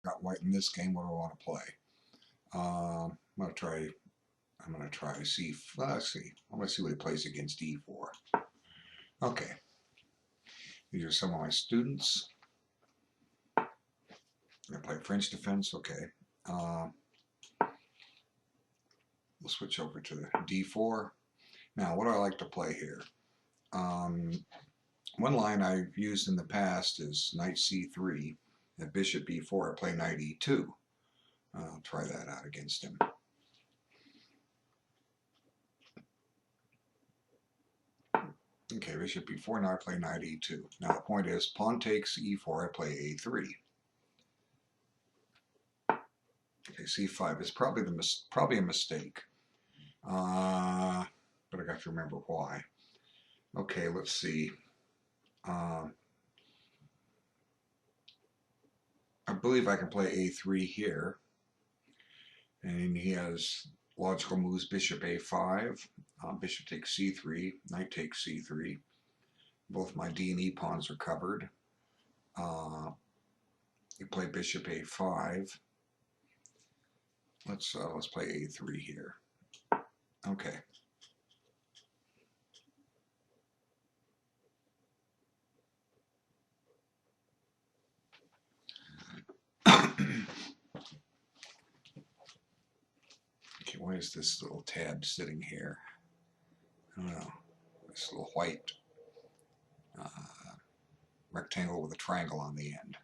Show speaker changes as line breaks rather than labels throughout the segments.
got white in this game. What do I want to play? I'm gonna try C. Let's see. I'm gonna see what he plays against E4. Okay. These are some of my students. I'm gonna play French defense. Okay. We'll switch over to the D4. Now, what do I like to play here? One line I've used in the past is knight C3. At bishop B4, I play knight E2. I'll try that out against him. Okay, bishop B4, now I play knight E2. Now the point is, pawn takes E4, I play A3. Okay, C5 is probably a mistake, but I got to remember why. Okay, let's see. I believe I can play A3 here, and he has logical moves: bishop A5, bishop takes C3, knight takes C3. Both my D and E pawns are covered. You play bishop A5. Let's play A3 here. Okay. Okay, why is this little tab sitting here? I don't know. This little white rectangle with a triangle on the end.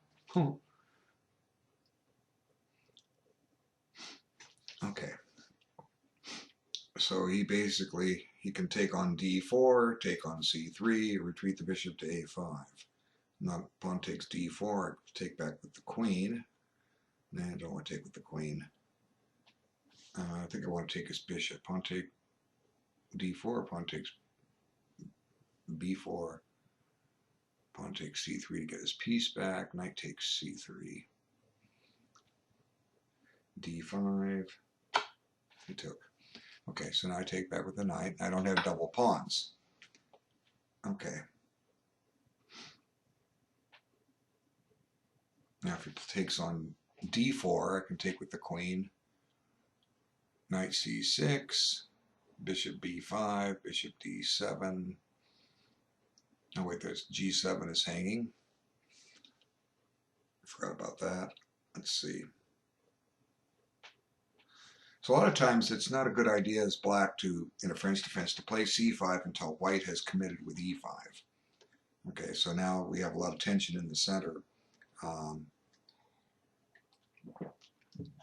Okay. So he can take on D4, take on C3, retreat the bishop to A5. Now pawn takes D4, take back with the queen. Nah, I don't want to take with the queen. I think I want to take his bishop. Pawn take D4, pawn takes B4, pawn takes C3 to get his piece back, knight takes C3, D5, he took. Okay, so now I take back with the knight. I don't have double pawns. Okay. Now if he takes on D4, I can take with the queen, knight C6, bishop B5, bishop D7. Oh wait, there's G7 is hanging. I forgot about that. Let's see. So a lot of times it's not a good idea as black to, in a French defense, to play C5 until white has committed with E5. Okay, so now we have a lot of tension in the center.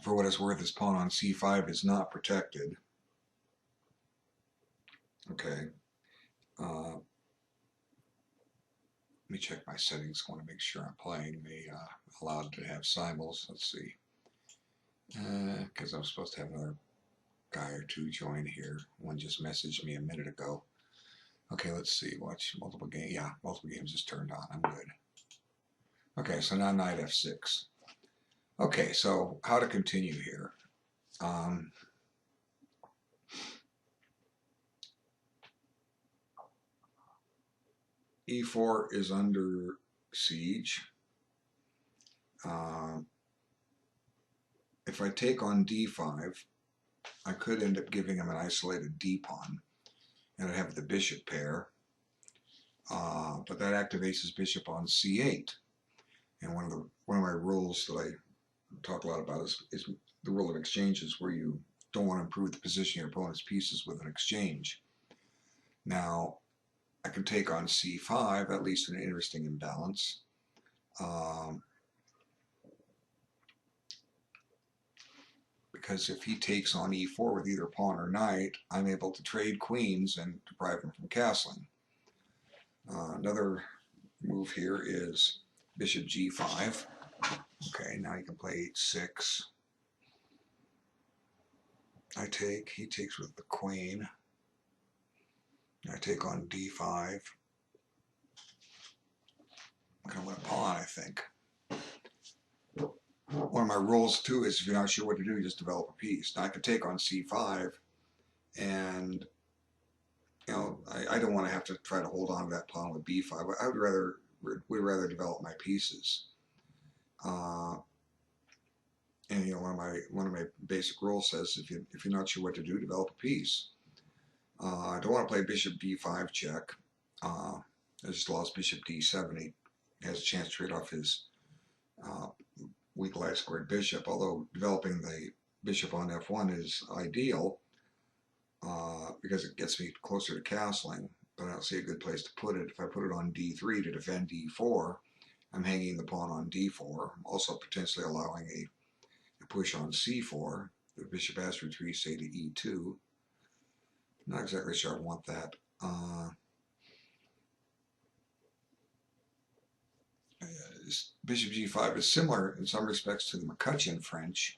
For what it's worth, his pawn on C5 is not protected. Okay. Let me check my settings. I want to make sure I'm playing allowed to have simuls. Let's see. Because I'm supposed to have another guy or two join here. One just messaged me a minute ago. Okay, let's see. Watch multiple games. Yeah, multiple games is turned on. I'm good. Okay, so now knight F6. Okay, so how to continue here? E4 is under siege. If I take on D5, I could end up giving him an isolated D pawn, and I'd have the bishop pair. But that activates his bishop on C8. And one of my rules that I talk a lot about is the rule of exchanges, where you don't want to improve the position of your opponent's pieces with an exchange. Now, I can take on C5, at least an interesting imbalance. Because if he takes on E4 with either pawn or knight, I'm able to trade queens and deprive him from castling. Another move here is bishop G5. Okay, now you can play H6. I take, he takes with the queen. I take on D5. I'm going to win a pawn, I think. One of my rules too is if you're not sure what to do, you just develop a piece. Now I could take on C5, and you know I don't want to have to try to hold on to that pawn with B5. I would rather develop my pieces. one of my basic rules says if you're not sure what to do, develop a piece. I don't want to play bishop b5 check. I just lost bishop d7. He has a chance to trade off his weak light squared bishop, although developing the bishop on f1 is ideal because it gets me closer to castling, but I don't see a good place to put it. If I put it on d3 to defend d4, I'm hanging the pawn on d4. I'm also potentially allowing a push on c4. The bishop has to retreat, say, to e2. Not exactly sure I want that. Bishop g5 is similar in some respects to the McCutcheon French.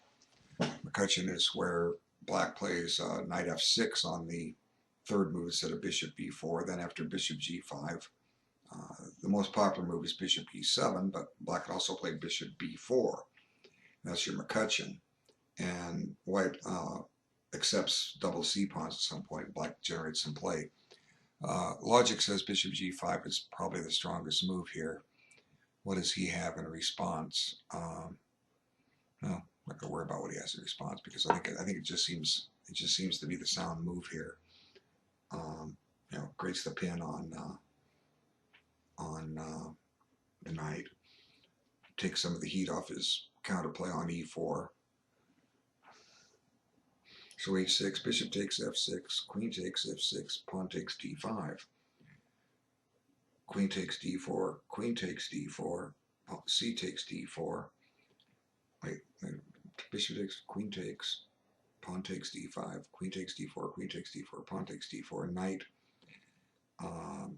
McCutcheon is where black plays knight f6 on the third move instead of bishop b4. Then after bishop g5, the most popular move is bishop e7, but black can also play bishop b4. That's your McCutcheon. And white accepts double c pawns at some point. Black generates some play. Logic says bishop g5 is probably the strongest move here. What does he have in response? No, I'm not gonna worry about what he has in response because I think it just seems to be the sound move here. You know, grates the pin on the knight, takes some of the heat off his counterplay on e4. So h6, bishop takes f6, queen takes f6, pawn takes d5. Queen takes d4, queen takes d4, c takes d4. Wait, bishop takes, queen takes, pawn takes d5, queen takes d4, queen takes d4, pawn takes d4, knight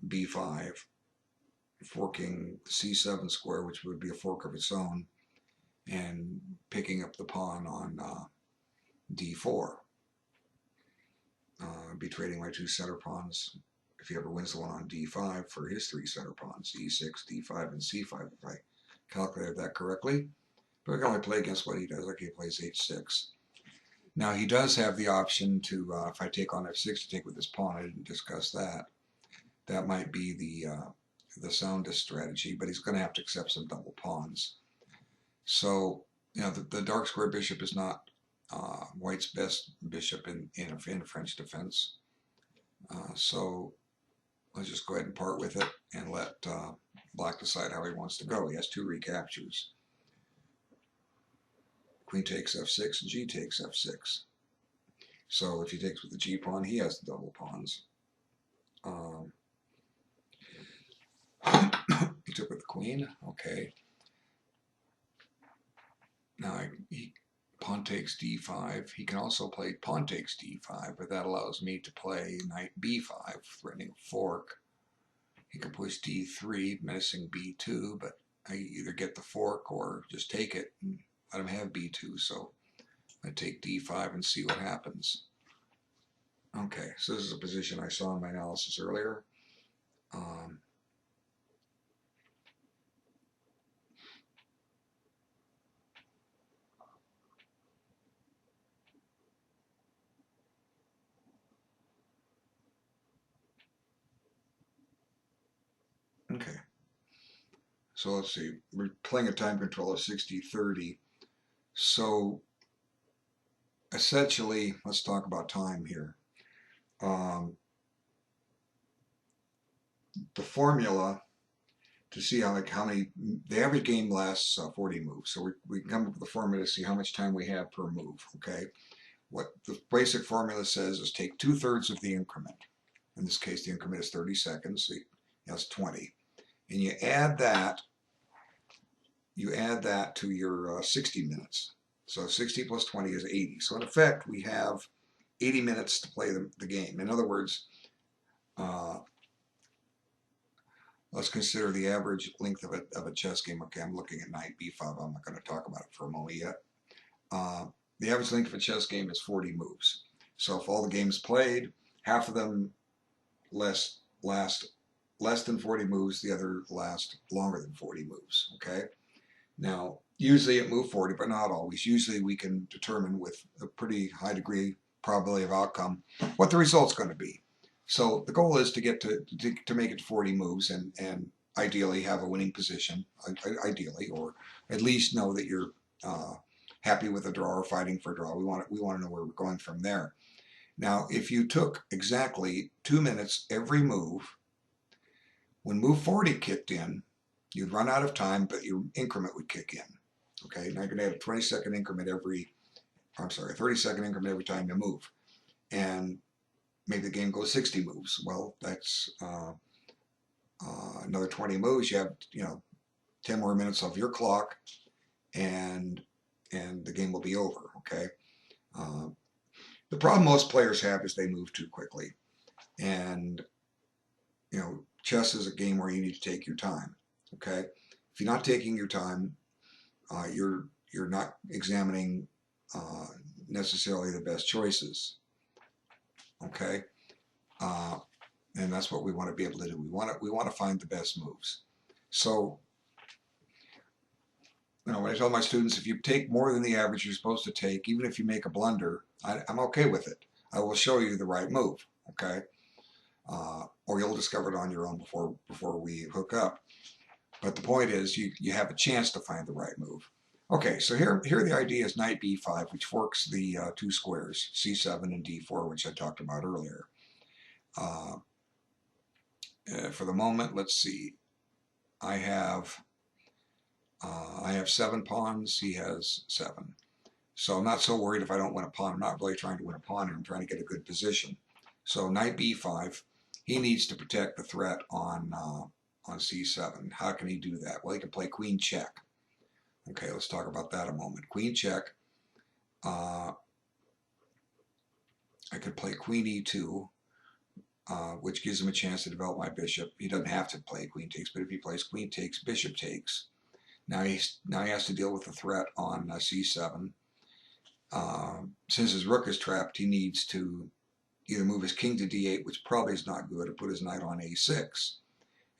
b5, forking the c7 square, which would be a fork of its own, and picking up the pawn on d4. Be trading my two center pawns if he ever wins the one on d5 for his three center pawns, e6, d5, and c5, if I calculated that correctly. But I can only play against what he does, like he plays h6. Now he does have the option to, if I take on f6, to take with his pawn. I didn't discuss that. That might be the soundest strategy, but he's going to have to accept some double pawns. So, you know, the dark square bishop is not white's best bishop in French defense. So let's just go ahead and part with it and let black decide how he wants to go. He has two recaptures. Queen takes f6 and g takes f6. So if he takes with the g pawn, he has the double pawns. He took with the queen. Okay. Now pawn takes d5. He can also play pawn takes d5, but that allows me to play knight b5, threatening a fork. He can push d3, menacing b2, but I either get the fork or just take it and let him have b2. So I take d5 and see what happens. Okay, so this is a position I saw in my analysis earlier. Okay, so let's see, we're playing a time control of 60-30. So essentially, let's talk about time here. The formula to see how many, the average game lasts 40 moves. So we come up with a formula to see how much time we have per move, okay? What the basic formula says is take 2/3 of the increment. In this case, the increment is 30 seconds, so that's 20. And you add that to your 60 minutes. So 60 plus 20 is 80. So in effect, we have 80 minutes to play the game. In other words, let's consider the average length of a chess game. Okay, I'm looking at knight b5. I'm not going to talk about it for a moment yet. The average length of a chess game is 40 moves. So if all the games played, half of them last less than 40 moves, the other last longer than 40 moves, okay? Now, usually at move 40, but not always. Usually we can determine with a pretty high degree probability of outcome what the result's going to be. So the goal is to get to make it to 40 moves and ideally have a winning position, ideally, or at least know that you're happy with a draw or fighting for a draw. We want to know where we're going from there. Now, if you took exactly 2 minutes every move, when move 40 kicked in, you'd run out of time, but your increment would kick in. Okay, now you're going to have a 20-second increment a 30-second increment every time you move. And maybe the game goes 60 moves. Well, that's another 20 moves. You have, 10 more minutes of your clock, and the game will be over. Okay. The problem most players have is they move too quickly, and chess is a game where you need to take your time. Okay. If you're not taking your time, you're not examining necessarily the best choices. Okay. And that's what we want to be able to do. We want to find the best moves. So, when I tell my students, if you take more than the average you're supposed to take, even if you make a blunder, I'm okay with it. I will show you the right move. Okay. Or you'll discover it on your own before we hook up. But the point is, you have a chance to find the right move. Okay, so here the idea is knight b5, which forks the two squares, c7 and d4, which I talked about earlier. For the moment, let's see. I have 7 pawns. He has 7. So I'm not so worried if I don't win a pawn. I'm not really trying to win a pawn here. I'm trying to get a good position. So knight b5. He needs to protect the threat on c7. How can he do that? Well, he can play queen check. Okay, let's talk about that a moment. Queen check. I could play queen e2, which gives him a chance to develop my bishop. He doesn't have to play queen takes, but if he plays queen takes, bishop takes. Now he has to deal with the threat on c7. Since his rook is trapped, he needs to either move his king to d8, which probably is not good, or put his knight on a6.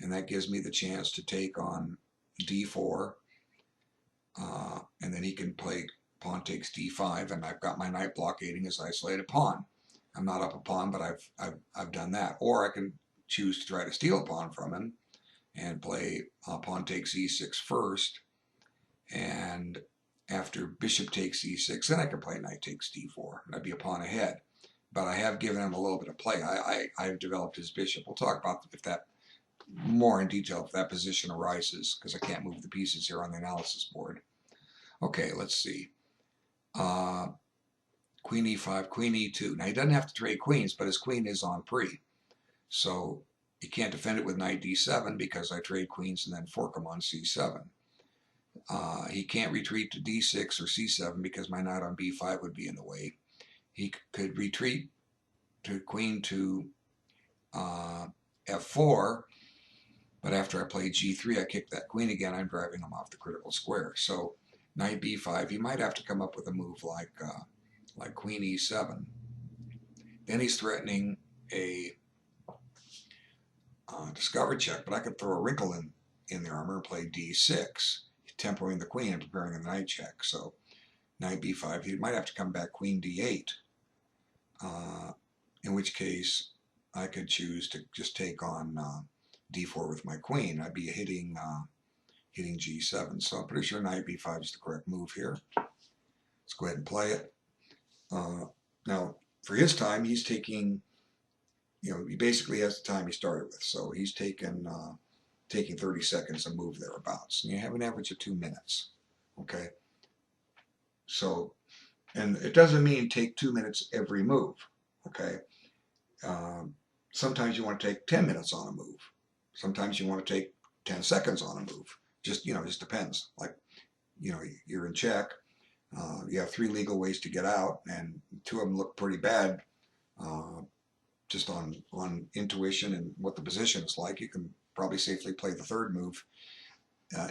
And that gives me the chance to take on d4. And then he can play pawn takes d5, and I've got my knight blockading his isolated pawn. I'm not up a pawn, but I've done that. Or I can choose to try to steal a pawn from him and play pawn takes e6 first, and after bishop takes e6, then I can play knight takes d4, and I'd be a pawn ahead. But I have given him a little bit of play. I've developed his bishop. We'll talk about if that more in detail if that position arises, because I can't move the pieces here on the analysis board. Okay, let's see. Queen e5, queen e2. Now he doesn't have to trade queens, but his queen is on pre. So he can't defend it with knight d7 because I trade queens and then fork him on c7. He can't retreat to d6 or c7 because my knight on b5 would be in the way. He could retreat to queen to f4, but after I play g3, I kick that queen again. I'm driving him off the critical square. So knight b5, he might have to come up with a move like queen e7. Then he's threatening a discovered check, but I could throw a wrinkle in the armor and play d6, temporing the queen and preparing a knight check. So knight b5, he might have to come back queen d8, in which case I could choose to just take on d4 with my queen. I'd be hitting g7. So I'm pretty sure knight b5 is the correct move here. Let's go ahead and play it. Now, for his time, he's taking, he basically has the time he started with. So he's taking 30 seconds to move thereabouts. And you have an average of 2 minutes. Okay? So, and it doesn't mean take 2 minutes every move. Okay? Sometimes you want to take 10 minutes on a move. Sometimes you want to take 10 seconds on a move. Just depends. Like, you're in check. You have 3 legal ways to get out, and 2 of them look pretty bad. Just on intuition and what the position is like, you can probably safely play the 3rd move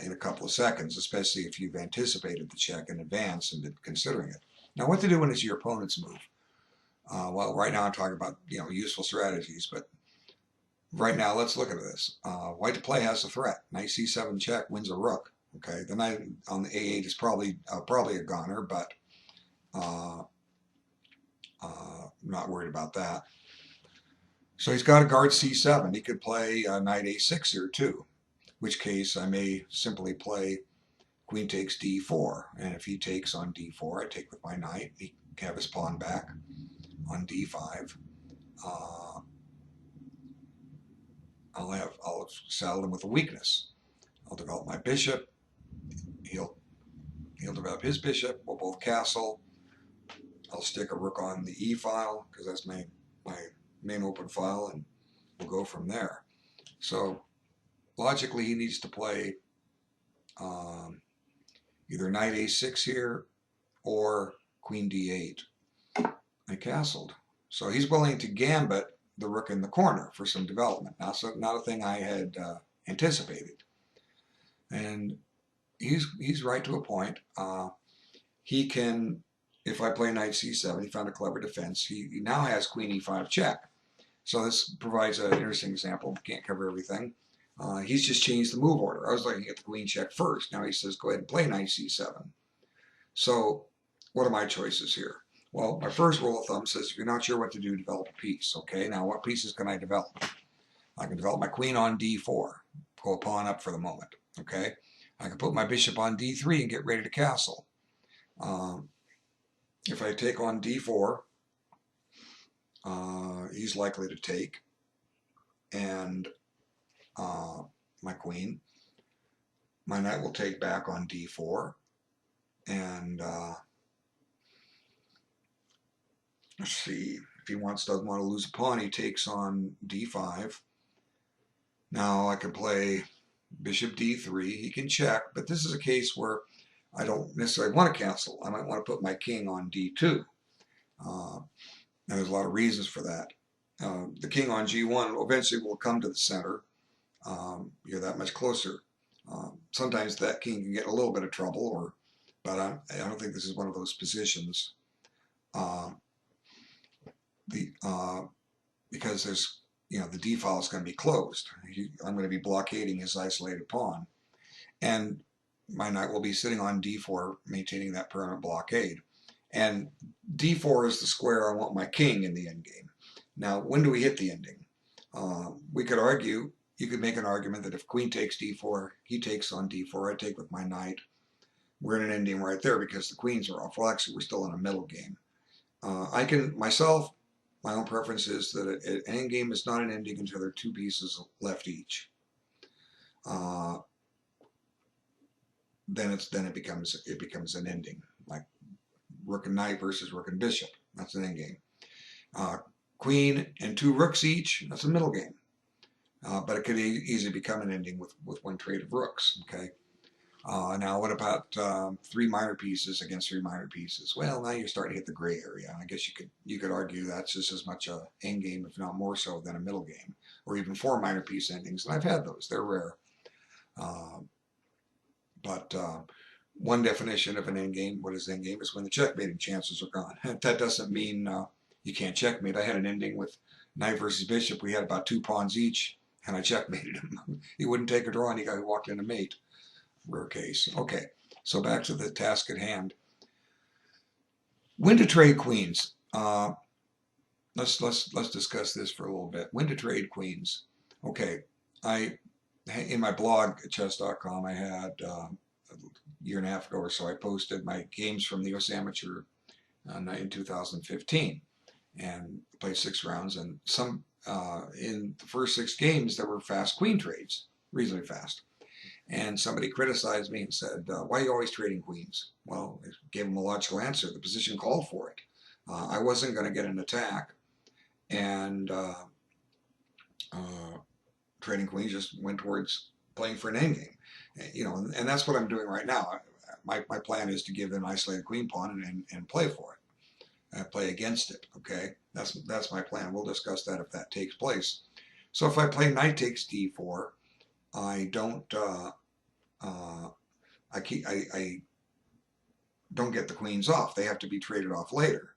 in a couple of seconds, especially if you've anticipated the check in advance and been considering it. Now, what to do when it's your opponent's move? Well, right now I'm talking about useful strategies, but right now let's look at this. White to play has a threat. Knight c7 check wins a rook. Okay, the knight on the a8 is probably a goner, but I'm not worried about that. So he's got to guard c7. He could play knight a6 here too, in which case I may simply play queen takes d4, and if he takes on d4, I take with my knight. He can have his pawn back on d5. I'll saddle him with a weakness. I'll develop my bishop. He'll develop his bishop. We'll both castle. I'll stick a rook on the e file because that's my main open file, and we'll go from there. So logically, he needs to play either knight a6 here or queen d8. I castled. So he's willing to gambit the rook in the corner for some development. Not a thing I had anticipated. And he's right to a point. He can, if I play knight c7, he found a clever defense. He now has queen e5 check. So this provides an interesting example. Can't cover everything. He's just changed the move order. I was looking at the queen check first. Now he says, go ahead and play knight c7. So what are my choices here? Well, my first rule of thumb says if you're not sure what to do, develop a piece. Okay, now what pieces can I develop? I can develop my queen on d4, go a pawn up for the moment. Okay, I can put my bishop on d3 and get ready to castle. If I take on d4, he's likely to take, and my queen. My knight will take back on d4, and let's see, if he doesn't want to lose a pawn, he takes on d5. Now I can play bishop d3. He can check, but this is a case where I don't necessarily want to castle. I might want to put my king on d2. And there's a lot of reasons for that. The king on g1 eventually will come to the center. You're that much closer. Sometimes that king can get in a little bit of trouble, but I don't think this is one of those positions. Because there's, the d file is going to be closed. I'm going to be blockading his isolated pawn, and my knight will be sitting on d4, maintaining that permanent blockade. And d4 is the square I want my king in the endgame. Now, when do we hit the ending? We could argue. You could make an argument that if queen takes d4, he takes on d4, I take with my knight. We're in an endgame right there because the queens are off. Well, actually, we're still in a middle game. I can, myself, my own preference is that an endgame is not an ending until there are two pieces left each. Then it becomes an ending, like rook and knight versus rook and bishop. That's an endgame. Queen and two rooks each. That's a middle game. But it could easily become an ending with one trade of rooks. Okay. Now, what about three minor pieces against three minor pieces? Well, now you're starting to hit the gray area. I guess you could argue that's just as much a end game, if not more so, than a middle game, or even four minor piece endings. And I've had those; they're rare. But one definition of an end game, what is end game, is when the checkmating chances are gone. That doesn't mean you can't checkmate. I had an ending with knight versus bishop. We had about 2 pawns each, and I checkmated him. He wouldn't take a draw, and he walked in a mate. Rare case. Okay, so back to the task at hand. When to trade queens? Let's discuss this for a little bit. When to trade queens? Okay, in my blog at chess.com, I had a year and a half ago or so, I posted my games from the U.S. Amateur in 2015, and played 6 rounds. And some in the first 6 games there were fast queen trades, reasonably fast. And somebody criticized me and said, why are you always trading queens? Well, I gave them a logical answer. The position called for it. I wasn't going to get an attack, and trading queens just went towards playing for an endgame. And that's what I'm doing right now. My plan is to give an isolated queen pawn and play for it. Play against it, okay? That's my plan. We'll discuss that if that takes place. So if I play knight takes d4, I don't don't get the queens off. They have to be traded off later.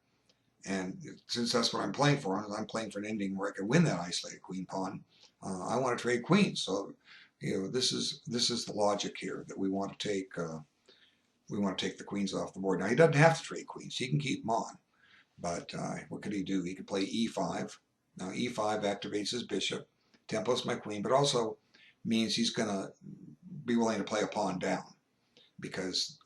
And since that's what I'm playing for, I'm playing for an ending where I can win that isolated queen pawn. I want to trade queens. So, this is the logic here, that we want to take the queens off the board. Now he doesn't have to trade queens. He can keep them on. But what could he do? He could play e5. Now e5 activates his bishop, tempos my queen, but also means he's going to be willing to play a pawn down. because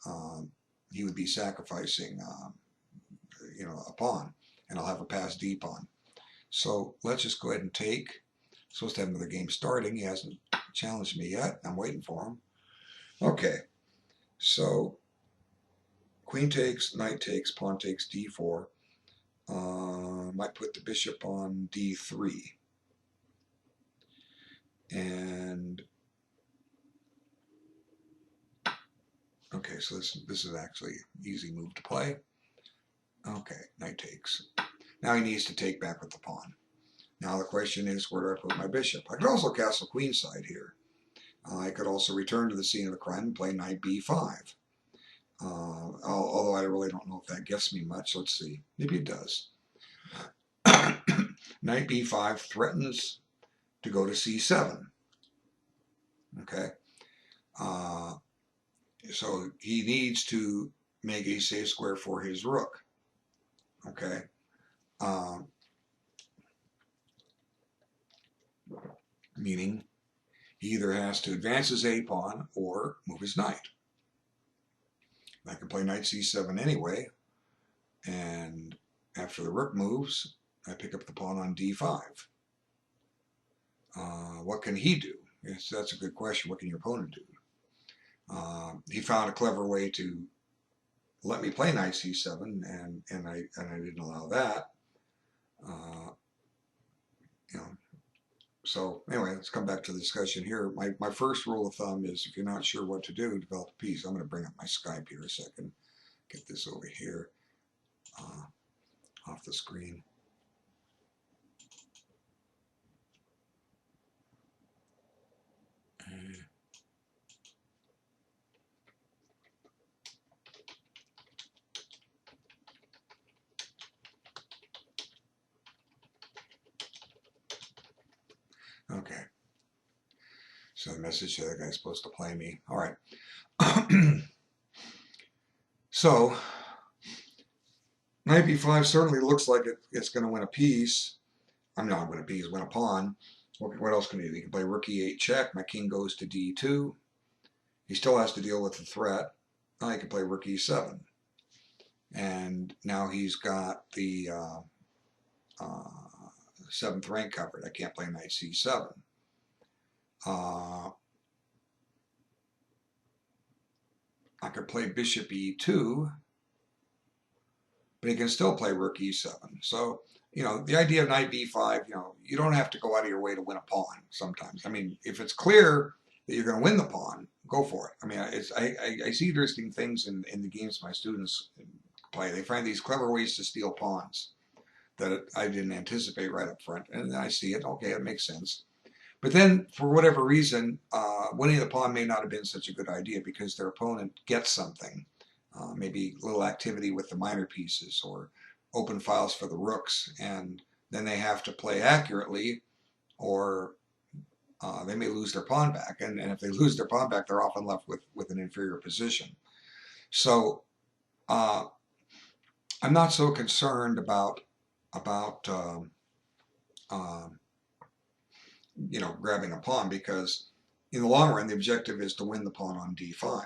he would be sacrificing a pawn, and I'll have a pass D pawn. So let's just go ahead and take. Supposed to have another game starting. He hasn't challenged me yet. I'm waiting for him. Okay, so queen takes, knight takes, pawn takes D4. Might put the bishop on D3. And okay, so this is actually an easy move to play. Okay, knight takes. Now he needs to take back with the pawn. Now the question is, where do I put my bishop? I could also castle queenside here. I could also return to the scene of the crime and play knight b5. Although I really don't know if that gets me much. Let's see. Maybe it does. Knight b5 threatens to go to c7. Okay. So he needs to make a safe square for his rook. Okay. Meaning he either has to advance his a pawn or move his knight. I can play knight c7 anyway, and after the rook moves, I pick up the pawn on d5. What can he do? Yes, that's a good question. What can your opponent do? He found a clever way to let me play knight c7, and I didn't allow that. So anyway, let's come back to the discussion here. My first rule of thumb is, if you're not sure what to do, develop a piece. I'm going to bring up my Skype here a second. Get this over here off the screen. Okay. So the message that the guy's supposed to play me. All right. So knight b5 certainly looks like it's going to win a piece. I'm not win a piece, win a pawn. What else can he do? He can play rook e8 check. My king goes to d2. He still has to deal with the threat. Now he can play rook e7. And now he's got the 7th rank covered. I can't play knight c7. I could play bishop e2, but he can still play rook e7. So, the idea of knight b5, you don't have to go out of your way to win a pawn sometimes. I mean, if it's clear that you're going to win the pawn, go for it. I mean, I see interesting things in the games my students play. They find these clever ways to steal pawns that I didn't anticipate right up front. And then I see it. Okay, it makes sense. But then, for whatever reason, winning the pawn may not have been such a good idea because their opponent gets something. Maybe a little activity with the minor pieces or open files for the rooks. And then they have to play accurately, or they may lose their pawn back. And if they lose their pawn back, they're often left with an inferior position. So I'm not so concerned about grabbing a pawn, because in the long run, the objective is to win the pawn on d5.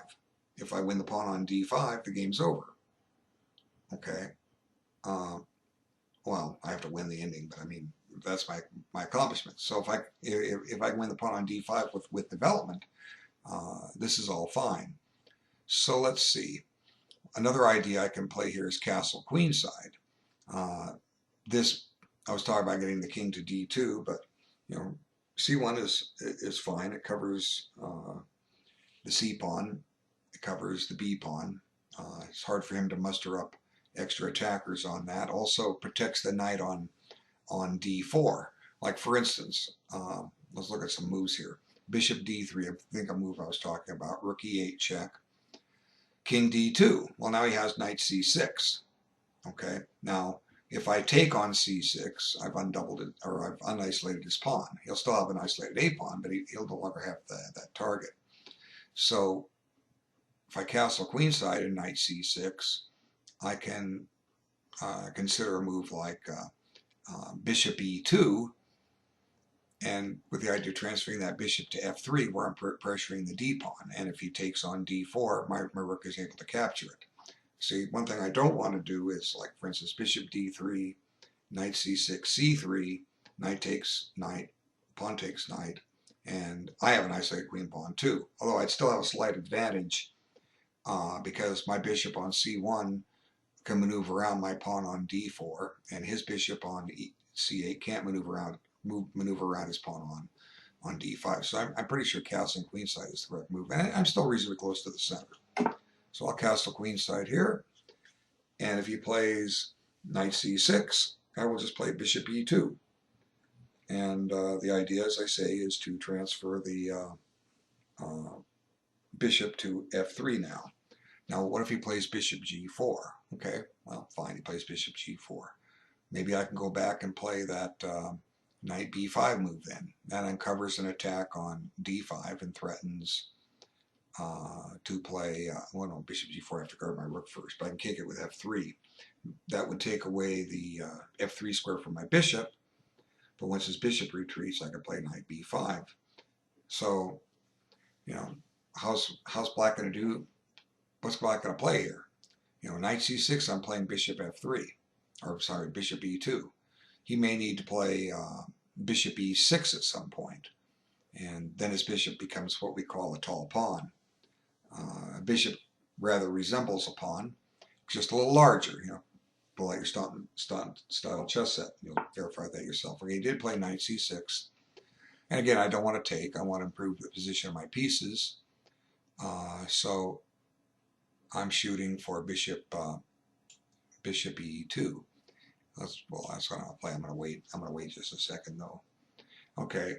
If I win the pawn on d5, the game's over. Okay. Well, I have to win the ending, but I mean, that's my accomplishment. So if I win the pawn on d5 with development, this is all fine. So let's see. Another idea I can play here is castle queenside. This, I was talking about getting the king to d2, but c1 is fine. It covers the c pawn. It covers the b pawn. It's hard for him to muster up extra attackers on that. Also protects the knight on d4. Like, for instance, let's look at some moves here. Bishop d3, I think a move I was talking about. Rook e8 check. King d2. Well, now he has knight c6. Okay. Now, if I take on c6, I've undoubled it, or I've unisolated his pawn. He'll still have an isolated a pawn, but he'll no longer have that target. So if I castle queenside and knight c6, I can consider a move like bishop e2, and with the idea of transferring that bishop to f3 where I'm pressuring the d pawn, and if he takes on d4, my rook is able to capture it. See, one thing I don't want to do is, like, for instance, bishop d3, knight c6, c3, knight takes knight, pawn takes knight, and I have an isolated queen pawn too, although I'd still have a slight advantage because my bishop on c1 can maneuver around my pawn on d4, and his bishop on c8 can't maneuver around his pawn on d5. So I'm pretty sure castling queenside is the correct move, and I'm still reasonably close to the center. So I'll castle queenside here, and if he plays knight c6, I will just play bishop e2. And the idea, as I say, is to transfer the bishop to f3 now. Now, what if he plays bishop g4? Okay, well, fine, he plays bishop g4. Maybe I can go back and play that knight b5 move then. That uncovers an attack on d5 and threatens to play, well, no, bishop g4, I have to guard my rook first, but I can kick it with f3. That would take away the f3 square from my bishop, but once his bishop retreats, I can play knight b5. So, you know, how's black going to do? What's black going to play here? You know, knight c6, I'm playing bishop f3, or sorry, bishop e2. He may need to play bishop e6 at some point, and then his bishop becomes what we call a tall pawn. A bishop rather resembles a pawn, just a little larger, you know, like your style chess set. You'll verify that yourself. Okay, he did play knight c6, and again, I don't want to take. I want to improve the position of my pieces. So I'm shooting for bishop e2. That's what I'll play. I'm going to wait. I'm going to wait just a second though. Okay,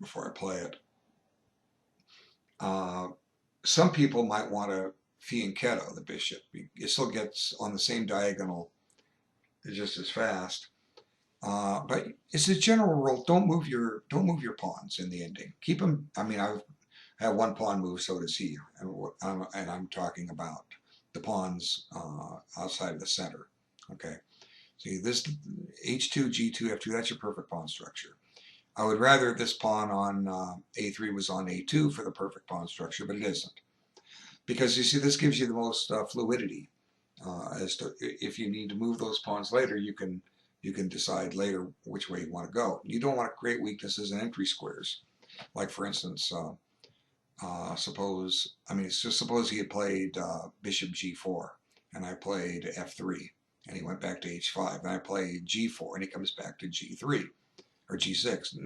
before I play it. Some people might want to fianchetto the bishop. It still gets on the same diagonal just as fast. But it's a general rule: don't move your pawns in the ending. Keep them. I mean, I have one pawn move, so does he, and I'm talking about the pawns outside of the center. Okay, see this h2, g2, f2. That's your perfect pawn structure. I would rather this pawn on a3 was on a2 for the perfect pawn structure, but it isn't. Because you see, this gives you the most fluidity. As to if you need to move those pawns later, you can decide later which way you want to go. You don't want to create weaknesses in entry squares. Like for instance, suppose he had played bishop g4, and I played f3, and he went back to h5, and I played g4, and he comes back to g3 or g6.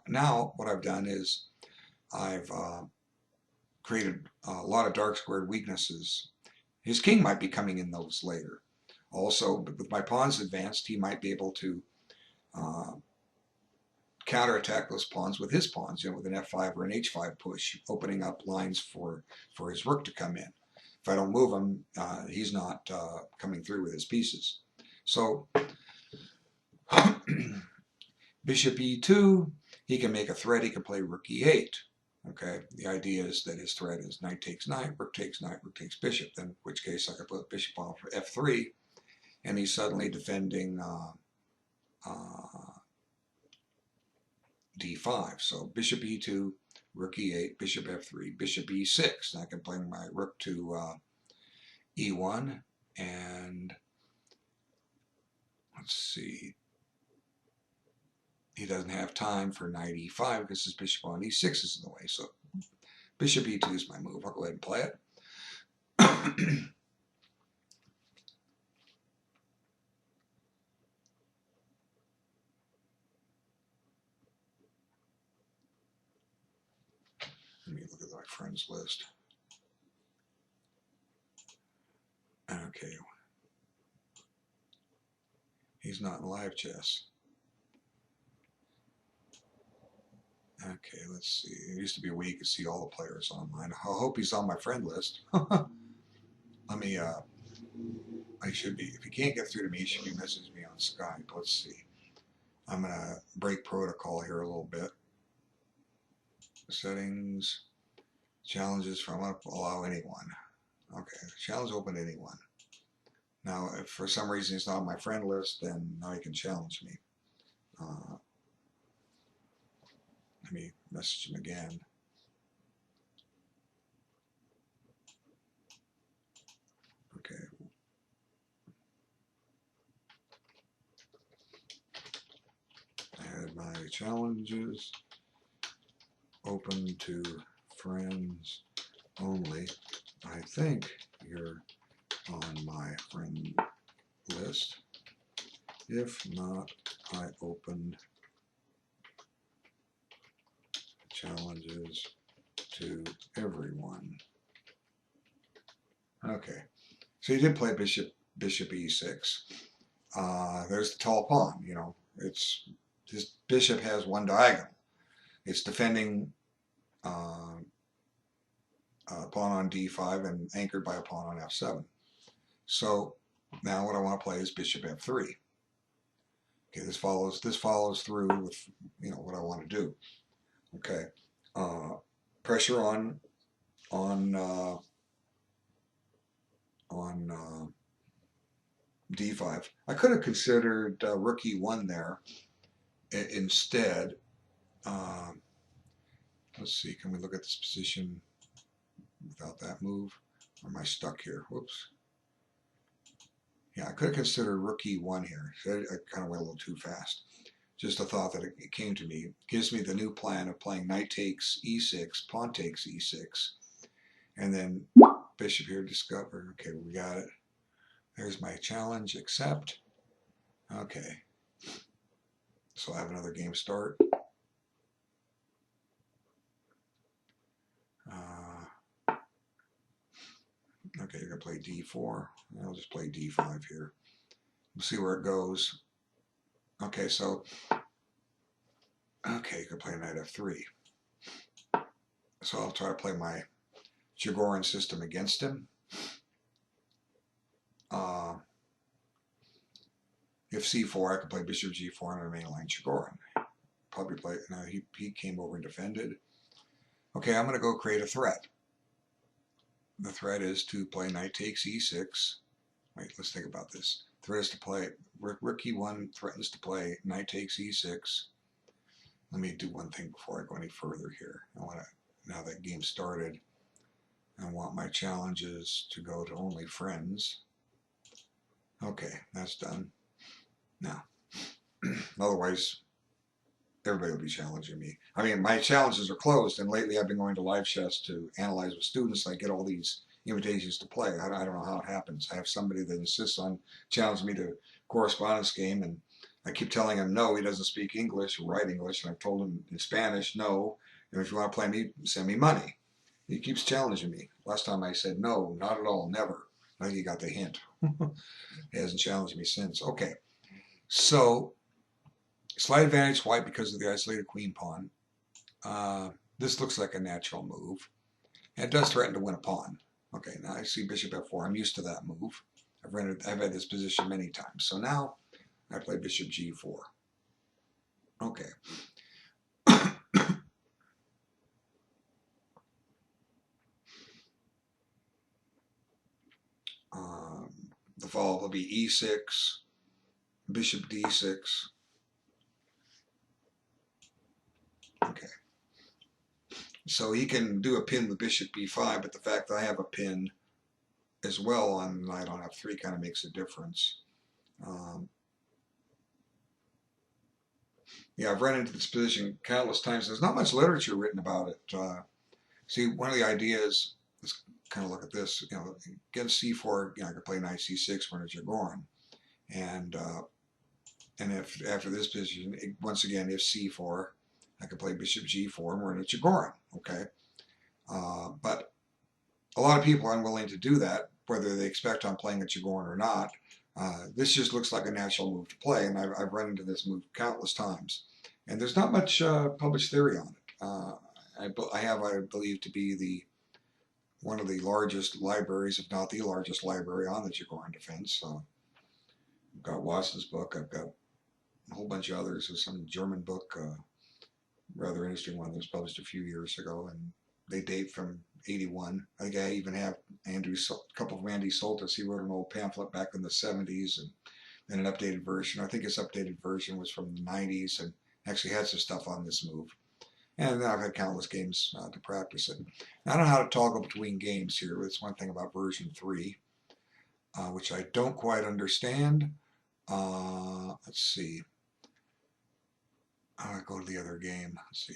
Now what I've done is I've created a lot of dark squared weaknesses. His king might be coming in those later. Also, with my pawns advanced, he might be able to counterattack those pawns with his pawns, you know, with an f5 or an h5 push, opening up lines for his rook to come in. If I don't move him, he's not coming through with his pieces. So bishop e2, he can make a threat. He can play rook e8. Okay, the idea is that his threat is knight takes knight, rook takes bishop. Then, in which case, I could put bishop on for f3, and he's suddenly defending d5. So bishop e2, rook e8, bishop f3, bishop e6. And I can play my rook to e1, and let's see. He doesn't have time for knight e5 because his bishop on e6 is in the way. So bishop e2 is my move. I'll go ahead and play it. Let me look at my friends list. Okay. He's not in live chess. Okay, let's see. It used to be a way you could see all the players online. I hope he's on my friend list. Let me, I should be. If he can't get through to me, he should be messaging me on Skype. Let's see. I'm going to break protocol here a little bit. Settings, challenges from up, allow anyone. Okay, challenge open to anyone. Now, if for some reason he's not on my friend list, then now he can challenge me. Let me message him again. Okay. Add my challenges. Open to friends only. I think you're on my friend list. If not, I opened challenges to everyone. Okay, so he did play bishop e6. There's the tall pawn. You know, this bishop has one diagonal. It's defending a pawn on d5 and anchored by a pawn on f7. So now what I want to play is bishop f3. Okay, this follows through with what I want to do. Okay, pressure on d5. I could have considered rook e1 there instead. Let's see, can we look at this position without that move? Or am I stuck here? Whoops. Yeah, I could have considered rook e1 here. So I kind of went a little too fast. Just a thought that it came to me. It gives me the new plan of playing knight takes e6, pawn takes e6, and then bishop here discovered. Okay, we got it. There's my challenge, accept. Okay. So I have another game start. Okay, you're going to play d4. I'll just play d5 here. We'll see where it goes. Okay, so, okay, you can play knight f3. So I'll try to play my Jagoran system against him. If c4, I could play bishop g4 on a mainline Jagoran. Probably play, no, he came over and defended. Okay, I'm going to go create a threat. The threat is to play knight takes e6. Wait, let's think about this. Threat is to play, rook e1 threatens to play knight takes e6. Let me do one thing before I go any further here. I want to, now that game started, I want my challenges to go to only friends. Okay, that's done. Now, otherwise, everybody will be challenging me. I mean, my challenges are closed, and lately I've been going to live chess to analyze with students. I get all these invitations to play. I don't know how it happens. I have somebody that insists on challenging me to a correspondence game, and I keep telling him no, he doesn't speak English or write English, and I've told him in Spanish, no, and if you want to play me, send me money. He keeps challenging me. Last time I said no, not at all, never. I think he got the hint. He hasn't challenged me since. Okay, so slight advantage white because of the isolated queen pawn. This looks like a natural move. And it does threaten to win a pawn. Okay, now I see bishop f4. I'm used to that move. I've had this position many times. So now I play bishop g4. Okay. The follow will be e6, bishop d6. Okay. So he can do a pin with bishop b5, but the fact that I have a pin as well on knight on f3 kind of makes a difference. Yeah, I've run into this position countless times. There's not much literature written about it. See, one of the ideas, let's kind of look at this, against c4, I could play knight c6 when it's Jagoran. And if after this position, once again, if c4, I could play bishop g4 and we're in a Jagoran, okay? But a lot of people are unwilling to do that, whether they expect I'm playing a Jagoran or not. This just looks like a natural move to play, and I've run into this move countless times. And there's not much published theory on it. I believe, to be one of the largest libraries, if not the largest library on the Jagoran defense. I've got Watson's book. I've got a whole bunch of others. There's some German book, rather interesting one that was published a few years ago, and they date from 81. I think I even have a couple of Andy Soltis. He wrote an old pamphlet back in the 70s, and then an updated version. I think his updated version was from the 90s, and actually had some stuff on this move. And I've had countless games to practice it. I don't know how to toggle between games here. That's one thing about version 3, which I don't quite understand. Let's see. I'll go to the other game. Let's see.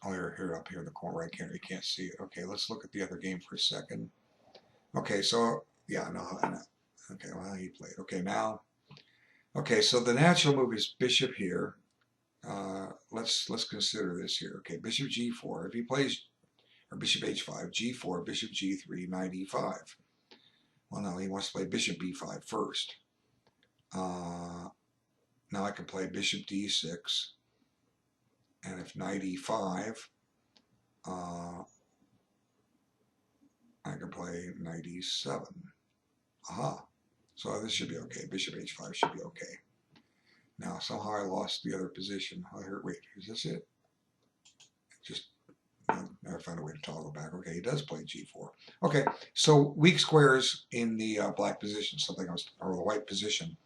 Oh, here up here in the corner right here. You can't see it. Okay, let's look at the other game for a second. Okay, so yeah, no. Okay, well he played. Okay, now. Okay, so the natural move is bishop here. Let's consider this here. Okay, bishop g4. If he plays, or bishop h5, g4, bishop g3, knight e5. Well, no, he wants to play bishop b5 first. Now I can play bishop d6, and if knight e5, I can play knight e7. Aha. So this should be okay. Bishop h5 should be okay. Now, somehow I lost the other position. Oh, here, wait, is this it? Just never found a way to toggle back. Okay, he does play g4. Okay, so weak squares in the black position, something I was, or the white position.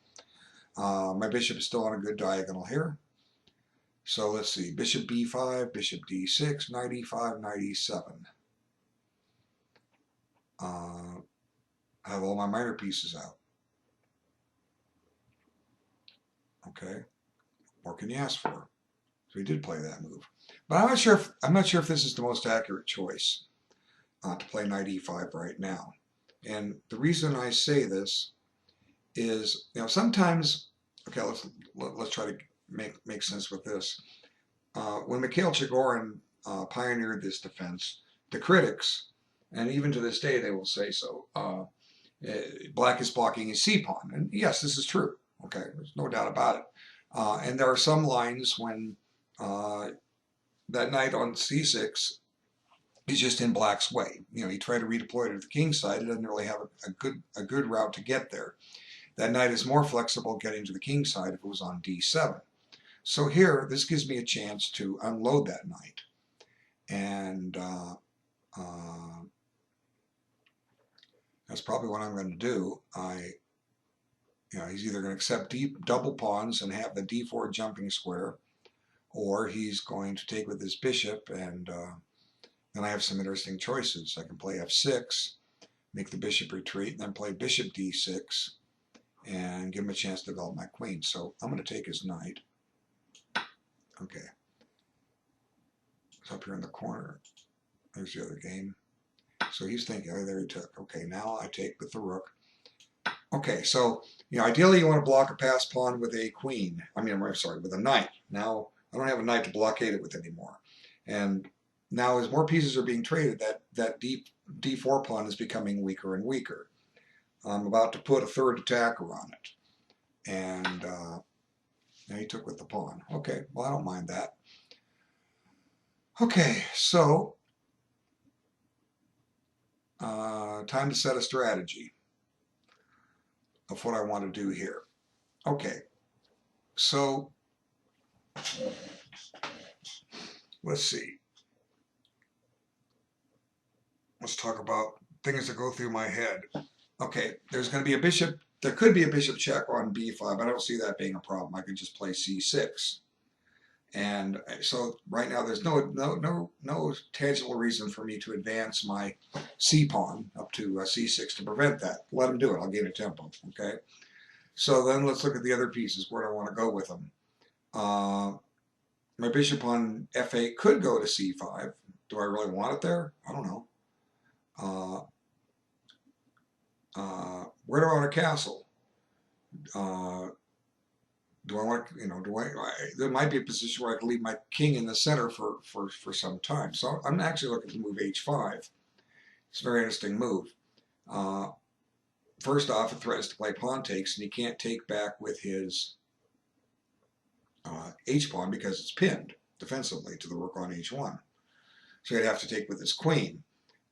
My bishop is still on a good diagonal here. So let's see, bishop b5, bishop d6, knight e5, knight e7. I have all my minor pieces out. Okay, what can you ask for? So he did play that move, but I'm not sure if this is the most accurate choice to play knight e5 right now. And the reason I say this is, sometimes, okay, let's try to make sense with this. When Mikhail Chigorin pioneered this defense, the critics, and even to this day they will say so, black is blocking his c-pawn. And yes, this is true. Okay, there's no doubt about it. And there are some lines when that knight on c6 is just in black's way. You try to redeploy it to the king's side, it doesn't really have a good route to get there. That knight is more flexible getting to the king's side if it was on d7. So here, this gives me a chance to unload that knight. And that's probably what I'm going to do. He's either going to accept double pawns and have the d4 jumping square, or he's going to take with his bishop, and then I have some interesting choices. I can play f6, make the bishop retreat, and then play bishop d6, and give him a chance to develop my queen. So I'm going to take his knight. Okay. It's up here in the corner. There's the other game. So he's thinking, oh, there he took. Okay, now I take with the rook. Okay, so ideally you want to block a passed pawn with a queen. I'm sorry, with a knight. Now I don't have a knight to blockade it with anymore. And now as more pieces are being traded, that d4 pawn is becoming weaker and weaker. I'm about to put a third attacker on it. And now he took with the pawn. Okay, well I don't mind that. Okay, so time to set a strategy of what I want to do here. Okay, so let's see. Let's talk about things that go through my head. Okay, there's going to be a bishop. There could be a bishop check on b5, but I don't see that being a problem. I can just play c6. And so right now there's no tangible reason for me to advance my c-pawn up to c6 to prevent that. Let him do it. I'll gain a tempo. Okay. So then let's look at the other pieces. Where do I want to go with them? My bishop on f8 could go to c5. Do I really want it there? I don't know. Where do I want a castle? Do I want, there might be a position where I can leave my king in the center for some time. So I'm actually looking to move h5. It's a very interesting move. First off, it threatens to play pawn takes, and he can't take back with his h-pawn because it's pinned defensively to the rook on h1. So he'd have to take with his queen.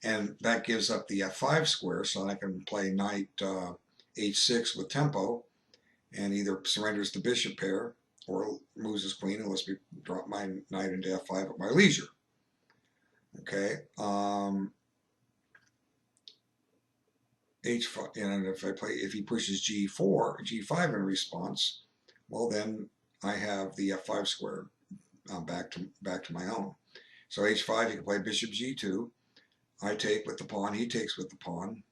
And that gives up the f5 square, so I can play knight h6 with tempo, and either surrenders the bishop pair or moves his queen and lets me drop my knight into f5 at my leisure. Okay. H5, and if he pushes g5 in response, well then I have the f5 square back to my own. So h5, he can play bishop g2. I take with the pawn. He takes with the pawn.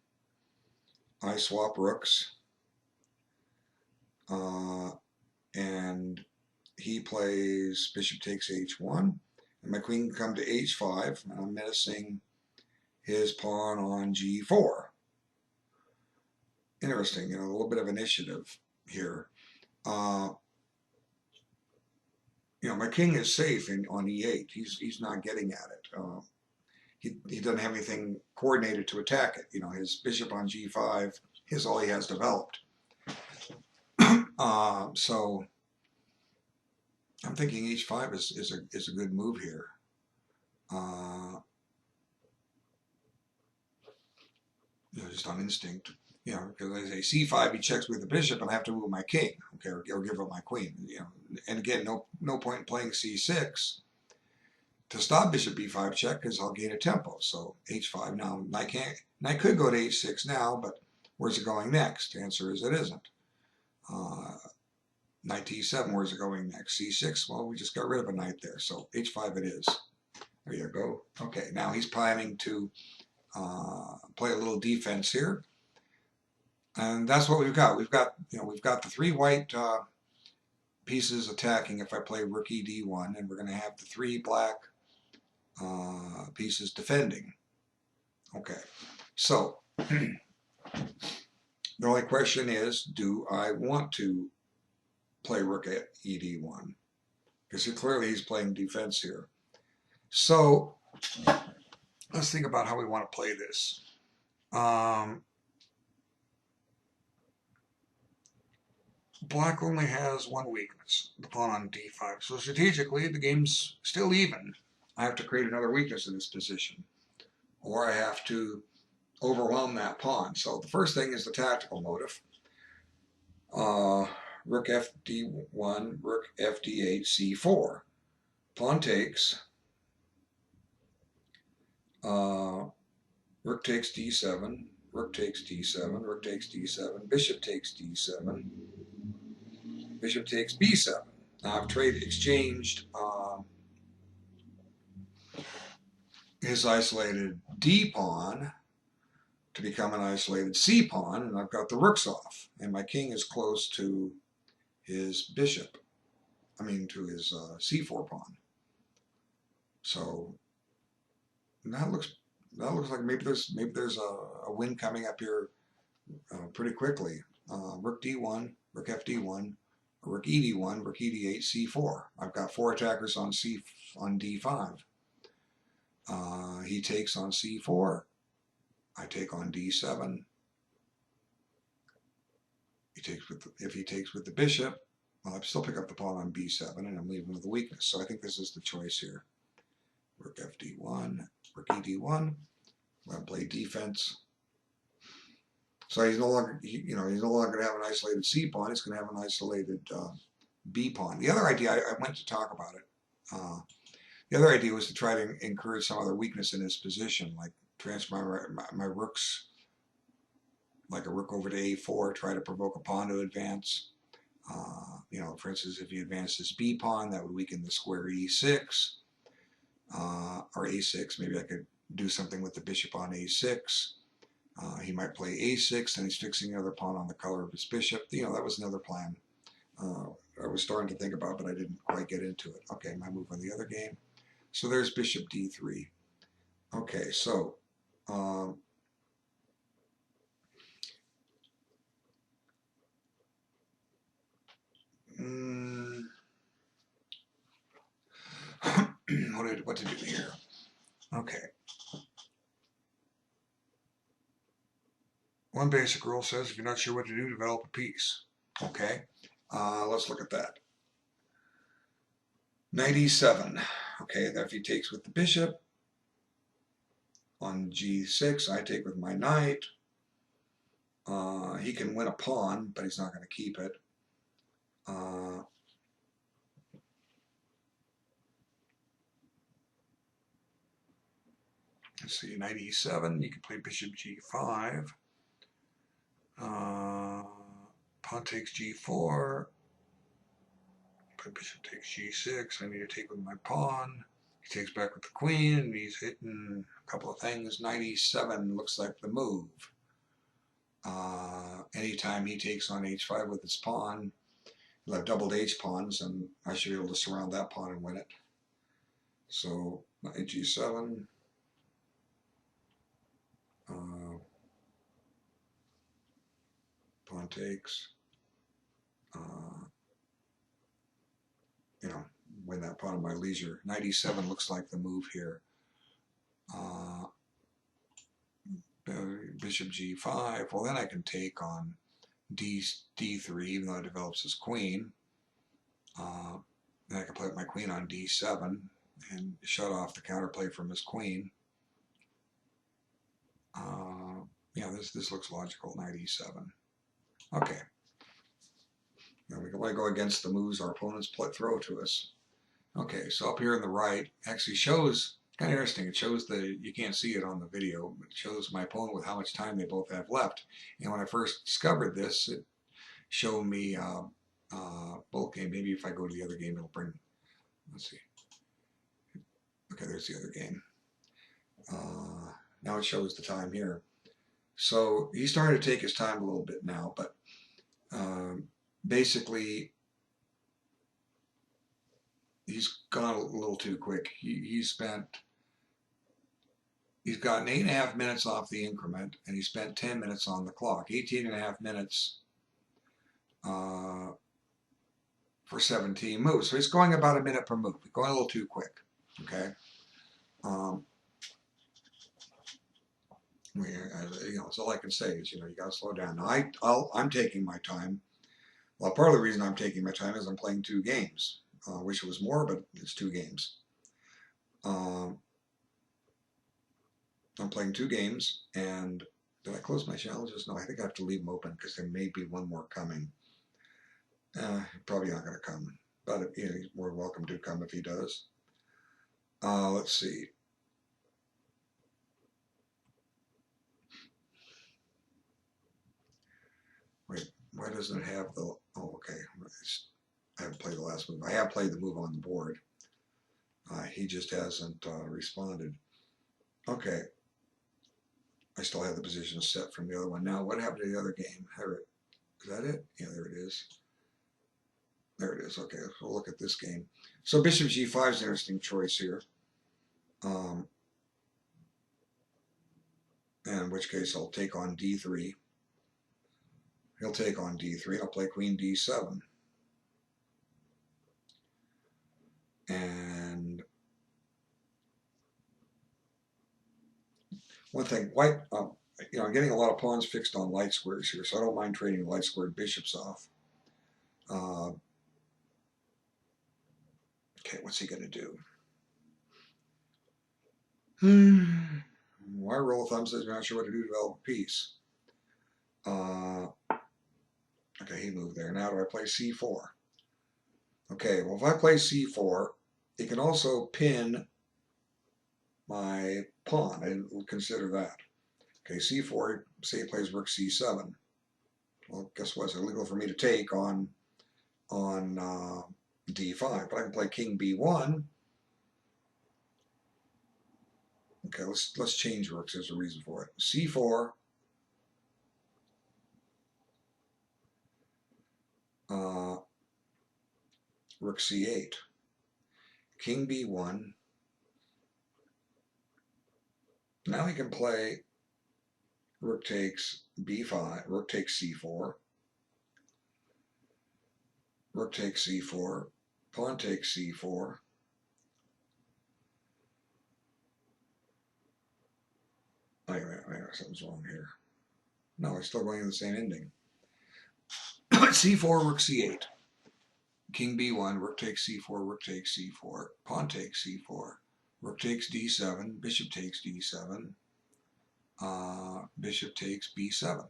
I swap rooks, and he plays bishop takes h1, and my queen can come to h5, and I'm menacing his pawn on g4. Interesting, a little bit of initiative here. My king is safe on e8. He's not getting at it. He doesn't have anything coordinated to attack it. His bishop on g5 is all he has developed. So I'm thinking h5 is a good move here. Just on instinct. Because I say c5, he checks with the bishop, and I have to move my king, okay, or give up my queen. And again, no point in playing c6 to stop bishop b5 check, because I'll gain a tempo. So h5 now, I could go to h6 now, but where's it going next? The answer is it isn't. Knight to e7, where's it going next? c6, well, we just got rid of a knight there, so h5 it is. There you go. Okay, now he's planning to play a little defense here, and that's what we've got. We've got the three white pieces attacking if I play rook ed1, and we're going to have the three black pieces defending. Okay, so the only question is, do I want to play rook at ed1? Because clearly he's playing defense here. So let's think about how we want to play this. Black only has one weakness, the pawn on d5. So strategically, the game's still even. I have to create another weakness in this position, or I have to overwhelm that pawn. So the first thing is the tactical motive. Rook fd1, rook fd8, c4. Pawn takes. Rook takes d7, rook takes d7, rook takes d7, bishop takes d7, bishop takes b7. Now I've exchanged his isolated d pawn to become an isolated c pawn, and I've got the rooks off, and my king is close to his bishop. To his c4 pawn. So that looks like maybe there's a win coming up here pretty quickly. Rook d1, rook fd1, rook ed1, rook ed8, c4. I've got four attackers on d5. He takes on c4. I take on d7. If he takes with the bishop, well, I still pick up the pawn on b7, and I'm leaving with a weakness. So I think this is the choice here. Rook fd1, rook ed1. I'm going to play defense. So he's no longer, he's no longer going to have an isolated c pawn. He's going to have an isolated b pawn. The other idea, I went to talk about it. The other idea was to try to encourage some other weakness in his position, like transfer my rooks, like a rook over to a4, try to provoke a pawn to advance. For instance, if he advances b pawn, that would weaken the square e6, or a6. Maybe I could do something with the bishop on a6. He might play a6, and he's fixing the other pawn on the color of his bishop. That was another plan I was starting to think about, but I didn't quite get into it. Okay, my move on the other game. So there's bishop d3. Okay, so what to do here? Okay. One basic rule says if you're not sure what to do, develop a piece. Okay, let's look at that. Knight e7. Okay, if he takes with the bishop on g6, I take with my knight. He can win a pawn, but he's not going to keep it. Let's see, knight e7. You can play bishop g5. Pawn takes g4. bishop takes g6. I need to take with my pawn. He takes back with the queen, and he's hitting a couple of things. 97 looks like the move. Anytime he takes on h5 with his pawn, he'll have doubled h pawns, and I should be able to surround that pawn and win it. So knight g7. Pawn takes. Win that pawn at my leisure. 97 looks like the move here. Bishop g5. Well, then I can take on d3, even though it develops his queen. Then I can play with my queen on d7 and shut off the counterplay from his queen. This looks logical. Knight e7. Okay. Now we can go against the moves our opponents throw to us. Okay, so up here on the right actually shows, kind of interesting, it shows you can't see it on the video, but it shows my opponent with how much time they both have left. And when I first discovered this, it showed me both games. Maybe if I go to the other game, it'll bring, let's see. Okay, there's the other game. Now it shows the time here. So he's starting to take his time a little bit now, but basically he's gone a little too quick. He's gotten 8.5 minutes off the increment, and he spent 10 minutes on the clock. 18.5 minutes for 17 moves. So he's going about a minute per move. He's going a little too quick. Okay. That's all I can say is, you got to slow down. Now, I'm taking my time. Well, part of the reason I'm taking my time is I'm playing 2 games. I wish it was more, but it's 2 games. I'm playing 2 games, and did I close my challenges? No, I think I have to leave them open because there may be one more coming. Probably not going to come, but he's more welcome to come if he does. Let's see. Wait, why doesn't it have the... Oh, okay. I haven't played the last move. I have played the move on the board. He just hasn't responded. Okay. I still have the position set from the other one. Now, what happened to the other game? Is that it? Yeah, there it is. There it is. Okay, we'll look at this game. So bishop g5 is an interesting choice here. In which case I'll take on d3. He'll take on d3. I'll play queen d7. And one thing, white, I'm getting a lot of pawns fixed on light squares here, so I don't mind trading light squared bishops off. Okay, what's he going to do? Why roll a thumb says you're not sure what to do to develop a piece. Okay, he moved there. Now do I play c4? Okay, well if I play c4, it can also pin my pawn. I didn't consider that. Okay, c4, say he plays rook c7. Well, guess what? It's illegal for me to take on d5, but I can play king b1. Okay, let's change rooks. There's a reason for it. c4. Rook c8. King b1. Now he can play rook takes b5, rook takes c4, rook takes c4, pawn takes c4. Wait, something's wrong here. No, it's still going to the same ending. c4, rook c8. King b1, rook takes c4, rook takes c4, pawn takes c4, rook takes d7, bishop takes d7, bishop takes b7.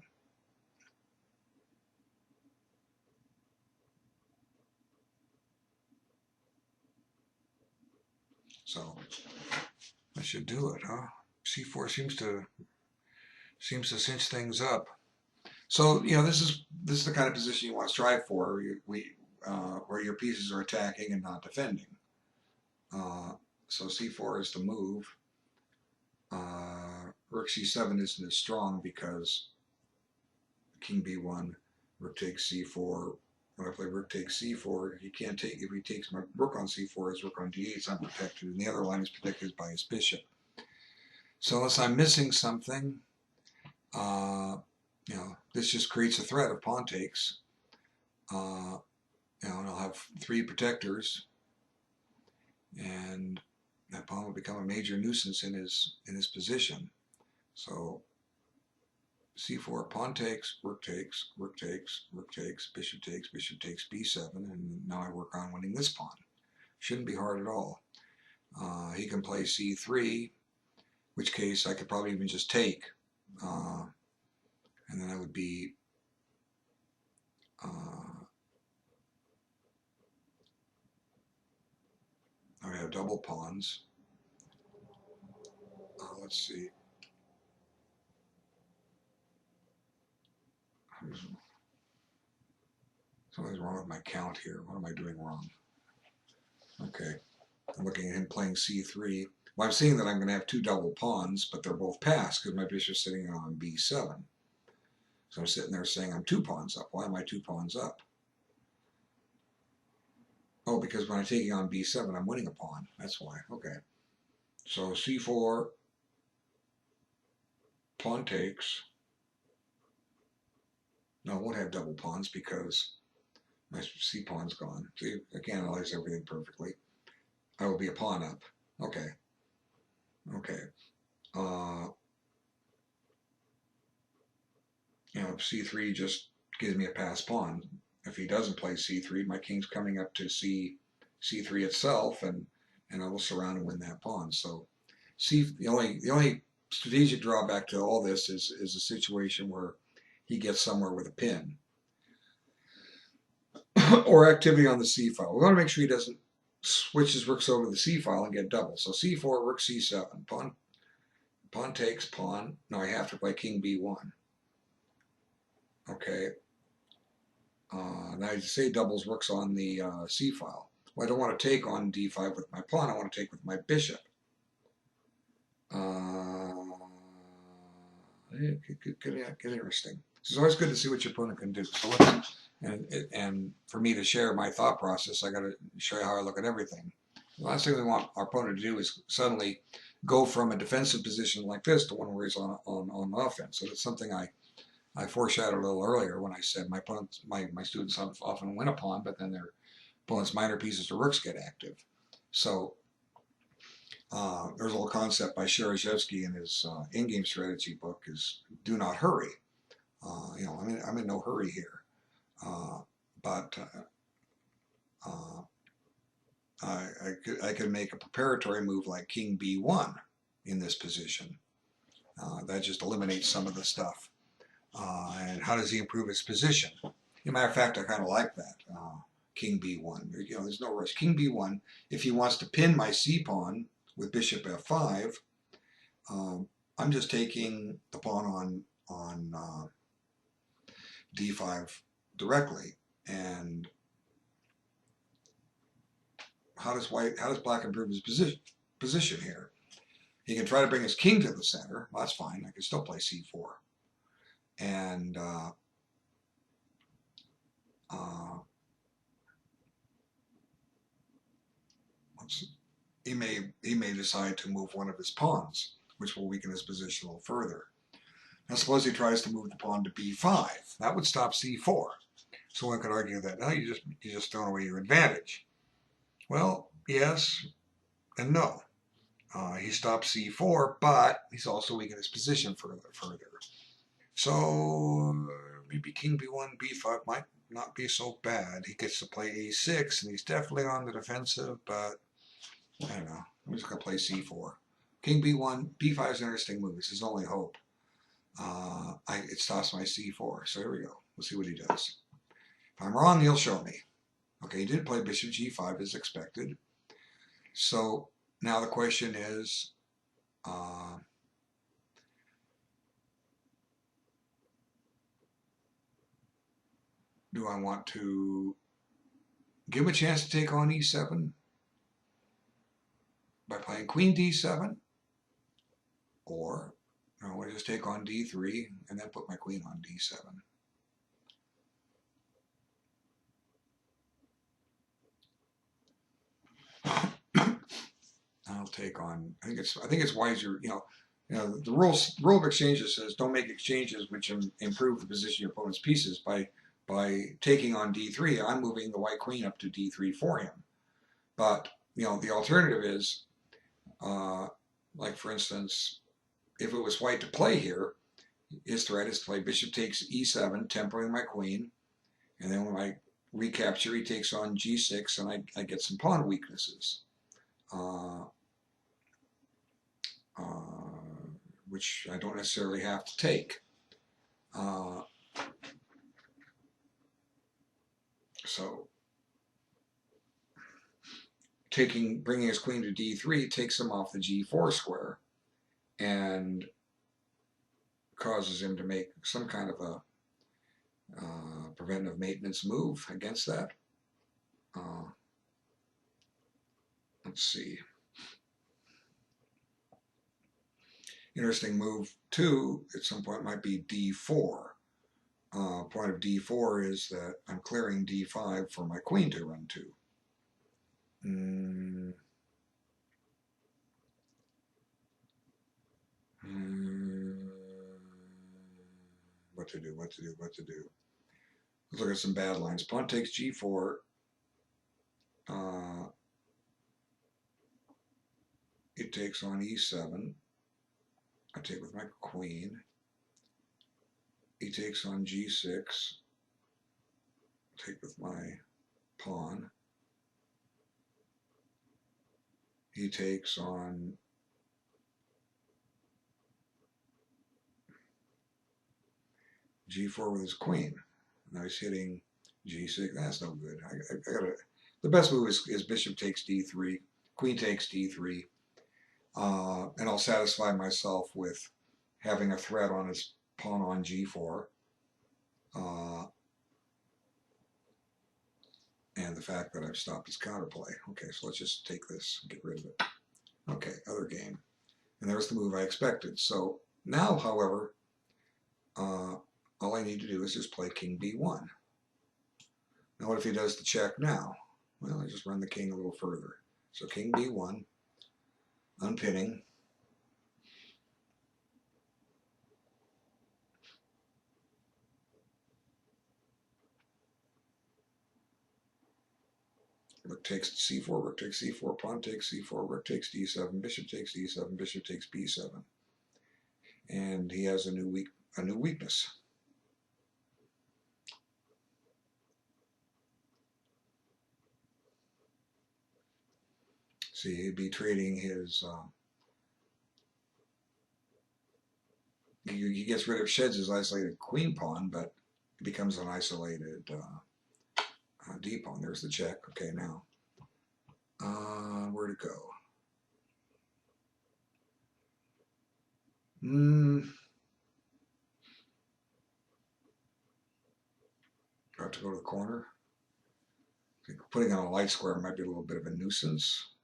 So I should do it, huh? c4 seems to cinch things up. So this is the kind of position you want to strive for. where your pieces are attacking and not defending. So c4 is the move. Rook c7 isn't as strong because king b1, rook takes c4. When I play rook takes c4, he can't take, if he takes my rook on c4, his rook on d8 is unprotected, and the other line is protected by his bishop. So unless I'm missing something, this just creates a threat of pawn takes. And I'll have 3 protectors, and that pawn will become a major nuisance in his position. So c4, pawn takes, rook takes, rook takes, rook takes, bishop takes b7, and now I work on winning this pawn. Shouldn't be hard at all. He can play c3, in which case I could probably even just take, and then I would be I have double pawns. Let's see. Something's wrong with my count here. What am I doing wrong? Okay. I'm looking at him playing c3. Well, I'm seeing that I'm going to have 2 double pawns, but they're both passed because my bishop's sitting on b7. So I'm sitting there saying I'm 2 pawns up. Why am I 2 pawns up? Oh, because when I'm taking on b7, I'm winning a pawn. That's why. Okay. So c4, pawn takes. No, I won't have double pawns because my c pawn's gone. See, I can analyze everything perfectly. I will be a pawn up. Okay. Okay. C3 just gives me a pass pawn. If he doesn't play c3, my king's coming up to c3 itself, and I will surround and win that pawn. So, the only strategic drawback to all this is a situation where he gets somewhere with a pin or activity on the c file. We want to make sure he doesn't switch his rooks over to the c file and get double. So c4, rook c7, pawn takes, pawn. Now I have to play king b1. Okay. Now you say doubles rooks on the c file. Well, I don't want to take on d5 with my pawn. I want to take with my bishop. Get interesting. It's always good to see what your opponent can do. So and for me to share my thought process, I got to show you how I look at everything. The last thing we want our opponent to do is suddenly go from a defensive position like this to one where he's on offense. So that's something I foreshadowed a little earlier when I said my students often win a pawn, but then their opponent's minor pieces or rooks get active. So there's a little concept by Shereshevsky in his in-game strategy book is do not hurry. I'm in no hurry here, but I could make a preparatory move like king b1 in this position. That just eliminates some of the stuff. And how does he improve his position? As a matter of fact, I kind of like that. King b1. There's no rush. King b1. If he wants to pin my c pawn with bishop f5, I'm just taking the pawn on d5 directly. And how does black improve his position here? He can try to bring his king to the center. Well, that's fine. I can still play c4. And he may decide to move one of his pawns, which will weaken his position a little further. Now suppose he tries to move the pawn to b5. That would stop c4. So one could argue that you just thrown away your advantage. Well, yes and no. He stops c4, but he's also weakened his position further. So maybe king b1, b5 might not be so bad. He gets to play a6, and he's definitely on the defensive, but I don't know. I'm just going to play c4. King b1, b5 is an interesting move. It's his only hope. It stops my c4. So here we go. We'll see what he does. If I'm wrong, he'll show me. Okay, he did play bishop g5 as expected. So now the question is, do I want to give him a chance to take on e7 by playing queen d7, or I want to just take on d3 and then put my queen on d7. I'll take on. I think it's wiser. The rule of exchanges says don't make exchanges which improve the position of your opponent's pieces. By taking on d3, I'm moving the white queen up to d3 for him. But the alternative is, like for instance, if it was white to play here, his threat is to play bishop takes e7, tempering my queen, and then when I recapture, he takes on g6, and I get some pawn weaknesses. Which I don't necessarily have to take. So bringing his queen to d3 takes him off the g4 square and causes him to make some kind of a preventive maintenance move against that. Let's see. Interesting move too at some point might be d4. Point of d4 is that I'm clearing d5 for my queen to run to. What to do? Let's look at some bad lines. Pawn takes g4. It takes on e7. I take with my queen. He takes on g6. Take with my pawn. He takes on g4 with his queen. Now he's hitting g6. That's no good. I gotta. The best move is bishop takes d3, queen takes d3, and I'll satisfy myself with having a threat on his pawn on g4, and the fact that I've stopped his counterplay. Okay, so let's just take this and get rid of it. Okay, other game. And there's the move I expected. So now, however, all I need to do is just play king b1. Now what if he does the check now? Well, I just run the king a little further. So king b1, unpinning. Rook takes c4, rook takes c4, pawn takes c4, rook takes d7, bishop takes d7, bishop takes b7. And he has a new weakness. See, he'd be trading his. He gets rid of, sheds his isolated queen pawn, but it becomes an isolated d pawn. There's the check. Okay, now where to go? I have to go to the corner. I think putting on a light square might be a little bit of a nuisance.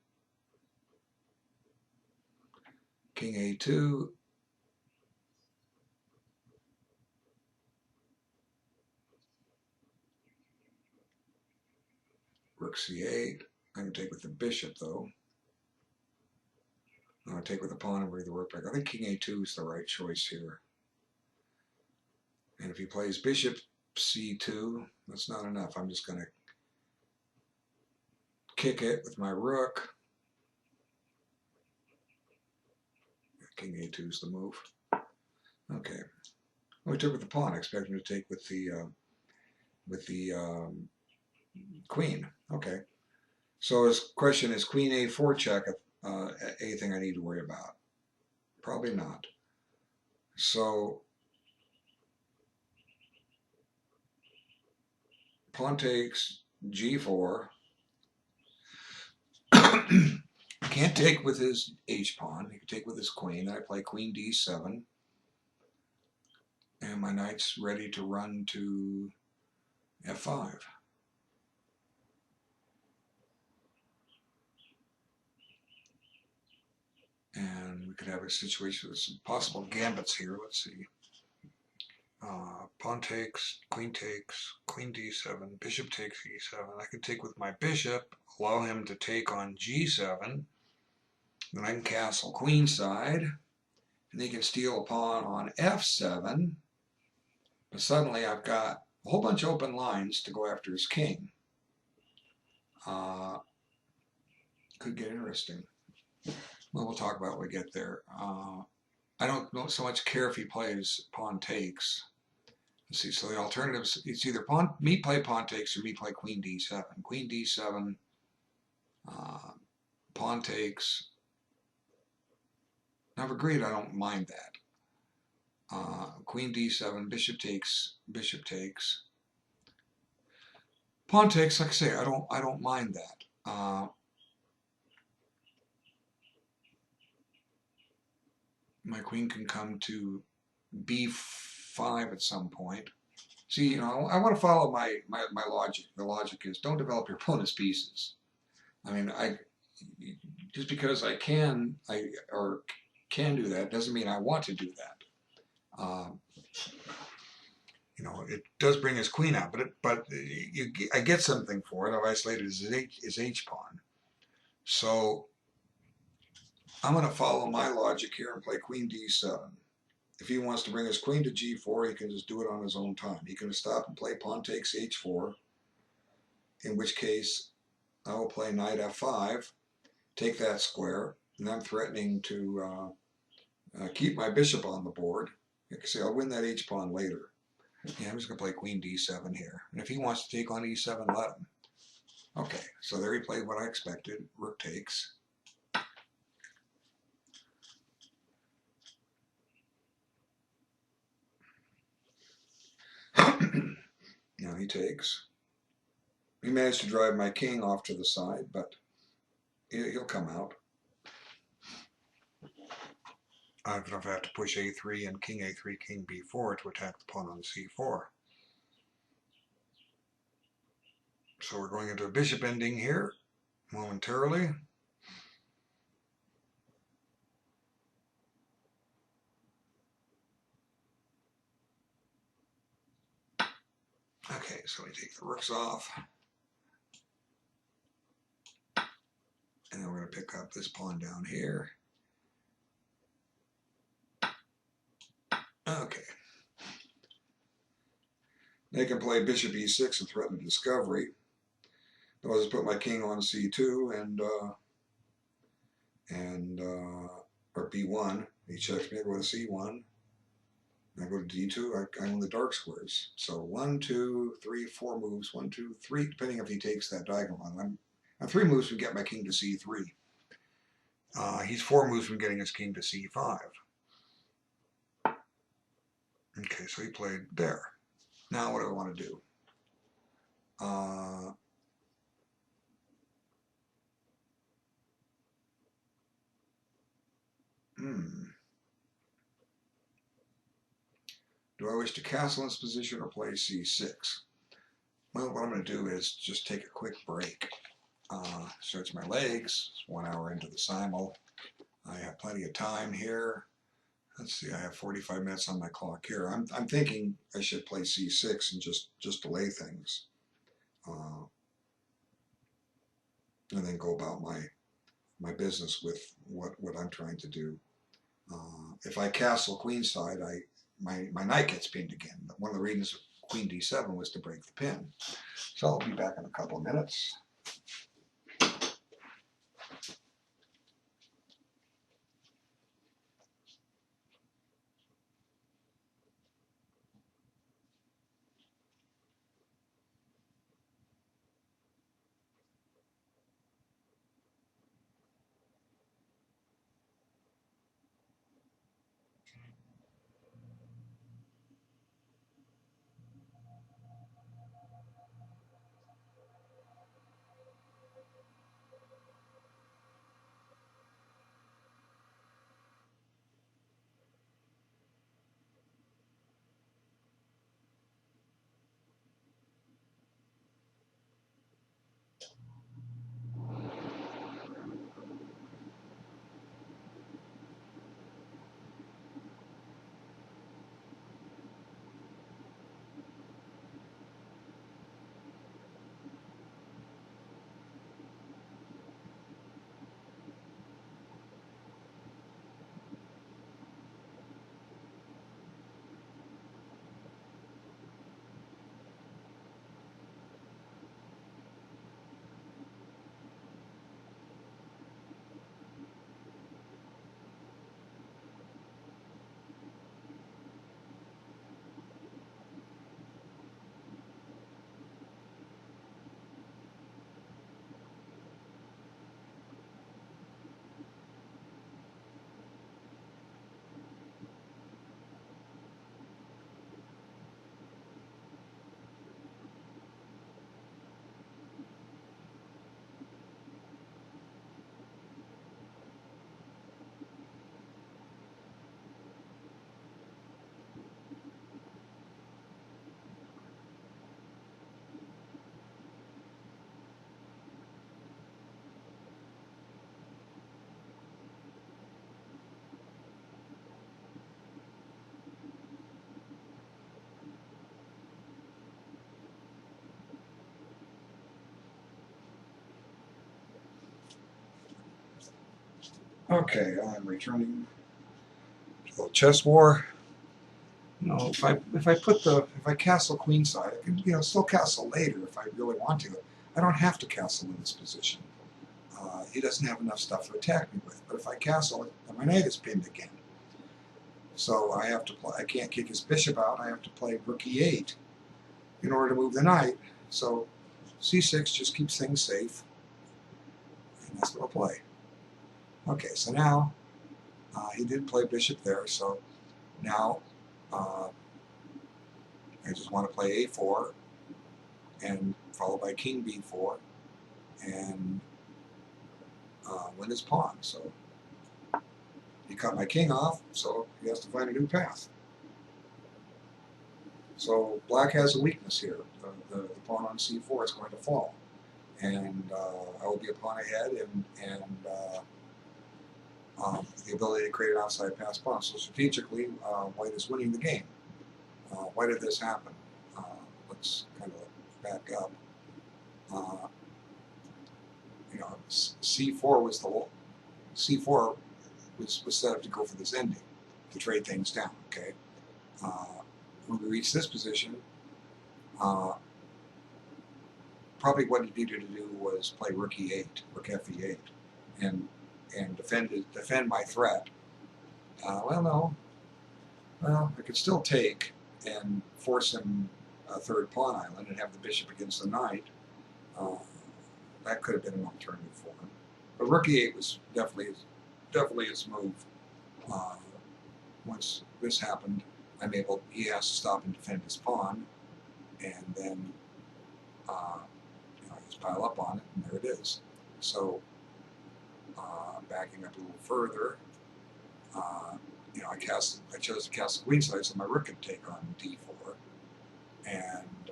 King a2. Rook c8. I can take with the bishop, though. I'll take with the pawn and bring the rook back. I think king a2 is the right choice here. And if he plays bishop c2, that's not enough. I'm just going to kick it with my rook. King a2 is the move. Okay. Well, he took with the pawn. I expect him to take with the queen. Okay. So his question is queen a4 check. Anything I need to worry about? Probably not. So pawn takes g4. Can't take with his h-pawn. He can take with his queen. I play queen d7. And my knight's ready to run to f5. And we could have a situation with some possible gambits here. Let's see. Pawn takes, queen d7, bishop takes e7. I could take with my bishop, allow him to take on g7. Then I can castle queenside, and he can steal a pawn on f7. But suddenly I've got a whole bunch of open lines to go after his king. Could get interesting. Well, we'll talk about it when we get there. I don't so much care if he plays pawn takes. Let's see, so the alternatives, it's either me play pawn takes or me play queen d7. Queen d7, pawn takes. I've agreed I don't mind that. Queen d7, bishop takes, bishop takes. Pawn takes, like I say, I don't mind that. My queen can come to b5 at some point. See, you know, I want to follow my logic. The logic is don't develop your opponent's pieces. I mean, just because I can do that doesn't mean I want to do that. You know, it does bring his queen out, but I get something for it. I've isolated his H pawn. So I'm going to follow my logic here and play queen d7. If he wants to bring his queen to g4, he can just do it on his own time. He can stop and play pawn takes h4, in which case I will play knight f5, take that square, and I'm threatening to keep my bishop on the board. Like I say, I'll win that h-pawn later. Yeah, I'm just going to play queen d7 here. And if he wants to take on e7, let him. Okay, so there he played what I expected. Rook takes. Now he takes. He managed to drive my king off to the side, but he'll come out. I don't know if I have to push a3 and king a3, king b4 to attack the pawn on c4. So we're going into a bishop ending here momentarily. Okay, so we take the rooks off. And then we're going to pick up this pawn down here. Okay. They can play bishop e6 and threaten discovery. I'll just put my king on c2 or b1. He checks me. I go to c1. I go to d2. I own the dark squares. So 1, 2, 3, 4 moves. 1, 2, 3, depending if he takes that diagonal line. I'm 3 moves from getting my king to c3. He's 4 moves from getting his king to c5. Okay, so he played there. Now what do I want to do? Do I wish to castle in this position or play c6? Well, what I'm going to do is just take a quick break. Stretch my legs. It's 1 hour into the simul. I have plenty of time here. Let's see, I have 45 minutes on my clock here. I'm thinking I should play c6 and just delay things. And then go about my business with what I'm trying to do. If I castle queenside, my knight gets pinned again. One of the reasons queen d7 was to break the pin. So I'll be back in a couple of minutes. Okay, I'm returning to the chess war. You know, if I castle queenside, I can still castle later if I really want to. I don't have to castle in this position. He doesn't have enough stuff to attack me with. But if I castle, then my knight is pinned again. So I have to play. I can't kick his bishop out. I have to play rook e8 in order to move the knight. So c6 just keeps things safe, and that's what I'll play. Okay, so now he did play bishop there. So now I just want to play a4 and followed by king b4 and win his pawn. So he cut my king off, so he has to find a new path. So black has a weakness here. The pawn on c4 is going to fall, and I will be a pawn ahead, and the ability to create an outside pass pawn. So strategically, white is winning the game. Why did this happen? Let's kind of back up. C4 was C4 was set up to go for this ending, to trade things down. Okay. When we reach this position, probably what he needed to do was play rook e8, rook fe8, and defend my threat. Well, no. Well, I could still take and force him a third pawn island and have the bishop against the knight. That could have been an alternative for him. But rook e8 was definitely his move. Once this happened, he has to stop and defend his pawn, and then just pile up on it, and there it is. So backing up a little further, I chose to castle queenside so my rook could take on d4, and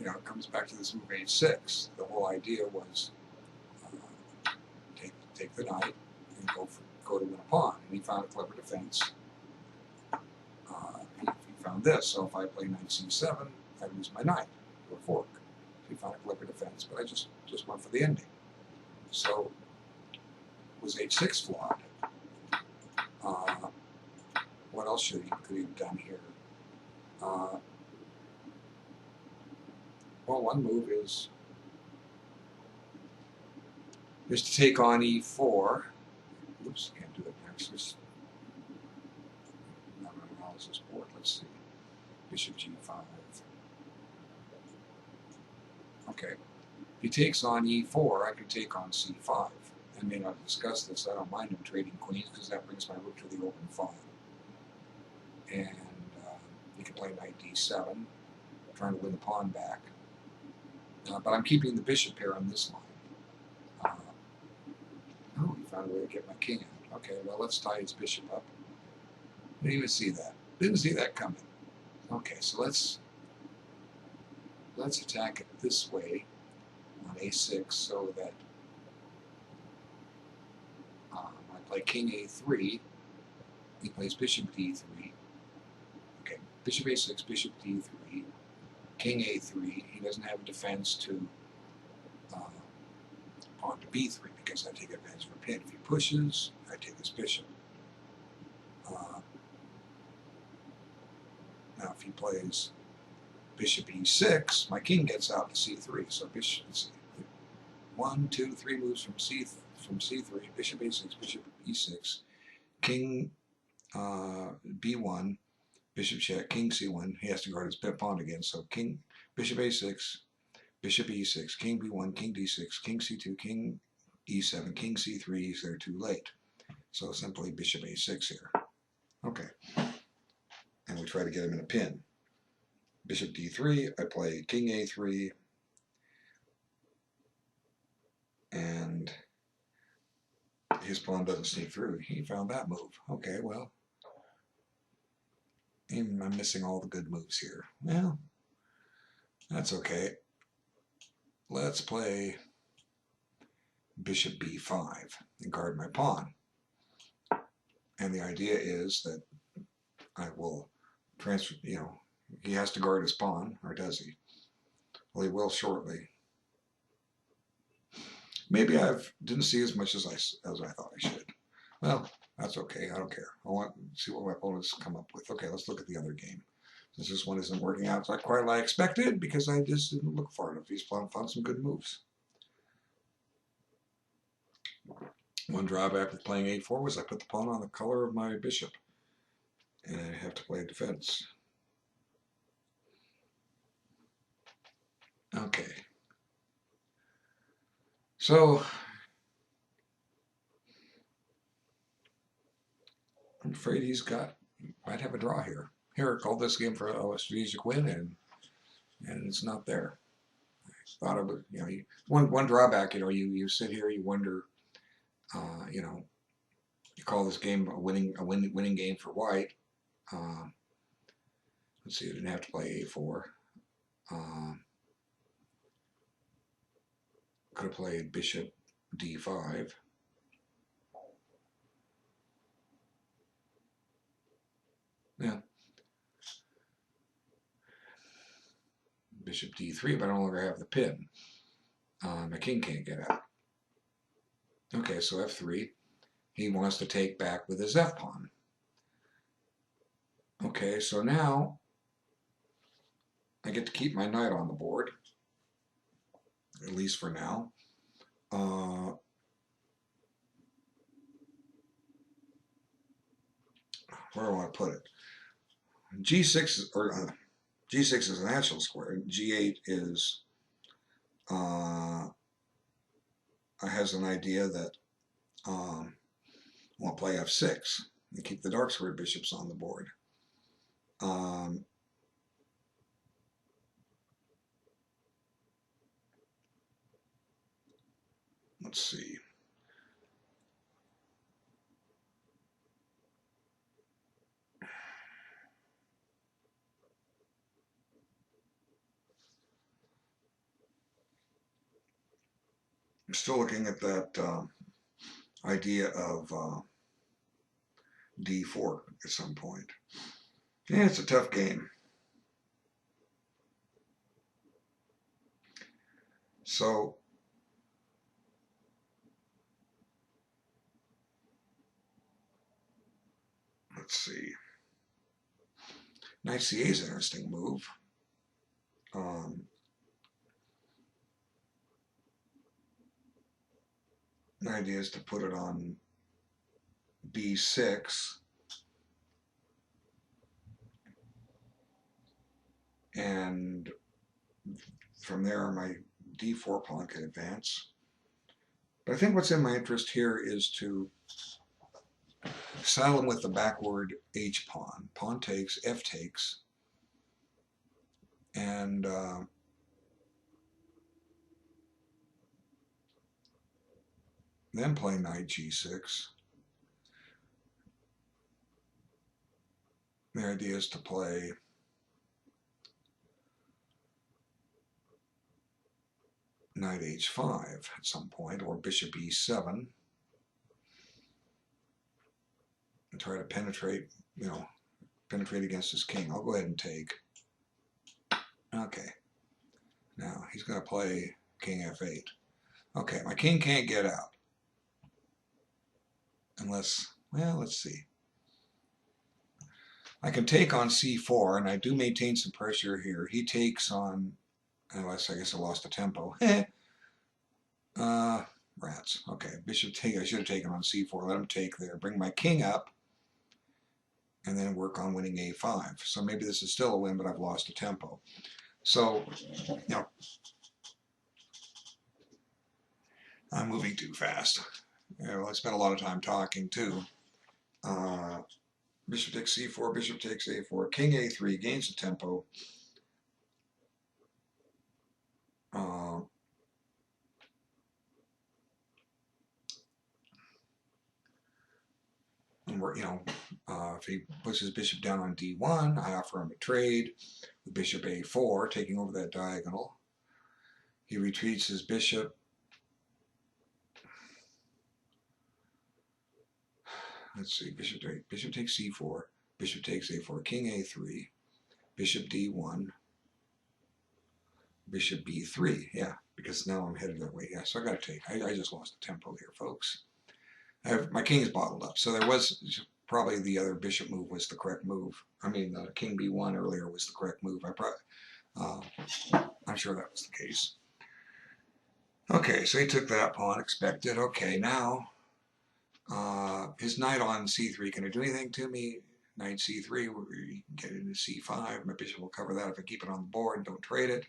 it comes back to this move h6. The whole idea was take the knight and go to win a pawn, and he found a clever defense. He found this, so if I play knight c7, I lose my knight to a fork. He found a clever defense, but I just went for the ending. So was h6 flawed? What else could he have done here? Well, one move is to take on e4. Oops, can't do it next. Just not an analysis board. Let's see. Bishop g5. Okay. If he takes on e4, I could take on c5. I may not discuss this. I don't mind him trading queens because that brings my rook to the open file. And he can play knight d7, trying to win the pawn back. But I'm keeping the bishop pair on this line. Oh, he found a way to get my king out. Okay, well, let's tie his bishop up. Didn't even see that. Didn't see that coming. Okay, so let's attack it this way on a6 so that I play king a3. He plays bishop d3. Okay, bishop a6, bishop d3, king a3. He doesn't have a defense to pawn to b3 because I take advantage of a pin. If he pushes, I take his bishop. Now, if he plays bishop e6, my king gets out to c3. So bishop, let's see, 1, 2, 3 moves from c3. Bishop a6, bishop e6, king b1, bishop check, king c1. He has to guard his pawn again. So king, bishop a6, bishop e6, king b1, king d6, king c2, king e7, king c3. He's there too late. So simply bishop a6 here. Okay. And we try to get him in a pin. Bishop d3, I play king a3, and his pawn doesn't sneak through. He found that move. Okay, well, I'm missing all the good moves here. Well, that's okay. Let's play bishop b5 and guard my pawn. And the idea is that I will transfer, he has to guard his pawn, or does he? Well, he will shortly. Maybe I didn't see as much as I thought I should. Well, that's okay. I don't care. I want to see what my opponents come up with. Okay, let's look at the other game. Since this one isn't working out quite like I expected, because I just didn't look far enough. He's found some good moves. One drawback with playing a4 was I put the pawn on the color of my bishop, and I have to play defense. Okay. So I'm afraid might have a draw here. Here, I called this game for a strategic win, and it's not there. I thought it would, one drawback, you sit here, you wonder, you call this game a winning game for white. Let's see, I didn't have to play a4. Could have played bishop d5. Yeah. Bishop d3, but I no longer have the pin. My king can't get out. Okay, so f3. He wants to take back with his f-pawn. Okay, so now I get to keep my knight on the board, at least for now. Where do I want to put it? G6 is a natural square. G8 is has an idea that I want to play f6 and keep the dark square bishops on the board. Let's see. I'm still looking at that idea of d4 at some point. Yeah, it's a tough game. So let's see. Knight c8 is an interesting move. The idea is to put it on b6, and from there my d4 pawn can advance. But I think what's in my interest here is to saddle him with the backward h pawn. Pawn takes, f takes, and then play knight g6. The idea is to play knight h5 at some point, or bishop e7, and try to penetrate against his king. I'll go ahead and take. Okay. Now he's going to play king f8. Okay, my king can't get out. Unless, well, let's see. I can take on c4, and I do maintain some pressure here. He takes on, unless I guess I lost the tempo. Rats. Okay, bishop take. I should have taken on c4. Let him take there. Bring my king up, and then work on winning a5. So maybe this is still a win, but I've lost the tempo. So, I'm moving too fast. I spent a lot of time talking too. Bishop takes c4, bishop takes a4, king a3, gains the tempo. And if he puts his bishop down on d1, I offer him a trade with bishop a4, taking over that diagonal. He retreats his bishop. Let's see, bishop takes c4, bishop takes a4, king a3, bishop d1, bishop b3. Yeah, because now I'm headed that way. Yeah, so I got to take. I just lost the tempo here, folks. My king is bottled up, so there was probably the other bishop move was the correct move. I mean, king b1 earlier was the correct move. I'm sure that was the case. Okay, so he took that pawn, expected. Okay, now his knight on c3, can it do anything to me? Knight c3, we can get into c5. My bishop will cover that if I keep it on the board and don't trade it.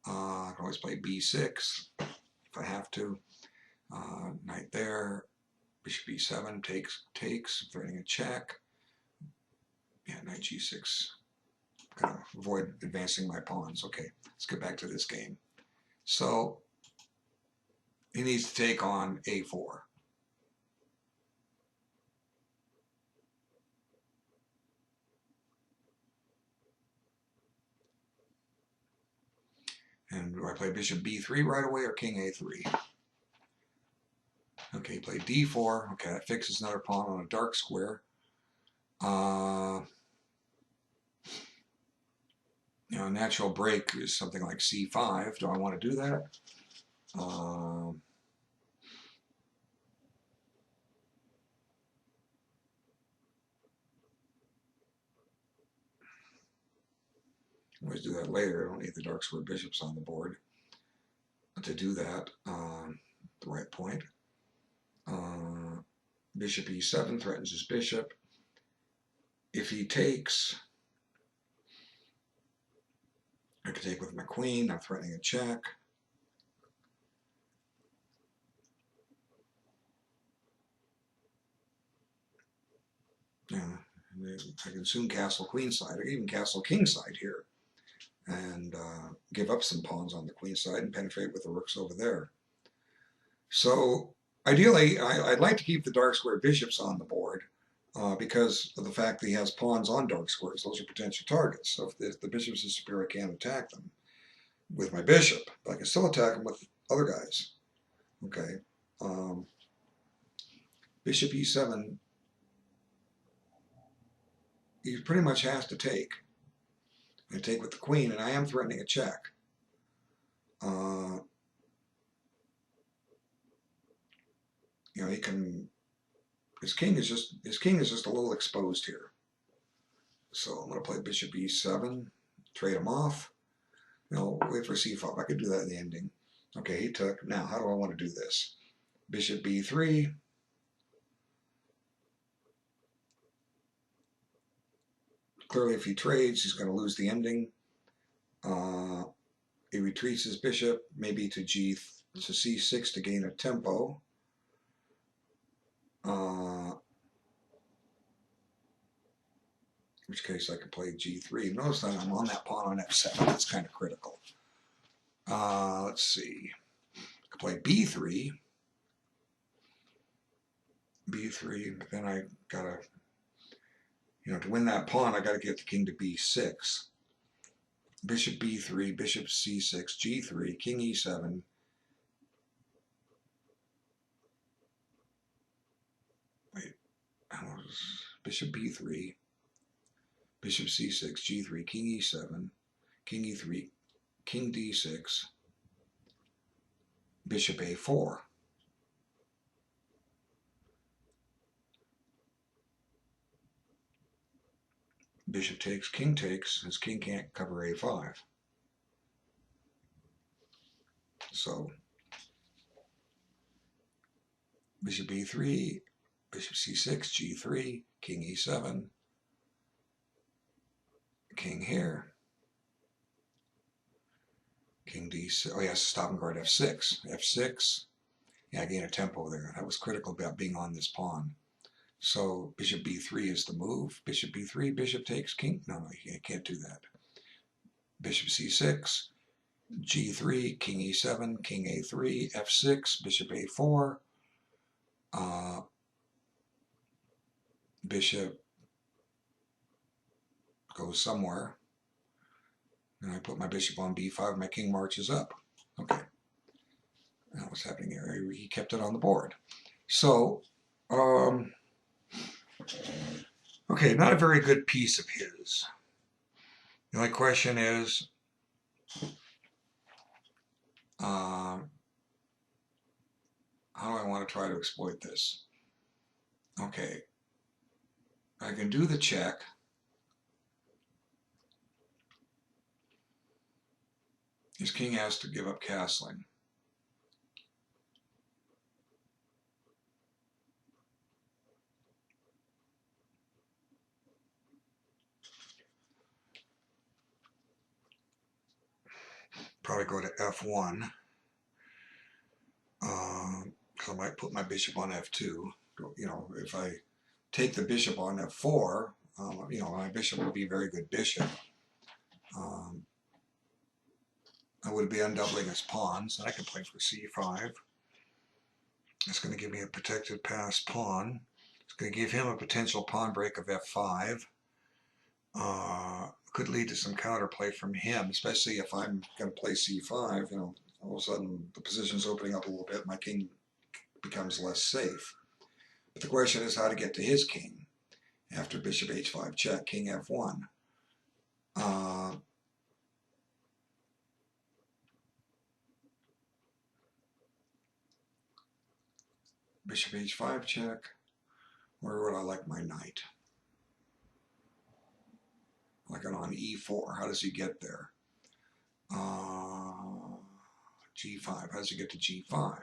I can always play b6 if I have to. Knight there. Bishop b7 takes, threatening a check. Yeah, knight g6. Gonna avoid advancing my pawns. Okay, let's get back to this game. So he needs to take on a4. And do I play bishop b3 right away or king a3? Okay, play d4. Okay, that fixes another pawn on a dark square. A natural break is something like c5. Do I want to do that? Always do that later. I don't need the dark square bishops on the board to do that. The right point. Bishop e7 threatens his bishop. If he takes, I could take with my queen. I'm threatening a check. Yeah, I can soon castle queenside, or even castle kingside here, and give up some pawns on the queen side and penetrate with the rooks over there. So ideally, I'd like to keep the dark square bishops on the board because of the fact that he has pawns on dark squares. Those are potential targets. So if the bishops is superior, I can't attack them with my bishop, but I can still attack them with other guys. Okay. Bishop e7, he pretty much has to take. I take with the queen, and I am threatening a check. He can. His king is just a little exposed here. So I'm going to play bishop e7, trade him off. Wait for c5. I could do that in the ending. Okay, he took. Now, how do I want to do this? Bishop b3. Clearly, if he trades, he's going to lose the ending. He retreats his bishop, maybe to c6 to gain a tempo. In which case I could play g3. Notice that I'm on that pawn on f7. That's kind of critical. Let's see. I could play b3. b3, but then I gotta, to win that pawn, I gotta get the king to b6. Bishop b3, bishop c6, g3, king e7. Wait, bishop b3, bishop c6, g3, king e7, king e3, king d6, bishop a4. Bishop takes, his king can't cover a5. So, bishop e3, bishop c6, g3, king e7, king here, king d6, oh yes, stop and guard f6, f6, yeah, I gain a tempo there. That was critical about being on this pawn. So bishop b3 is the move. Bishop b3, bishop takes, king. No, you can't do that. Bishop c6, g3, king e7, king a3, f6, bishop a4. Bishop goes somewhere. And I put my bishop on b5, my king marches up. Okay. Now what's happening here? He kept it on the board. So, okay, not a very good piece of his. The only question is, How do I want to try to exploit this? Okay, I can do the check. His king has to give up castling. Probably go to f1. Because I might put my bishop on f2. You know, if I take the bishop on f4, you know, my bishop would be a very good bishop. I would be undoubling his pawns, and I can play for c5. It's going to give me a protected pass pawn. It's going to give him a potential pawn break of f5. Could lead to some counterplay from him, especially if I'm going to play c5. You know, all of a sudden the position's opening up a little bit. My king becomes less safe. But the question is how to get to his king after bishop h5 check, king f1. Bishop h5 check. Where would I like my knight? Like it on e4. How does he get there? G5. How does he get to g5?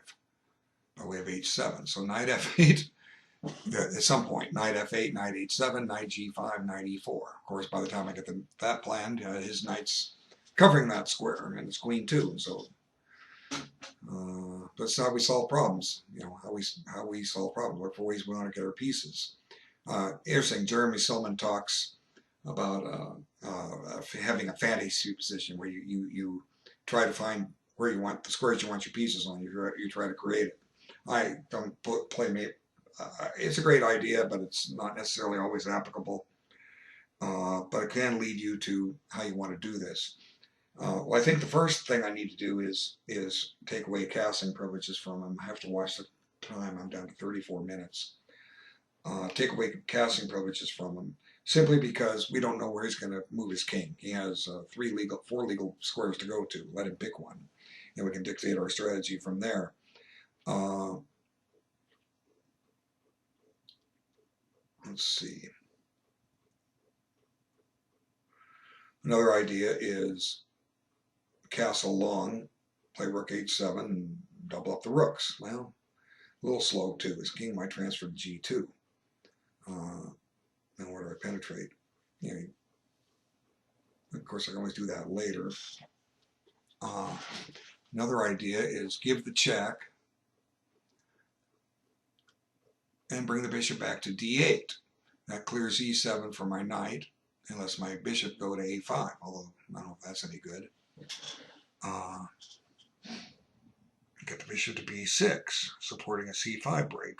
By way of h7. So knight f8. At some point, knight f8, knight h7, knight g5, knight e4. Of course, by the time I get that planned, his knight's covering that square, and his queen too. So that's how we solve problems. You know, how we solve problems. Look for ways we want to get our pieces. Interesting. Jeremy Silman talks about having a fantasy position where you try to find where you want the squares you want your pieces on. You try to create it. I don't play me. It's a great idea, but it's not necessarily always applicable. But it can lead you to how you want to do this. Well, I think the first thing I need to do is take away casting privileges from him. I have to watch the time. I'm down to 34 minutes. Take away casting privileges from him, simply because we don't know where he's going to move his king. He has 4 legal squares to go to. Let him pick one, and we can dictate our strategy from there. Let's see. Another idea is castle long, play rook h7, and double up the rooks. Well, a little slow too. His king might transfer to g2. And where do I penetrate? You know, of course, I can always do that later. Another idea is give the check and bring the bishop back to d8. That clears e7 for my knight, unless my bishop go to a5, although I don't know if that's any good. Get the bishop to b6, supporting a c5 break.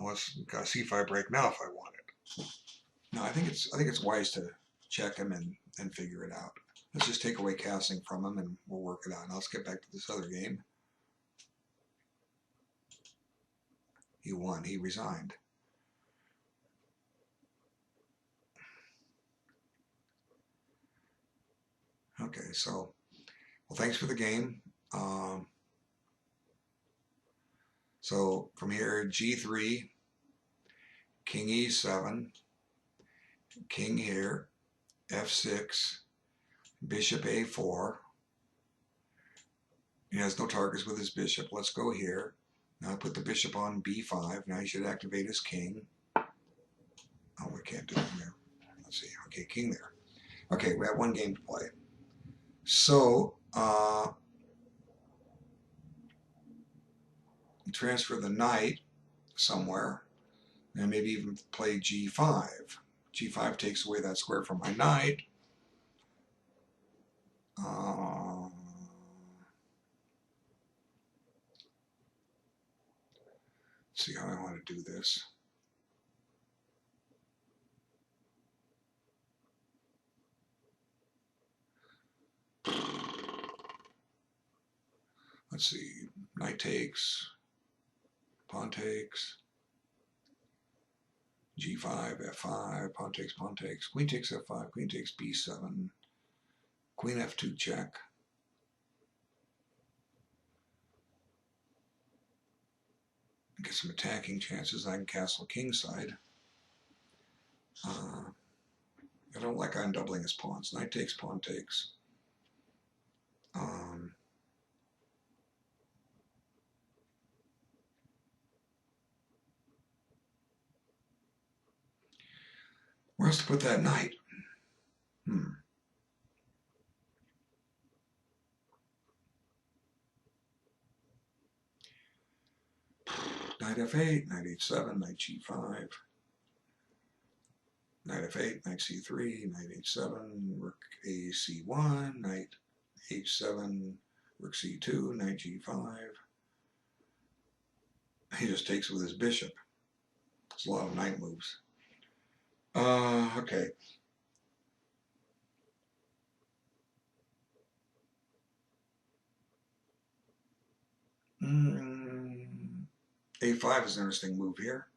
Let's got a c5 break now if I want it. No, I think it's wise to check him and figure it out. Let's just take away casting from him and we'll work it out. Now let's get back to this other game. He won. He resigned. Okay, so, well, thanks for the game. So from here, g3, king e7, king here, f6, bishop a4. He has no targets with his bishop. Let's go here. Now I put the bishop on b5. Now he should activate his king. Oh, we can't do it there. Let's see. Okay, king there. Okay, we have one game to play. So, transfer the knight somewhere, and maybe even play g5. g5 takes away that square from my knight. Let's see how I want to do this. Let's see. Knight takes, pawn takes, g5, f5, pawn takes, queen takes f5, queen takes b7, queen f2 check. Get some attacking chances. I can castle kingside. I don't like undoubling his pawns. Knight takes, pawn takes. Where else to put that knight? Knight f8, knight h7, knight g5. Knight f8, knight c3, knight h7, rook a c1, knight h7, rook c2, knight g5. He just takes with his bishop. It's a lot of knight moves. Okay. A5 is an interesting move here.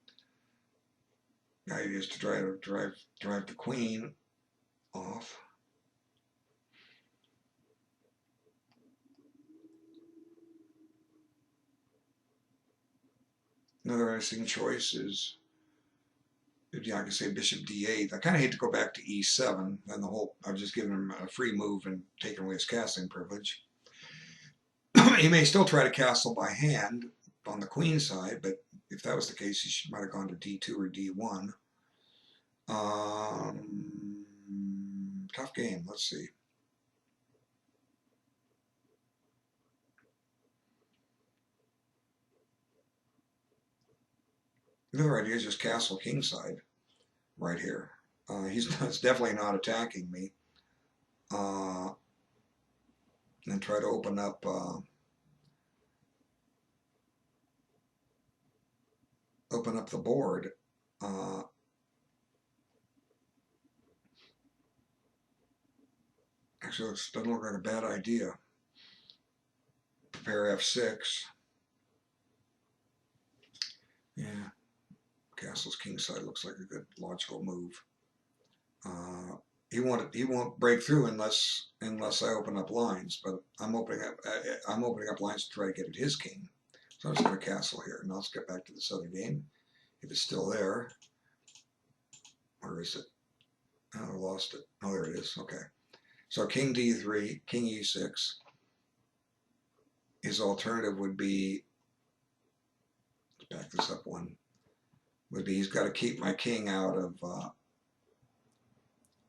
The idea is to try to drive the queen off. Another interesting choice is, yeah, I can say bishop d8. I kind of hate to go back to e7. Then I've just given him a free move and taken away his castling privilege. He may still try to castle by hand on the queen side, but if that was the case, he might have gone to d2 or d1. Tough game. Let's see. The other idea is just castle kingside right here. It's definitely not attacking me. And try to open up the board. Actually, it doesn't look like a bad idea. Prepare f6. Yeah, castle's kingside looks like a good logical move. He won't break through unless I open up lines. But I'm opening up lines to try to get at his king. So I'm just going to castle here. Now let's get back to this other game. If it's still there, where is it? Oh, I lost it. Oh, there it is. Okay. So king d3, king e6. His alternative would be, let's back this up one, would be he's got to keep my king out of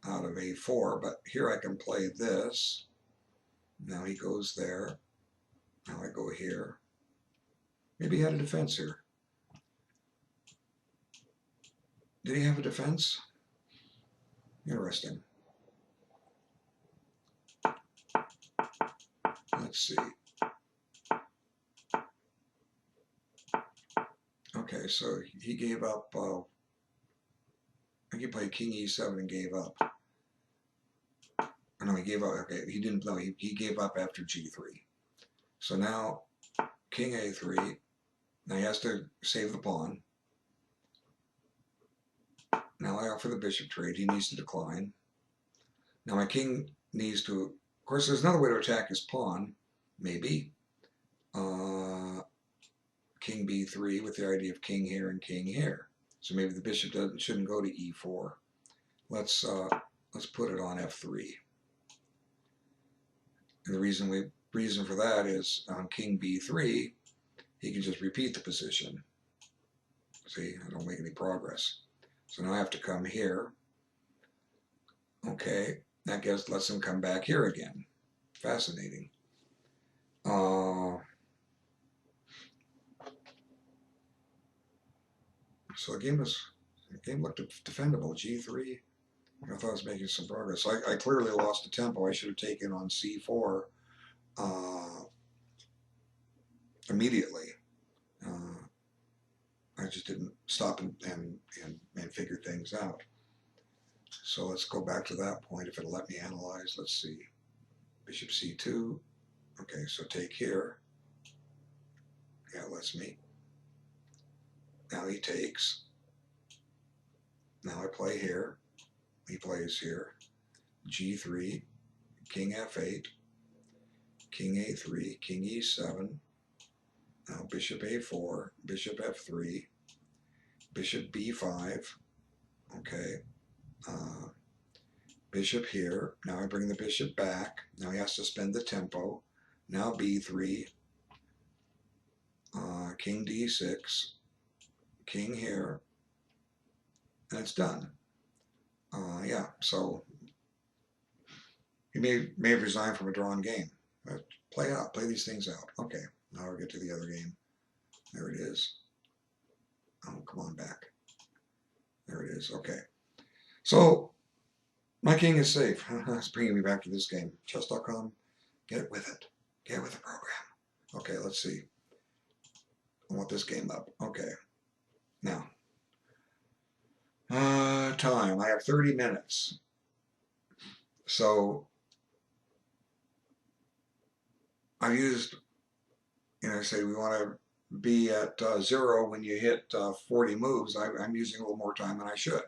a4, but here I can play this. Now he goes there. Now I go here. Maybe he had a defense here. Did he have a defense? Interesting. Let's see. Okay, so he gave up. I think he played king e7 and gave up. No, he gave up. Okay, he didn't. No, he gave up after g3. So now king a3. Now he has to save the pawn. Now I offer the bishop trade. He needs to decline. Now my king needs to. Of course, there's another way to attack his pawn. Maybe. King b3 with the idea of king here and king here. So maybe the bishop shouldn't go to e4. Let's put it on f3. And the reason for that is on king b3, he can just repeat the position. See, I don't make any progress. So now I have to come here. Okay, that lets him come back here again. Fascinating. So the game looked defendable. G3. I thought I was making some progress. I clearly lost the tempo. I should have taken on c4 immediately. I just didn't stop and figure things out. So let's go back to that point. If it'll let me analyze, let's see. Bishop c2. Okay, so take here. Yeah, it lets me. Now he takes. Now I play here. He plays here. G3, king f8, king a3, king e7. Now bishop a4, bishop f3, bishop b5, okay, bishop here. Now I bring the bishop back. Now he has to spend the tempo. Now b3, king d6, king here, and it's done. Yeah, so he may have resigned from a drawn game. But play these things out. Okay, now we get to the other game. There it is. Oh, come on back. There it is. Okay. So my king is safe. It's bringing me back to this game. Chess.com, get with it. Get with the program. Okay, let's see. I want this game up. Okay. Now, time. I have 30 minutes. So I used, say we want to be at 0 when you hit 40 moves. I'm using a little more time than I should.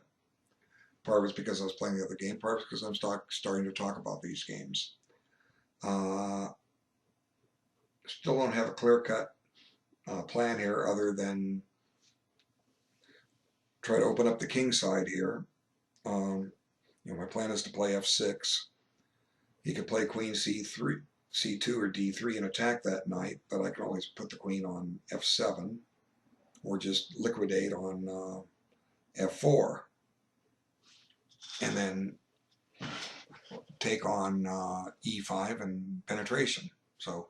Part of it's because I was playing the other game. Part of it's because I'm starting to talk about these games. Still don't have a clear-cut plan here other than try to open up the king side here. My plan is to play f6. He could play queen c3, c2 or d3 and attack that knight, but I can always put the queen on f7 or just liquidate on f4 and then take on e5 and penetration. So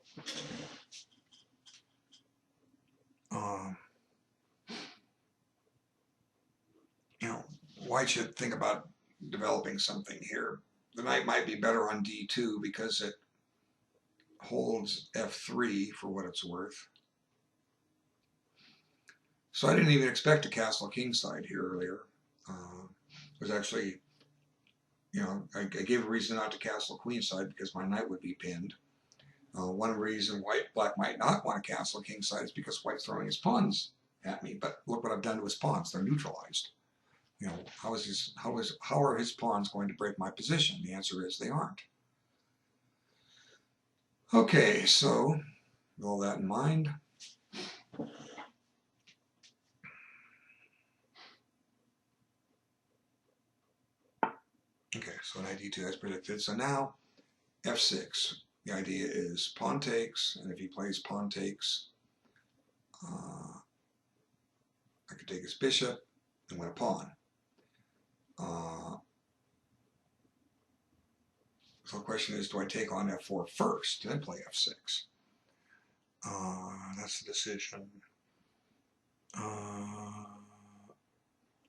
White should think about developing something here. The knight might be better on d2 because it holds f3 for what it's worth. So I didn't even expect to castle kingside here earlier. It was actually, I gave a reason not to castle queenside because my knight would be pinned. One reason black might not want to castle kingside is because white's throwing his pawns at me. But look what I've done to his pawns. They're neutralized. How are his pawns going to break my position? The answer is they aren't. Okay, so with all that in mind, okay, so knight d2 as predicted. So now f6. The idea is pawn takes, and if he plays pawn takes, I could take his bishop and win a pawn. So the question is, do I take on f4 first, then play f6? That's the decision. Of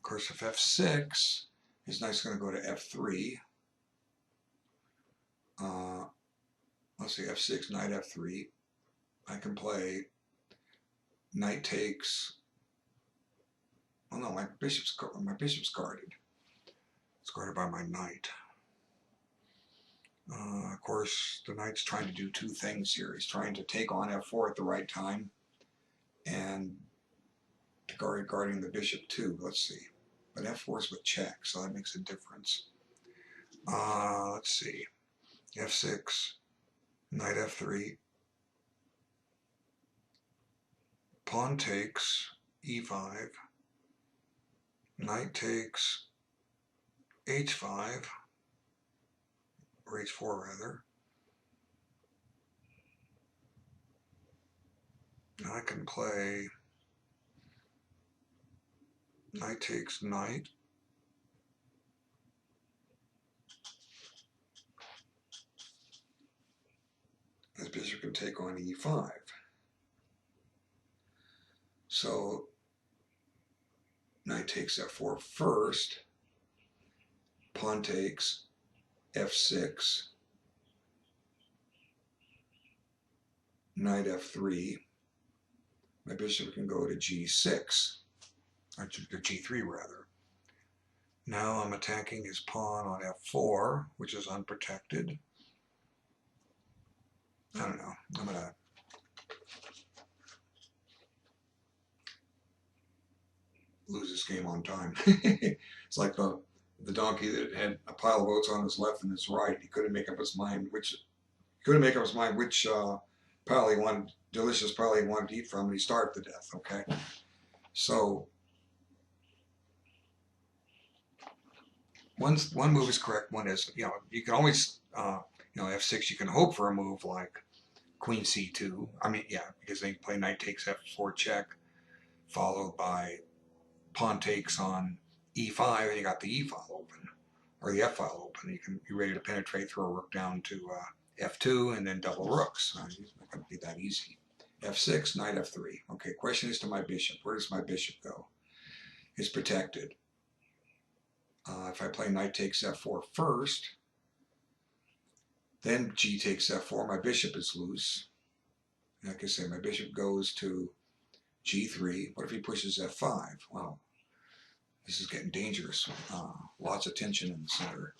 course, if f6, his knight's going to go to f3. Let's see, f6, knight f3. I can play knight takes. Oh no, my bishop's guarded. It's guarded by my knight. Of course, the knight's trying to do two things here. He's trying to take on f4 at the right time, and guarding the bishop too. Let's see. But f4 is with check, so that makes a difference. Let's see. f6, knight f3, pawn takes, e5, knight takes, h5, or h4 rather. Now I can play knight takes knight. This bishop can take on e5. So knight takes f4 first, pawn takes f6, knight f3. My bishop can go to g6, or g3 rather. Now I'm attacking his pawn on f4, which is unprotected. I don't know. I'm going to lose this game on time. It's like the donkey that had a pile of oats on his left and his right. He couldn't make up his mind which pile he wanted Delicious probably wanted to eat from, and he starved to death. Okay, so one move is correct. One is, you can always f6. You can hope for a move like Queen c2. I mean, yeah, because they play knight takes f4 check, followed by pawn takes on e5, and you got the e file open or the f file open. You're ready to penetrate, throw a rook down to f2, and then double rooks. It's not going to be that easy. f6, knight f3. Okay, question is to my bishop. Where does my bishop go? It's protected. If I play knight takes f4 first, then g takes f4, my bishop is loose. Like I say, my bishop goes to g3. What if he pushes f5? Wow, this is getting dangerous. Lots of tension in the center.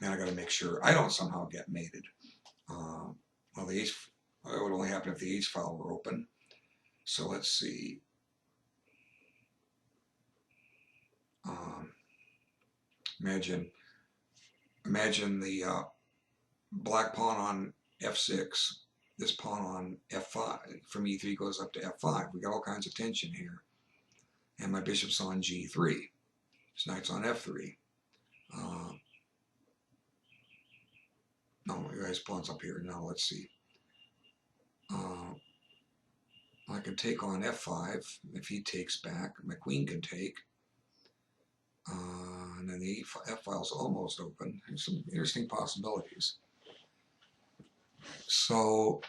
And I got to make sure I don't somehow get mated. Well, the ace, it would only happen if the ace file were open. So let's see. Imagine the black pawn on f6, this pawn on f5, from e3 goes up to f5. We got all kinds of tension here. And my bishop's on g3. This knight's on f3. No, you guys pawn's up here. Now let's see. I can take on f5. If he takes back, my queen can take. And then the f file's almost open. There's some interesting possibilities. So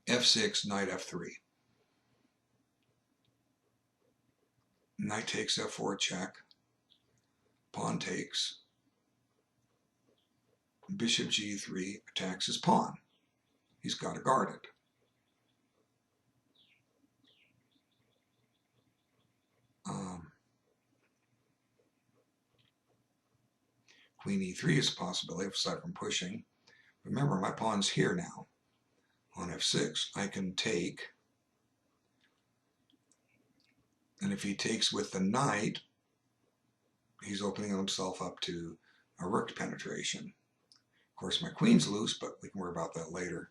f6, knight f3. Knight takes f4 check. Pawn takes. Bishop g3 attacks his pawn. He's got to guard it. Queen e3 is a possibility aside from pushing. Remember, my pawn's here now on f6. I can take, and if he takes with the knight, he's opening himself up to a rook penetration. Of course, my queen's loose, but we can worry about that later.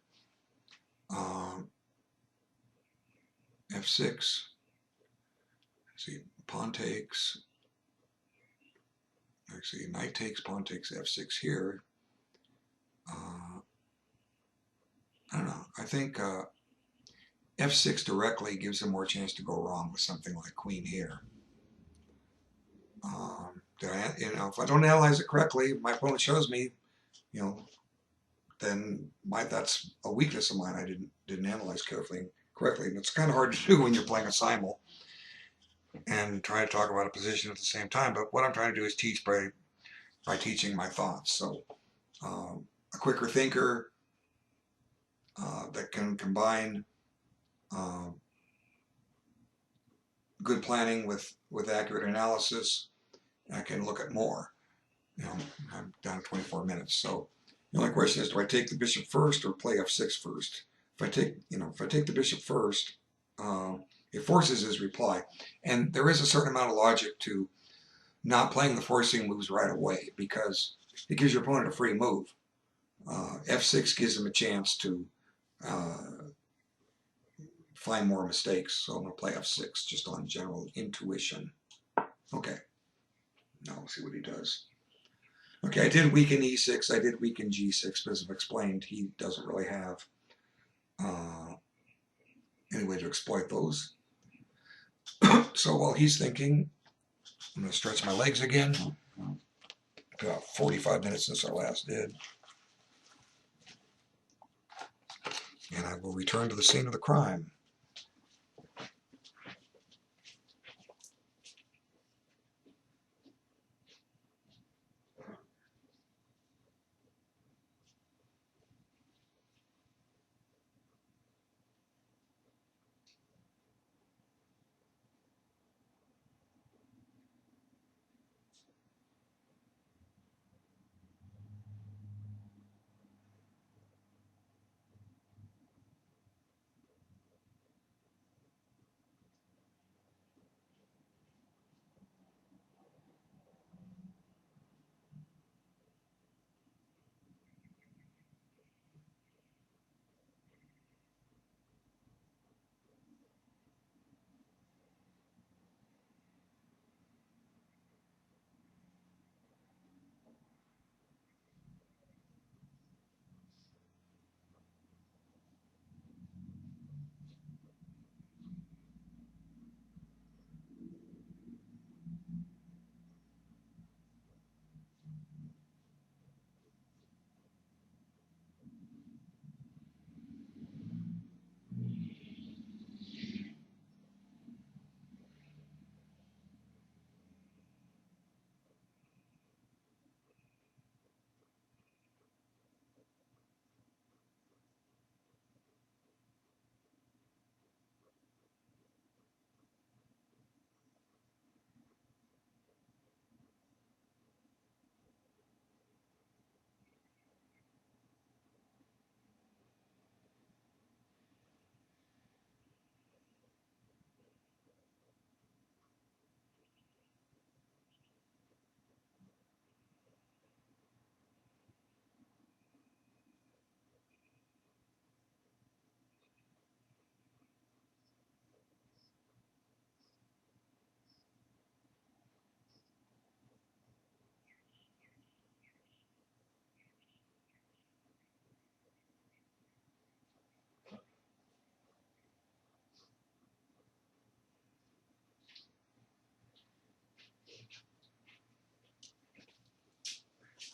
f6. See, pawn takes. Actually, knight takes, pawn takes f6 here. I don't know. I think f6 directly gives him more chance to go wrong with something like queen here. If I don't analyze it correctly, my opponent shows me, then that's a weakness of mine. I didn't analyze correctly, and it's kind of hard to do when you're playing a simul and try to talk about a position at the same time. But what I'm trying to do is teach by teaching my thoughts. So a quicker thinker that can combine good planning with accurate analysis, I can look at more. I'm down to 24 minutes. So the only question is, do I take the bishop first or play f6 first? If I take the bishop first, it forces his reply. And there is a certain amount of logic to not playing the forcing moves right away, because it gives your opponent a free move. f6 gives him a chance to find more mistakes. So I'm going to play f6 just on general intuition. Okay. Now we'll see what he does. Okay, I did weaken e6. I did weaken g6, but as I've explained, he doesn't really have any way to exploit those. So while he's thinking, I'm going to stretch my legs again. About 45 minutes since I last did. And I will return to the scene of the crime.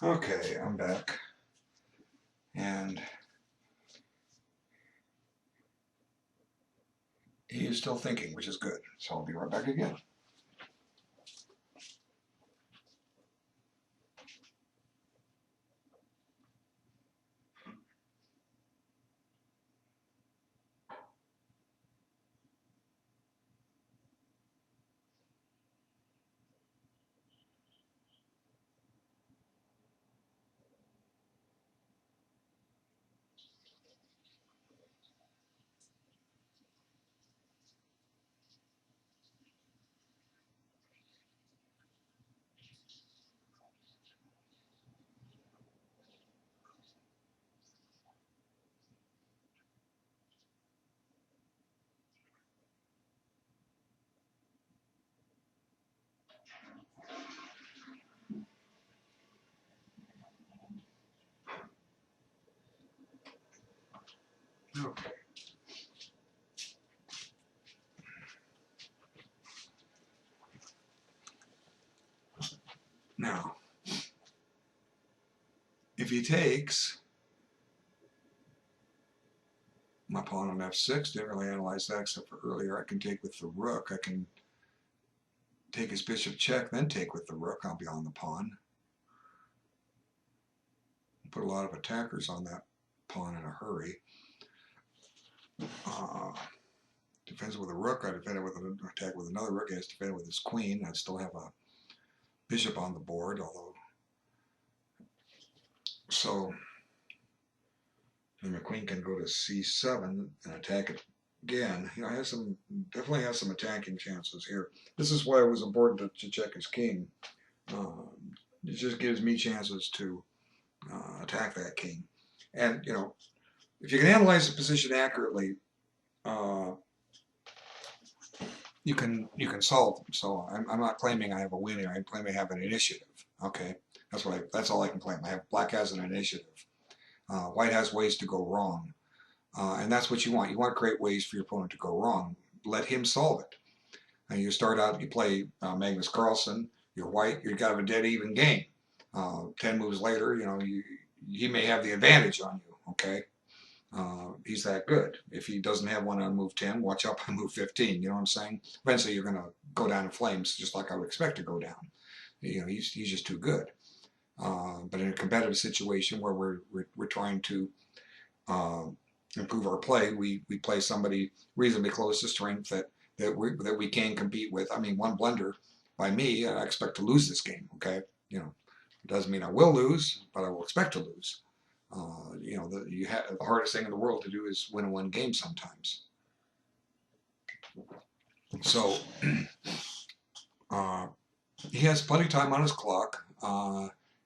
Okay, I'm back, and he is still thinking, which is good. So I'll be right back again. Okay. Now, if he takes my pawn on f6, didn't really analyze that except for earlier. I can take with the rook. I can take his bishop check, then take with the rook. I'll be on the pawn. Put a lot of attackers on that pawn in a hurry. Defends with a rook. I defend it with an attack with another rook. He has to defend it with his queen. I still have a bishop on the board, although. So then the queen can go to c7 and attack it again. You know, I have some, definitely has some attacking chances here. This is why it was important to check his king. It just gives me chances to attack that king. And, you know, if you can analyze the position accurately, you can solve them. So I'm not claiming I have a win here. I'm claiming I have an initiative. Okay, that's all I can claim. Black has an initiative. White has ways to go wrong, and that's what you want. You want to create ways for your opponent to go wrong. Let him solve it. And you start out, you play Magnus Carlsen. You're white. You got a dead even game. 10 moves later, you know he may have the advantage on you. Okay. He's that good. If he doesn't have one on move 10, watch out on move 15. You know what I'm saying? Eventually, you're going to go down in flames, just like I would expect to go down. You know, he's just too good. But in a competitive situation where we're trying to improve our play, we play somebody reasonably close to strength that we can compete with. I mean, one blunder by me, I expect to lose this game. Okay, you know, it doesn't mean I will lose, but I will expect to lose. You know, the hardest thing in the world to do is win one game sometimes. So he has plenty of time on his clock.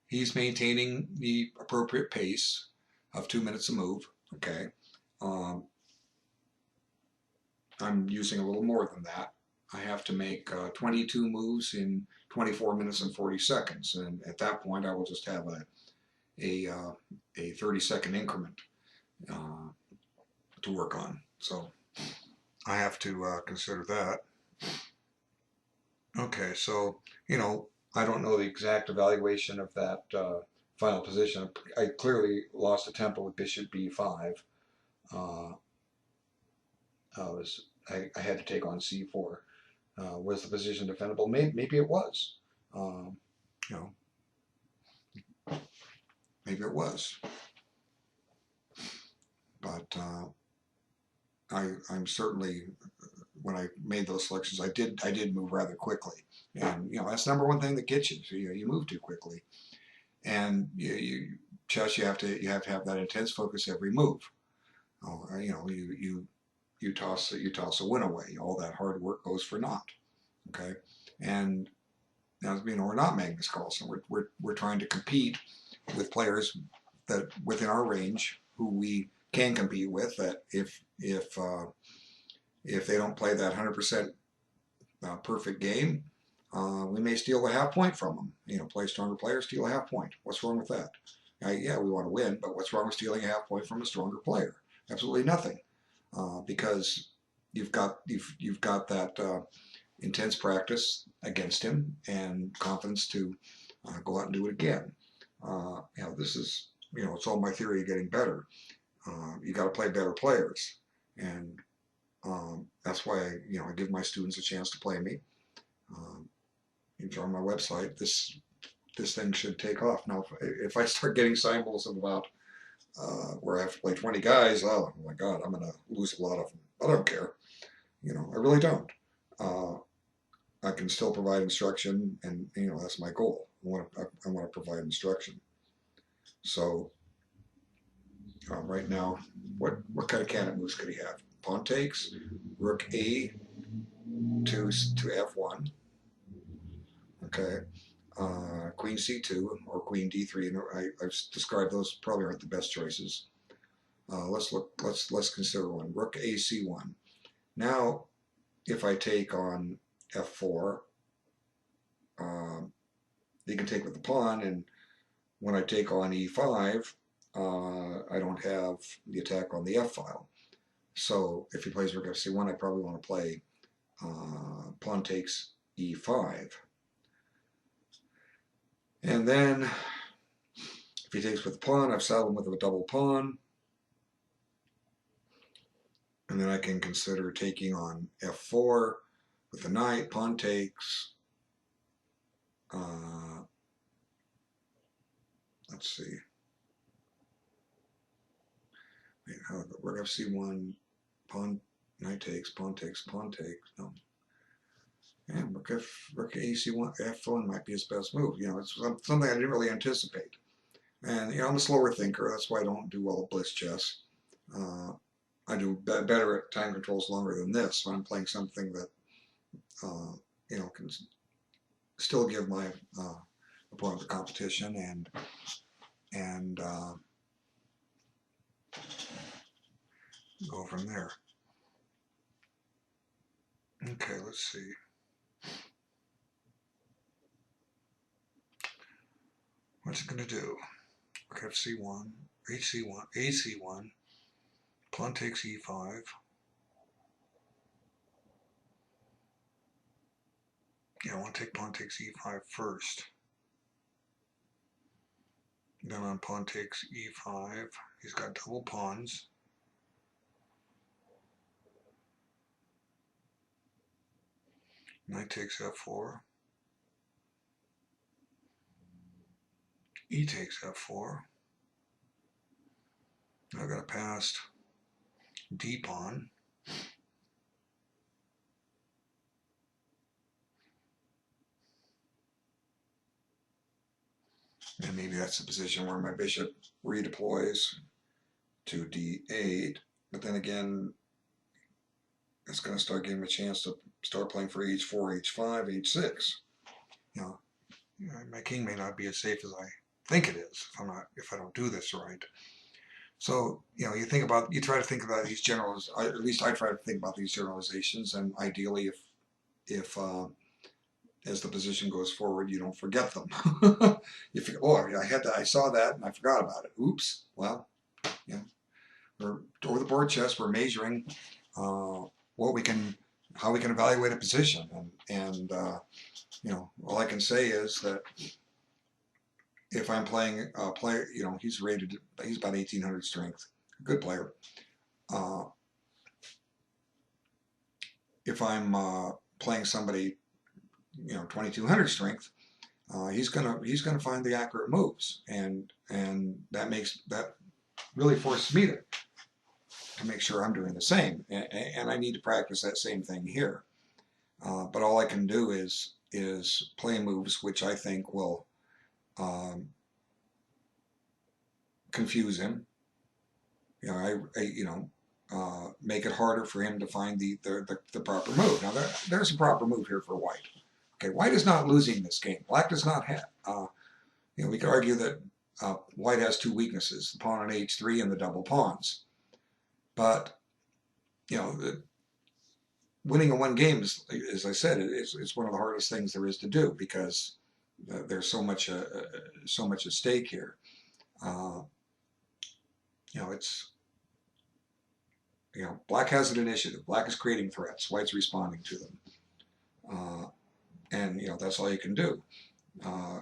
He's maintaining the appropriate pace of 2 minutes a move. Okay. I'm using a little more than that. I have to make 22 moves in 24 minutes and 40 seconds. And at that point, I will just have a 30-second increment to work on. So I have to consider that. Okay, so, you know, I don't know the exact evaluation of that final position. I clearly lost a tempo with bishop b5. I had to take on c4. Was the position defendable? Maybe it was. You know, maybe it was. But I'm certainly, when I made those selections, I did move rather quickly, and you know that's number one thing that gets you. So, you move too quickly, and chess you have to have that intense focus every move. You know, you toss a win away. All that hard work goes for naught. Okay, and now, you know, we're not Magnus Carlsen. We're trying to compete with players that within our range who we can compete with. That if they don't play that 100% perfect game, we may steal a half point from them. You know, play stronger players, steal a half point. What's wrong with that? Yeah, we want to win, but what's wrong with stealing a half point from a stronger player? Absolutely nothing, because you've got that intense practice against him and confidence to go out and do it again. This is, it's all my theory of getting better. You got to play better players, and that's why I give my students a chance to play me. You join my website. This thing should take off. Now, if I start getting symbols of about where I have to play 20 guys, oh my God, I'm going to lose a lot of them. I don't care. I really don't. I can still provide instruction, and that's my goal. I want to provide instruction. So right now, what kind of candidate moves could he have? Pawn takes, rook A to F1. Okay, Queen C2 or Queen D3. I've described those probably aren't the best choices. Let's consider one. Rook A C1. Now, if I take on F4, you can take with the pawn, and when I take on E5, I don't have the attack on the F file. So if he plays rook F C1, I probably want to play pawn takes E5. And then if he takes with the pawn, I've saddled him with a double pawn. And then I can consider taking on F4 with the knight, pawn takes. Let's see. Rook F C1, pawn, knight takes, pawn takes, pawn takes. No. Yeah, rook AC1, F1 might be his best move. It's something I didn't really anticipate. And I'm a slower thinker. That's why I don't do well at bliss chess. I do better at time controls longer than this when I'm playing something that can still give my opponent the competition and go from there. Okay, let's see. What's it going to do? Rook F1, HC1, AC1, pawn takes E5. Yeah, I want to take pawn takes E5 first. Then on pawn takes E5, he's got double pawns. Knight takes F4. E takes F4. I've got a passed D pawn. And maybe that's the position where my bishop redeploys to D8. But then again, it's going to start giving him a chance to start playing for H4, H5, H6. My king may not be as safe as I think it is if I don't do this right. So you try to think about these at least I try to think about these generalizations, and ideally, if as the position goes forward, you don't forget them. You forget, I saw that and I forgot about it. Oops. Well, we're over the board chess. We're measuring how we can evaluate a position, and all I can say is that if I'm playing a player, he's about 1800 strength, good player. If I'm playing somebody, 2200 strength, he's gonna find the accurate moves, and that really forces me to make sure I'm doing the same, and I need to practice that same thing here. But all I can do is play moves which I think will confuse him. Make it harder for him to find the proper move. Now there's a proper move here for white. Okay, white is not losing this game. Black does not have. We could argue that white has two weaknesses: the pawn on H3 and the double pawns. But winning in one game is, as I said, it's one of the hardest things there is to do, because there's so much at stake here. Black has an initiative. Black is creating threats. White's responding to them. And that's all you can do.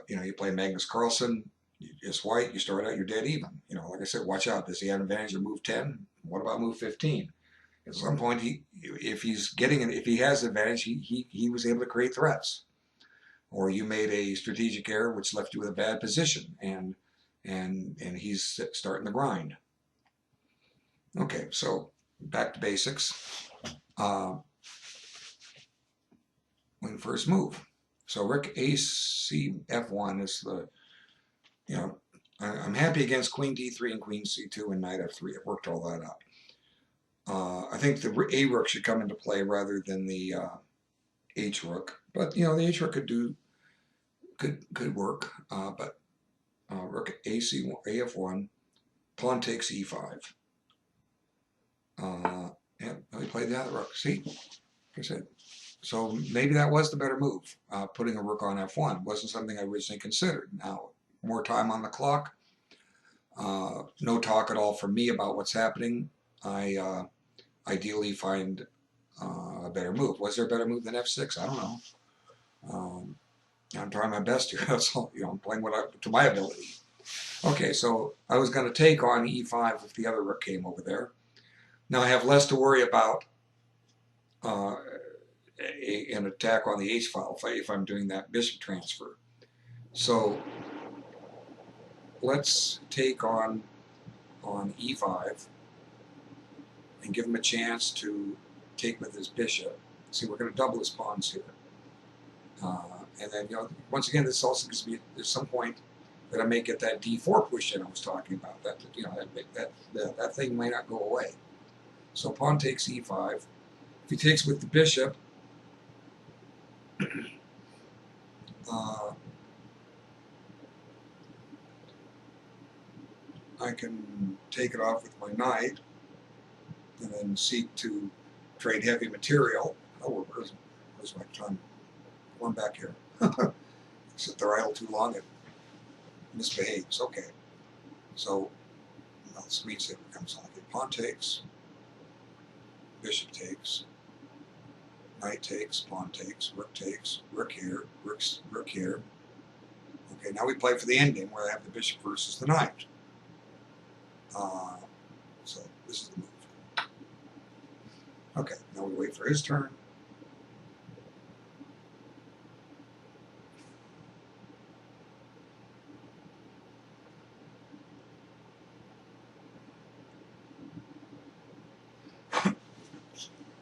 You play Magnus Carlsen. It's white, you start out, you're dead even. You know, like I said, watch out. Does he have an advantage of move 10? What about move 15? At some point, if he's getting it, if he has an advantage, he was able to create threats. Or you made a strategic error which left you with a bad position, and he's starting to grind. Okay, so back to basics. When first move. So Rook AC F1 is the, you know, I'm happy against Queen D3 and Queen C2 and Knight F3. It worked all that out. I think the A Rook should come into play rather than the H Rook, but you know the H Rook could work. But Rook AC AF1, pawn takes E5. Yeah, he played the other rook. See, like I said. So maybe that was the better move, putting a rook on F1. It wasn't something I originally considered. Now, more time on the clock. No talk at all from me about what's happening. I ideally find a better move. Was there a better move than F6? I don't know. I'm trying my best here. That's all. You know, I'm playing to my ability. Okay, so I was going to take on E5 if the other rook came over there. Now I have less to worry about an attack on the H file if I'm doing that bishop transfer. So let's take on E5 and give him a chance to take with his bishop. See, we're going to double his pawns here. And then, you know, once again, this also gives me at some point that I may get that D4 push that I was talking about. That, you know, that thing may not go away. So pawn takes E5. If he takes with the bishop, I can take it off with my knight and then seek to trade heavy material. Oh, where's my time? One back here. Sit there idle too long, it misbehaves. Okay. So now the screensaver comes on. Okay, pawn takes, bishop takes, knight takes, pawn takes, rook here, rook here. Okay, now we play for the ending where I have the bishop versus the knight. So this is the move. Okay, now we wait for his turn.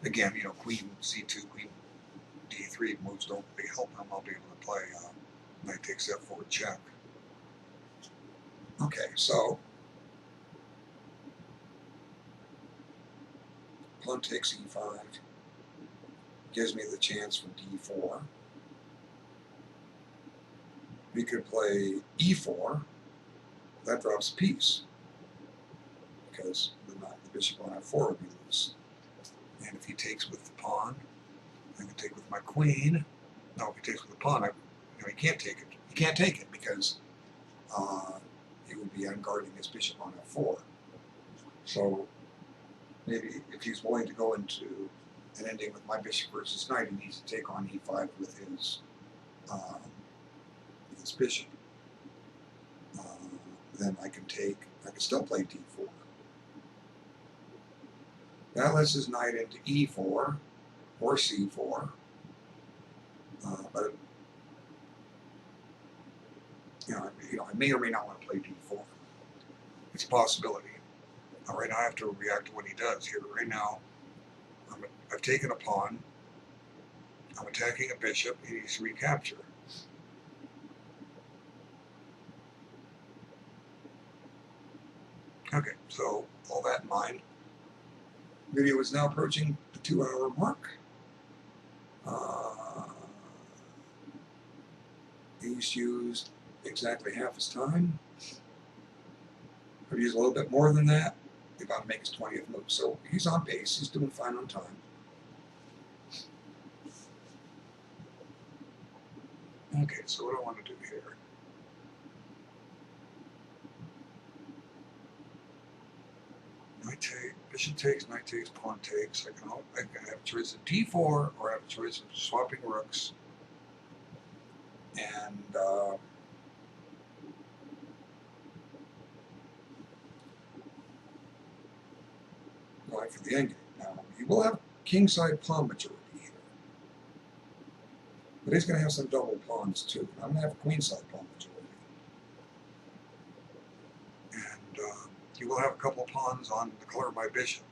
Again, you know, queen c2, queen d3 moves don't really help him. I'll be able to play knight takes f4 check. Okay, so pawn takes e5 gives me the chance for d4. We could play e4. That drops a piece because the bishop on f4 would be loose. And if he takes with the pawn, I can take with my queen. No, if he takes with the pawn, he can't take it. He can't take it because he would be unguarding his bishop on f4. So maybe if he's willing to go into an ending with my bishop versus knight, he needs to take on e5 with his bishop. Then I can still play d4. That lets his knight into e4 or c4. But I may or may not want to play d4. It's a possibility. Right now I have to react to what he does here. Right now, I've taken a pawn. I'm attacking a bishop. He needs to recapture. Okay, so all that in mind, video is now approaching the 2-hour mark. He's used exactly half his time. I've used a little bit more than that. He's about to make his 20th move. So he's on pace. He's doing fine on time. Okay, so what do I want to do here? Knight takes, bishop takes, knight takes, pawn takes. I can have a choice of d4 or I have a choice of swapping rooks. And fight for the endgame. Now, he will have kingside pawn majority here. But he's going to have some double pawns too. I'm going to have queenside pawn majority. And he will have a couple of pawns on the color of my bishop.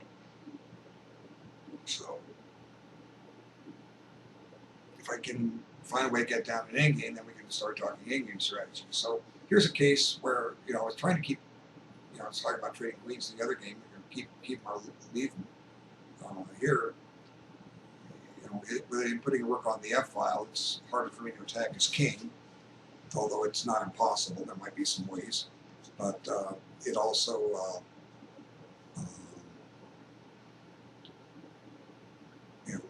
So, if I can find a way to get down an endgame, then we can start talking endgame strategy. So, here's a case where, you know, I was trying to keep, you know, I was talking about trading queens in the other game, keep our lead here. You know, with putting a rook on the f-file, it's harder for me to attack his king, although it's not impossible. There might be some ways, but it also you know,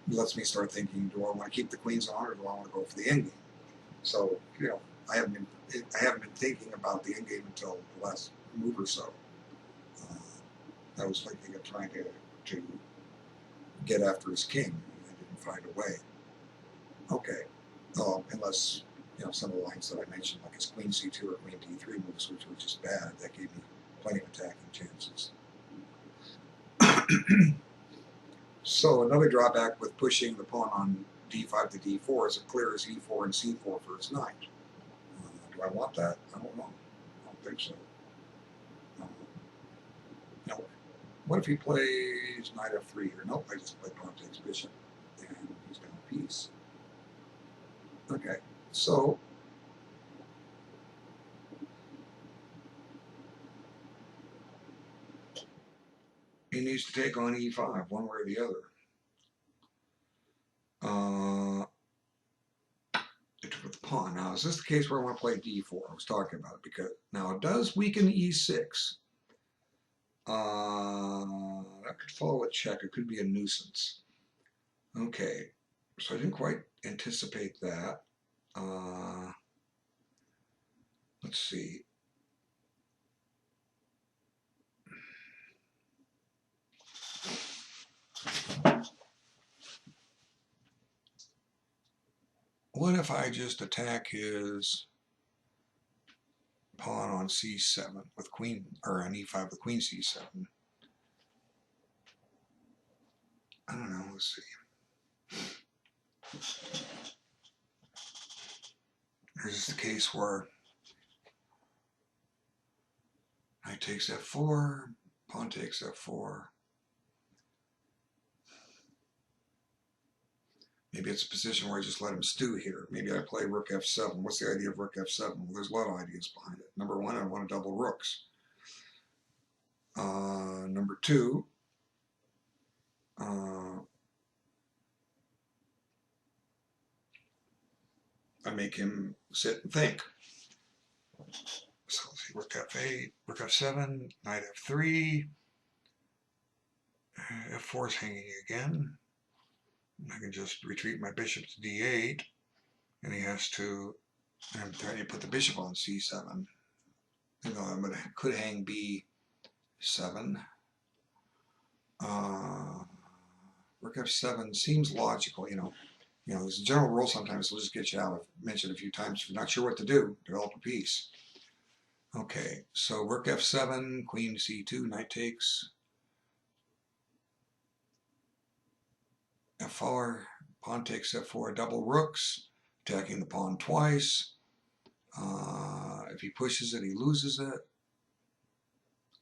lets me start thinking: do I want to keep the queens on, or do I want to go for the endgame? So, you know, I haven't been thinking about the endgame until the last move or so. I was thinking of trying to get after his king. I didn't find a way. Okay, unless, you know, some of the lines that I mentioned, like his queen c2 or queen d3 moves, which were just bad, that gave me plenty of attacking chances. So another drawback with pushing the pawn on d5 to d4 is it clears e4 and c4 for his knight. Do I want that? I don't know. I don't think so. No. What if he plays knight f3 here? Nope, I just played pawn takes bishop, and he's down a piece. Okay, so he needs to take on e5, one way or the other. With the pawn. Now, is this the case where I want to play d4? I was talking about it because now it does weaken e6. That could follow a check. It could be a nuisance. Okay, so I didn't quite anticipate that. Let's see. What if I just attack his pawn on c7 with queen, or on e5 with queen c7? I don't know. Let's see. Here's the case where knight takes f4, pawn takes f4. Maybe it's a position where I just let him stew here. Maybe I play rook f7. What's the idea of rook f7? Well, there's a lot of ideas behind it. Number one, I want to double rooks. Number two, I make him sit and think. So let's see, rook f8, rook f7, knight f3, f4 is hanging again. I can just retreat my bishop to d8, and he has to, I'm trying to put the bishop on c7. You know, I'm going to, could hang b7. Rook f7 seems logical, you know. You know, there's a general rule sometimes, we'll just get you out. I've mentioned a few times, if you're not sure what to do, develop a piece. Okay, so rook f7, queen c2, knight takes, f4, pawn takes f4, double rooks, attacking the pawn twice. If he pushes it, he loses it.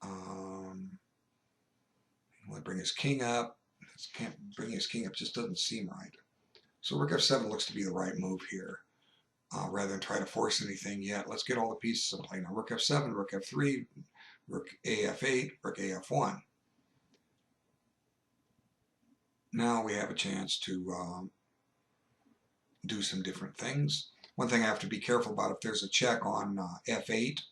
Will I bring his king up? Can't bring his king up, just doesn't seem right. So rook f7 looks to be the right move here. Rather than try to force anything yet, let's get all the pieces in play. Now rook f7, rook f3, rook af8, rook af1. Now we have a chance to do some different things. One thing I have to be careful about, if there's a check on f8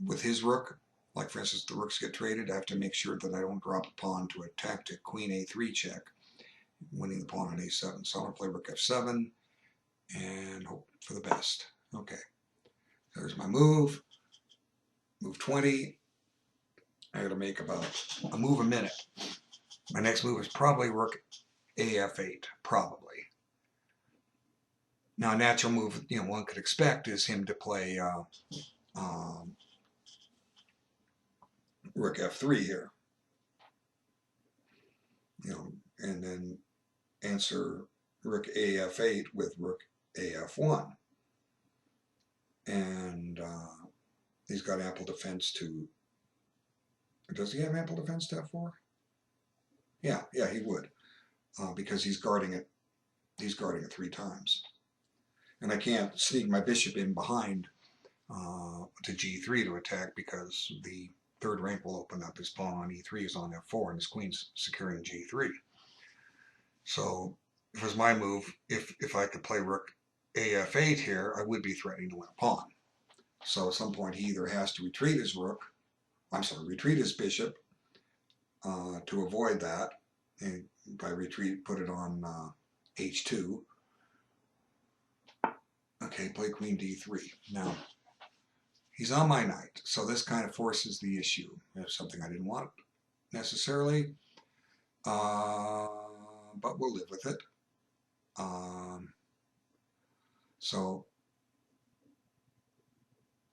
with his rook, like for instance the rooks get traded, I have to make sure that I don't drop a pawn to a tactic queen a3 check, winning the pawn on a7. So I'm going to play rook f7 and hope for the best. Okay, there's my move. Move 20. I got to make about a move a minute. My next move is probably rook af8, probably. Now, a natural move, you know, one could expect is him to play rook f3 here, and then answer rook af8 with rook af1. And he's got ample defense to, does he have ample defense to f4? Yeah, he would, because he's guarding it 3 times. And I can't sneak my bishop in behind to g3 to attack, because the third rank will open up. His pawn on e3 is on f4, and his queen's securing g3. So if it was my move, if I could play rook af8 here, I would be threatening to win a pawn. So at some point he either has to retreat his bishop to avoid that, and by retreat put it on h2. Okay, play queen d3. Now, he's on my knight, so this kind of forces the issue. It's something I didn't want necessarily, but we'll live with it. So,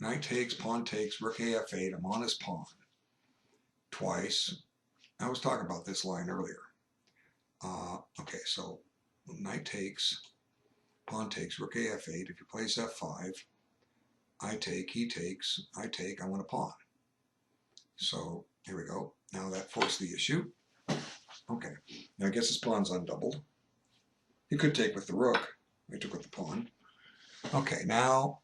knight takes, pawn takes, rook af8. I'm on his pawn twice. I was talking about this line earlier. Okay, so knight takes, pawn takes, rook af8. If he plays f5, I take, he takes, I take, I want a pawn. So here we go. Now that forced the issue. Okay, now I guess his pawn's undoubled. He could take with the rook. I took with the pawn. Okay, now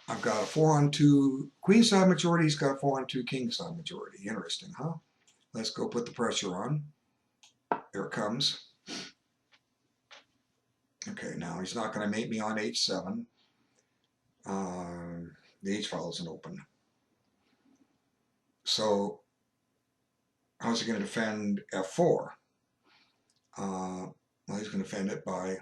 I've got a 4-on-2 queen side majority. He's got a 4-on-2 king side majority. Interesting, huh? Let's go put the pressure on. Here it comes. Okay, now he's not going to mate me on h7. The h-file isn't open. So how's he going to defend f4? Well, he's going to defend it by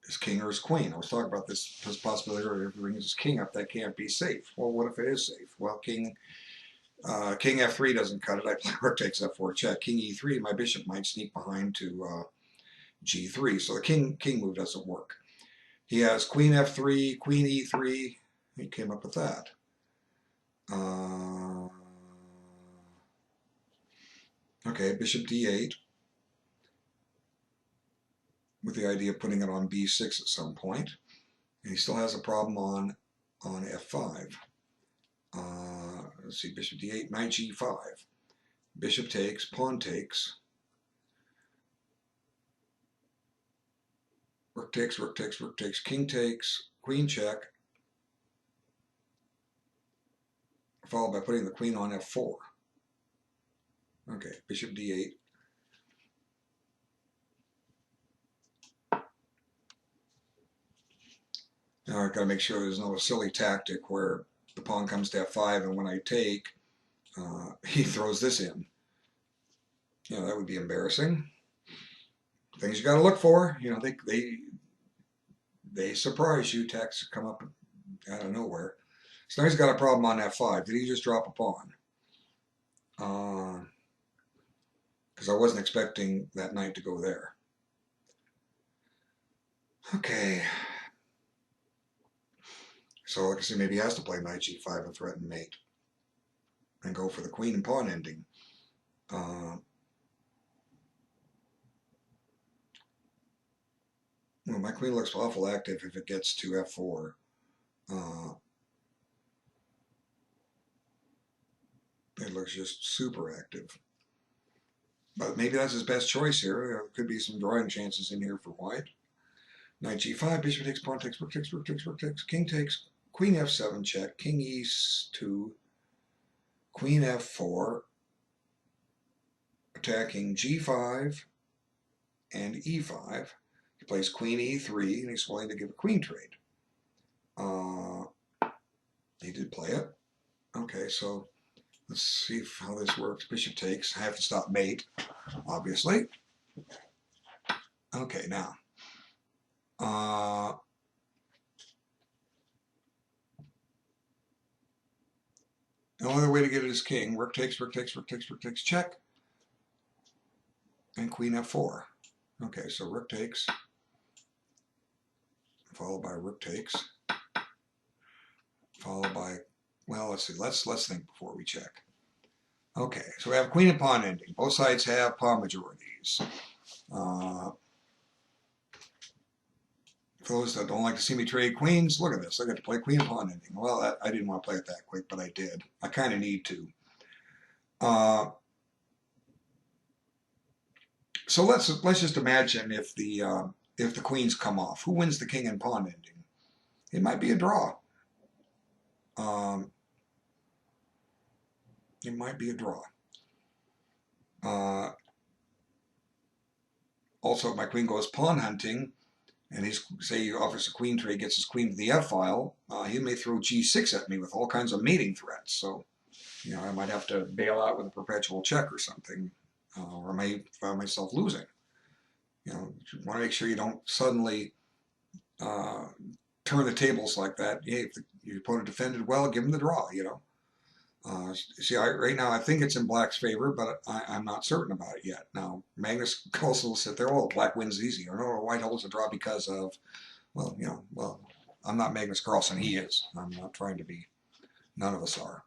his king or his queen. I was talking about this possibility earlier. If he brings his king up, that can't be safe. Well, what if it is safe? Well, king f3 doesn't cut it. I play rook takes f4 check. King e3, my bishop might sneak behind to g3. So the king move doesn't work. He has queen f3, queen e3. He came up with that. Okay, bishop d8, with the idea of putting it on b6 at some point. And he still has a problem on f5. Let's see, bishop d8, knight g5. Bishop takes, pawn takes. Rook takes, rook takes, rook takes, king takes, queen check. Followed by putting the queen on f4. Okay, bishop d8. Now I've got to make sure there's no silly tactic where the pawn comes to f5, and when I take, he throws this in. That would be embarrassing. Things you got to look for. They surprise you. Tactics come up out of nowhere. So now he's got a problem on f5. Did he just drop a pawn? Because I wasn't expecting that knight to go there. Okay. So like I said, maybe he has to play knight g5 and threaten mate, and go for the queen and pawn ending. Well, my queen looks awful active if it gets to f4. It looks just super active. But maybe that's his best choice here. There could be some drawing chances in here for white. Knight g5, bishop takes, pawn takes, rook takes, rook takes, rook takes, king takes, queen f7 check, king e2, queen f4, attacking g5 and e5. He plays queen e3, and he's willing to give a queen trade. He did play it. Okay, so let's see how this works. Bishop takes. I have to stop mate, obviously. Okay, now. The only other way to get it is king. Rook takes, rook takes, rook takes, rook takes, check. And queen f4. Okay, so rook takes, followed by rook takes, followed by well, let's see. Let's think before we check. Okay, so we have queen and pawn ending. Both sides have pawn majorities. For those that don't like to see me trade queens, look at this. I got to play queen and pawn ending. Well, I didn't want to play it that quick, but I did. I kind of need to. So let's just imagine if the queens come off. Who wins the king and pawn ending? It might be a draw. It might be a draw. Also, if my queen goes pawn hunting, and say he offers a queen trade, gets his queen to the f file, he may throw g6 at me with all kinds of mating threats. So, I might have to bail out with a perpetual check or something, or I may find myself losing. You want to make sure you don't suddenly turn the tables like that. If your opponent defended well, give him the draw. See, right now I think it's in black's favor, but I'm not certain about it yet. Now, Magnus Carlsen will sit there, oh, black wins easy, or no, white holds a draw because of, well, I'm not Magnus Carlsen, he is. I'm not trying to be, none of us are.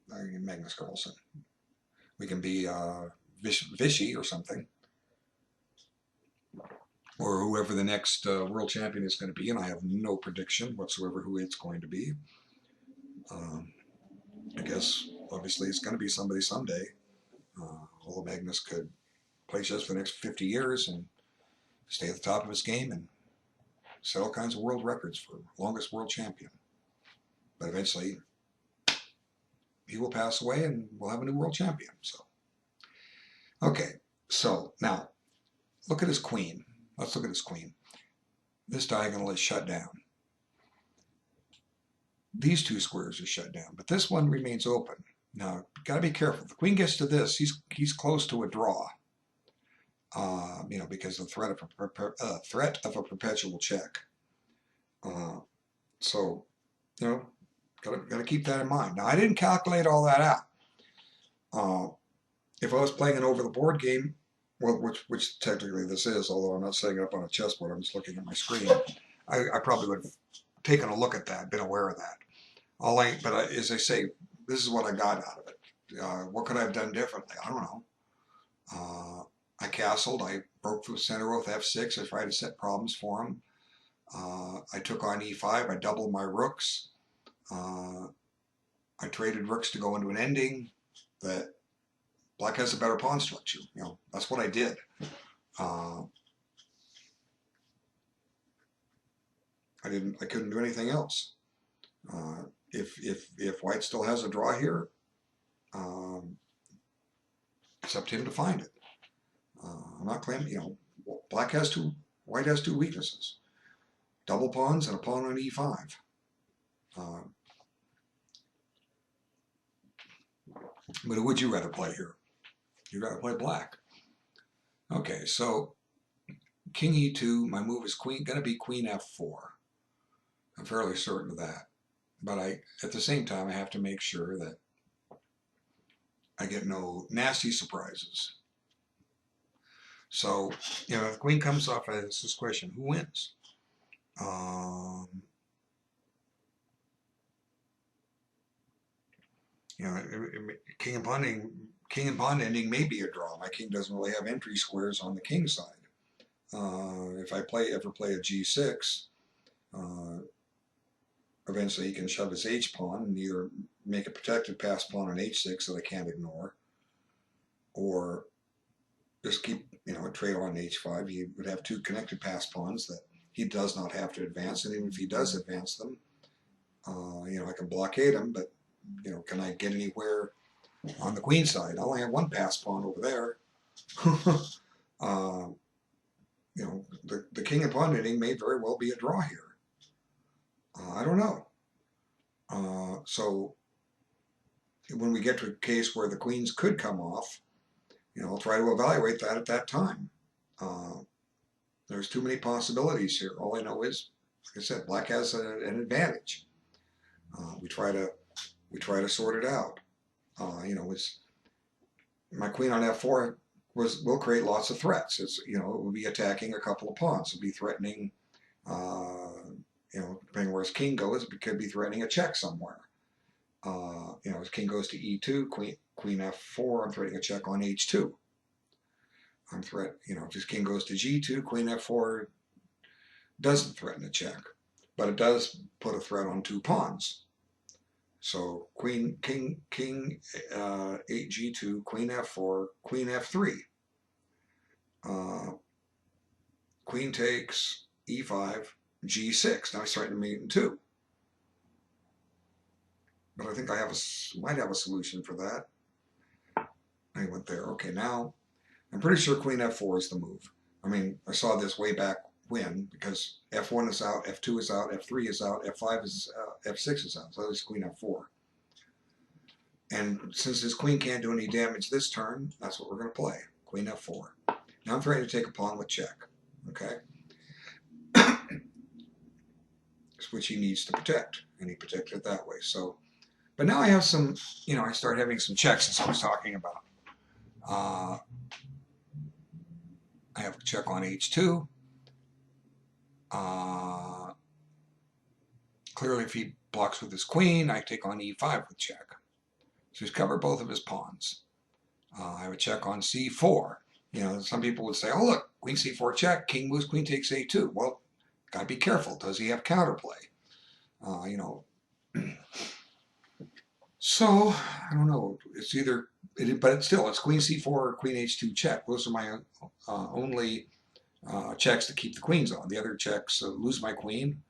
Magnus Carlsen. We can be Vichy or something, or whoever the next world champion is going to be, and I have no prediction whatsoever who it's going to be. I guess, obviously, it's going to be somebody someday. Although Magnus could play chess for the next 50 years and stay at the top of his game and set all kinds of world records for longest world champion. But eventually, he will pass away and we'll have a new world champion. So, okay. So, now, look at his queen. Let's look at his queen. This diagonal is shut down. These two squares are shut down, but this one remains open. Now, got to be careful. If the queen gets to this, he's close to a draw. Because of the threat of a perpetual check. So, gotta keep that in mind. Now, I didn't calculate all that out. If I was playing an over-the-board game, well, which technically this is, although I'm not setting it up on a chessboard, I'm just looking at my screen. I probably would have taken a look at that, been aware of that. As I say, this is what I got out of it. What could I have done differently? I don't know. I castled. I broke through the center with f6. I tried to set problems for him. I took on e5. I doubled my rooks. I traded rooks to go into an ending that black has a better pawn structure. That's what I did. I couldn't do anything else. If white still has a draw here, it's up to him to find it. I'm not claiming, white has two weaknesses. Double pawns and a pawn on e5. But who would you rather play here? You'd rather play black. Okay, so king e2, my move is going to be queen f4. I'm fairly certain of that. But at the same time, I have to make sure that I get no nasty surprises. So, if the queen comes off, it's this question, who wins? King and pawn ending may be a draw. My king doesn't really have entry squares on the king side. If I ever play a g6, eventually he can shove his h-pawn and either make a protected pass pawn on h6 that I can't ignore, or just keep, a trade on h5. He would have two connected pass pawns that he does not have to advance, and even if he does advance them, I can blockade him, but, can I get anywhere on the queen side? I only have one pass pawn over there. The king and pawn ending may very well be a draw here. I don't know. So when we get to a case where the queens could come off, I'll try to evaluate that at that time. There's too many possibilities here. All I know is, like I said, black has an advantage. We try to sort it out. My queen on f4 will create lots of threats. It will be attacking a couple of pawns. It'll be threatening, depending where his king goes, it could be threatening a check somewhere. You know, as king goes to e2, queen f4, I'm threatening a check on h2. You know, if his king goes to g2, queen f4 doesn't threaten a check, but it does put a threat on 2 pawns. So king 8 g2, queen f4, queen f3. Queen takes e5, g6. Now he's threatening mate in 2. But I think I might have a solution for that. I went there. Okay, now I'm pretty sure queen f4 is the move. I mean, I saw this way back when, because f1 is out, f2 is out, f3 is out, f5 is f6 is out. So it's queen f4. And since his queen can't do any damage this turn, that's what we're going to play. Queen f4. Now I'm trying to take a pawn with check. Okay? Which he needs to protect. And he protected it that way. So, but now I have some, you know, I start having some checks as I was talking about. I have a check on h2. Clearly, if he blocks with his queen, I take on e5 with check. So he's covered both of his pawns. I have a check on c4. You know, some people would say, oh, look, queen c4 check, king moves, queen takes a2. Well, got to be careful. Does he have counterplay? You know, so I don't know. It's either, but it's still, it's queen c4 or queen h2 check. Those are my only checks to keep the queens on. The other checks lose my queen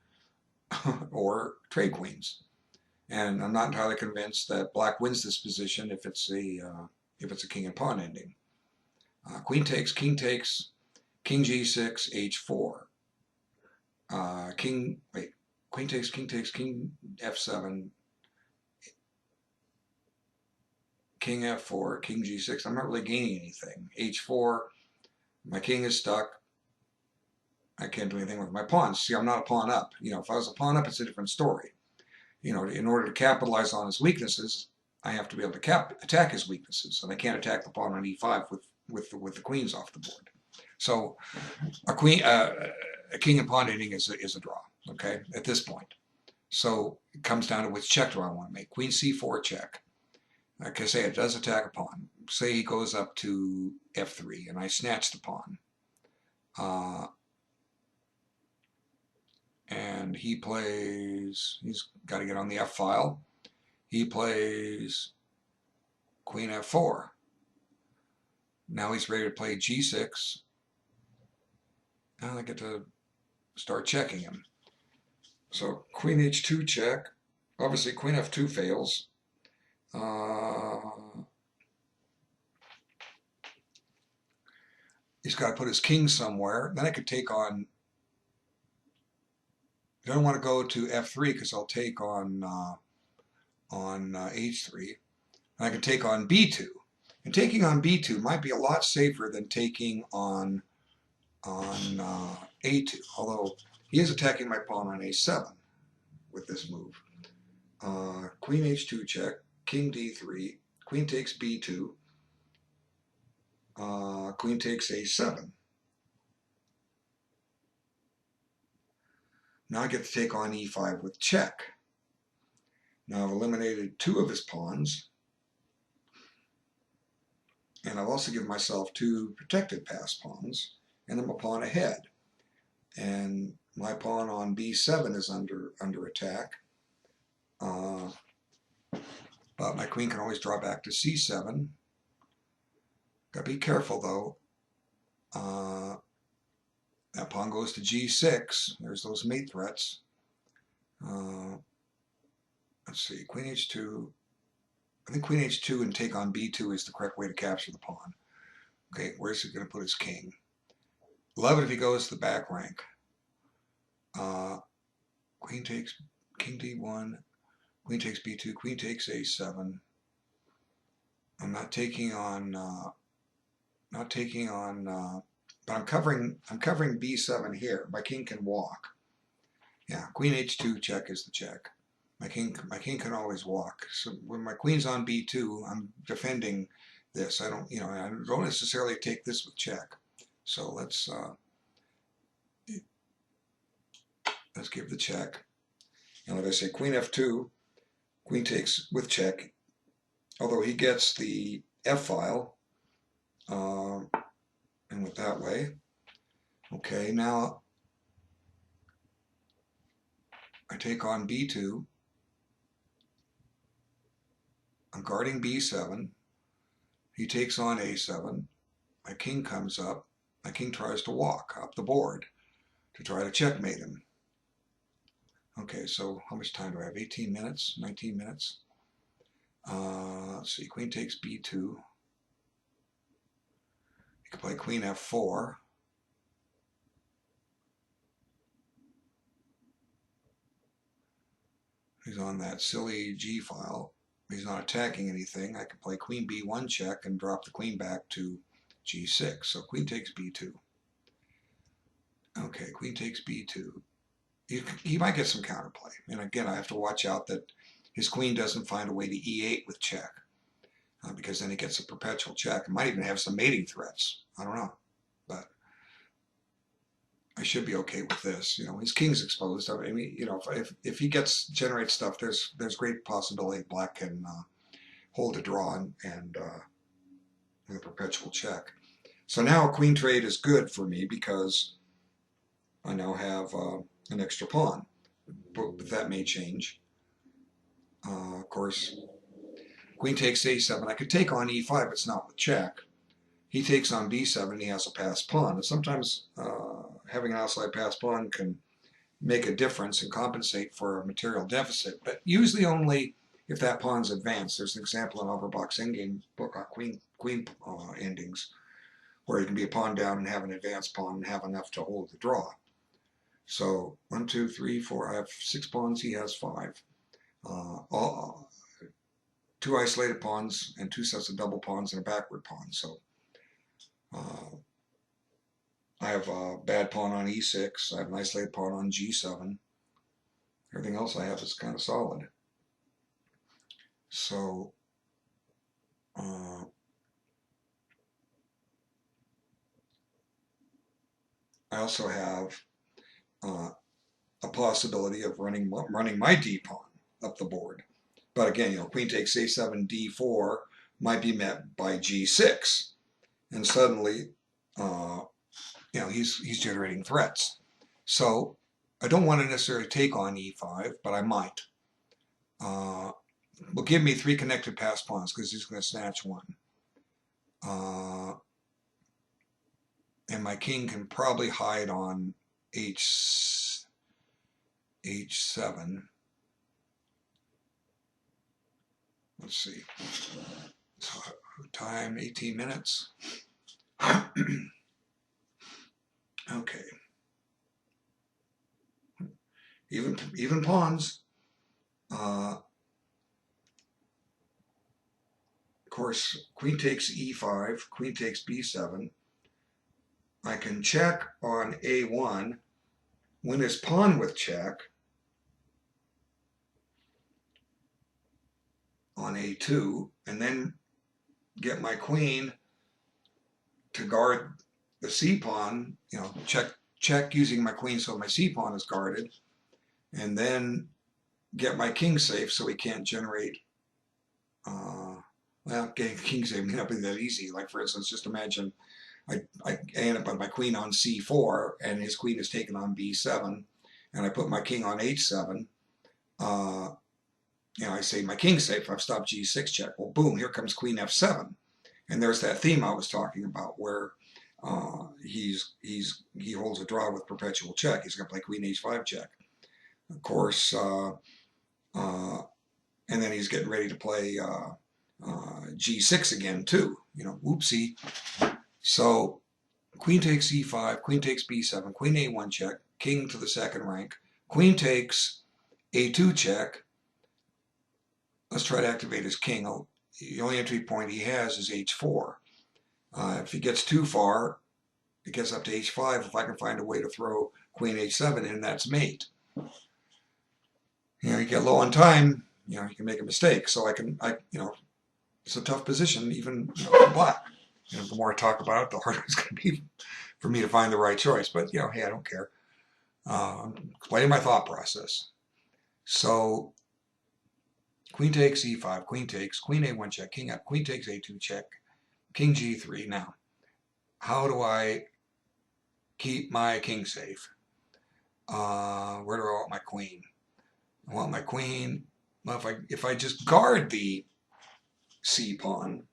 or trade queens. And I'm not entirely convinced that black wins this position if it's a king and pawn ending. Queen takes, king takes, king g6, h4. Queen takes, king f7, king f4, king g6. I'm not really gaining anything. h4, my king is stuck. I can't do anything with my pawns. See, I'm not a pawn up. You know, if I was a pawn up, it's a different story. You know, in order to capitalize on his weaknesses, I have to be able to attack his weaknesses, and I can't attack the pawn on e5 with the queens off the board. So a king and pawn ending is a draw. Okay, at this point. So it comes down to which check do I want to make. Queen c4 check. Like I say, it does attack a pawn. Say he goes up to f3, and I snatch the pawn. And he plays, he's got to get on the f file. He plays queen f4. Now he's ready to play g6. And I get to start checking him. So queen h2 check. Obviously queen f2 fails. He's got to put his king somewhere. Then I could take on, I don't want to go to f3 because I'll take on h3. And I can take on b2. And taking on b2 might be a lot safer than taking on a2, although he is attacking my pawn on a7 with this move. Queen h2 check, king d3, queen takes b2, queen takes a7. Now I get to take on e5 with check. Now I've eliminated 2 of his pawns, and I've also given myself 2 protected pass pawns, and I'm a pawn ahead. And my pawn on b7 is under attack. But my queen can always draw back to c7. Gotta be careful though. That pawn goes to g6. There's those mate threats. Let's see, queen h2. I think queen h2 and take on b2 is the correct way to capture the pawn. Okay, where's he going to put his king? Love it if he goes to the back rank. Queen takes king d1. Queen takes b2. Queen takes a7. I'm not taking on. But I'm covering b7 here. My king can walk. Yeah, queen h2 check is the check. My king can always walk. So when my queen's on b2, I'm defending this. I don't necessarily take this with check. So let's give the check. And like I say, queen f2. Queen takes with check, although he gets the F file, and went that way. Okay, now I take on B2. I'm guarding B7. He takes on A7. My king comes up. My king tries to walk up the board to try to checkmate him. Okay, so how much time do I have? 18 minutes? 19 minutes? Let's see, queen takes B2. You can play queen F4. He's on that silly G file. He's not attacking anything. I can play queen B1 check and drop the queen back to G6. So queen takes B2. Okay, queen takes B2. He might get some counterplay. And again, I have to watch out that his queen doesn't find a way to E8 with check, because then he gets a perpetual check. It might even have some mating threats. I don't know, but I should be okay with this. You know, his king's exposed. I mean, you know, if he generates stuff, there's great possibility black can hold a draw and with a perpetual check. So now queen trade is good for me because I now have an extra pawn, but that may change. Of course, queen takes A7. I could take on E5, it's not with check. He takes on B7, he has a passed pawn. And sometimes having an outside passed pawn can make a difference and compensate for a material deficit, but usually only if that pawn's advanced. There's an example in Overbach's endgame book on queen endings, where you can be a pawn down and have an advanced pawn and have enough to hold the draw. So 1, 2, 3, 4. I have 6 pawns. He has 5. Two isolated pawns and 2 sets of double pawns and a backward pawn. So I have a bad pawn on E6. I have an isolated pawn on G7. Everything else I have is kind of solid. So I also have a possibility of running my D pawn up the board. But again, you know, queen takes A7, D4 might be met by G6, and suddenly, you know, he's generating threats. So I don't want to necessarily take on E5, but I might. Will give me 3 connected passed pawns because he's going to snatch 1. And my king can probably hide on H7. Let's see. So, time 18 minutes. Okay. Even pawns. Of course, queen takes E5, queen takes B7. I can check on A1, win his pawn with check on A2, and then get my queen to guard the C pawn, you know, check using my queen so my C pawn is guarded, and then get my king safe so he can't generate, well, getting king safe may not be that easy. Like, for instance, just imagine I end up with my queen on C4 and his queen is taken on B7, and I put my king on H7. You know, I say my king's safe, I've stopped G6 check. Well, boom, here comes queen F7. And there's that theme I was talking about where he holds a draw with perpetual check. He's going to play queen H5 check. Of course, and then he's getting ready to play G6 again too. You know, whoopsie. So queen takes E5, queen takes B7, queen A1 check, king to the second rank, queen takes A2 check. Let's try to activate his king. The only entry point he has is H4. If he gets too far, it gets up to H5. If I can find a way to throw queen H7 in, that's mate. You know, you get low on time, you know, you can make a mistake. So you know, it's a tough position, even, you know, for black. You know, the more I talk about it, the harder it's going to be for me to find the right choice. But, you know, hey, I don't care. I'm explaining my thought process. So Queen takes e5, queen takes, queen a1 check, king up, queen takes a2 check, king g3. Now, how do I keep my king safe? Where do I want my queen? I want my queen. Well, if I just guard the c pawn,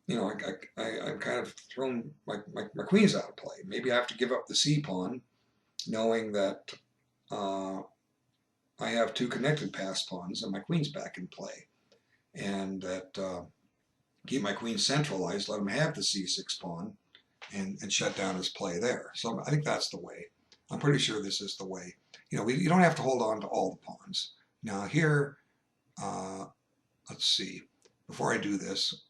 you know, I've kind of thrown my queens out of play. Maybe I have to give up the c pawn, knowing that I have two connected pass pawns and my queen's back in play, and that keep my queen centralized, let him have the c6 pawn, and shut down his play there. So I think that's the way. I'm pretty sure this is the way. You know, you don't have to hold on to all the pawns. Now here, let's see. Before I do this,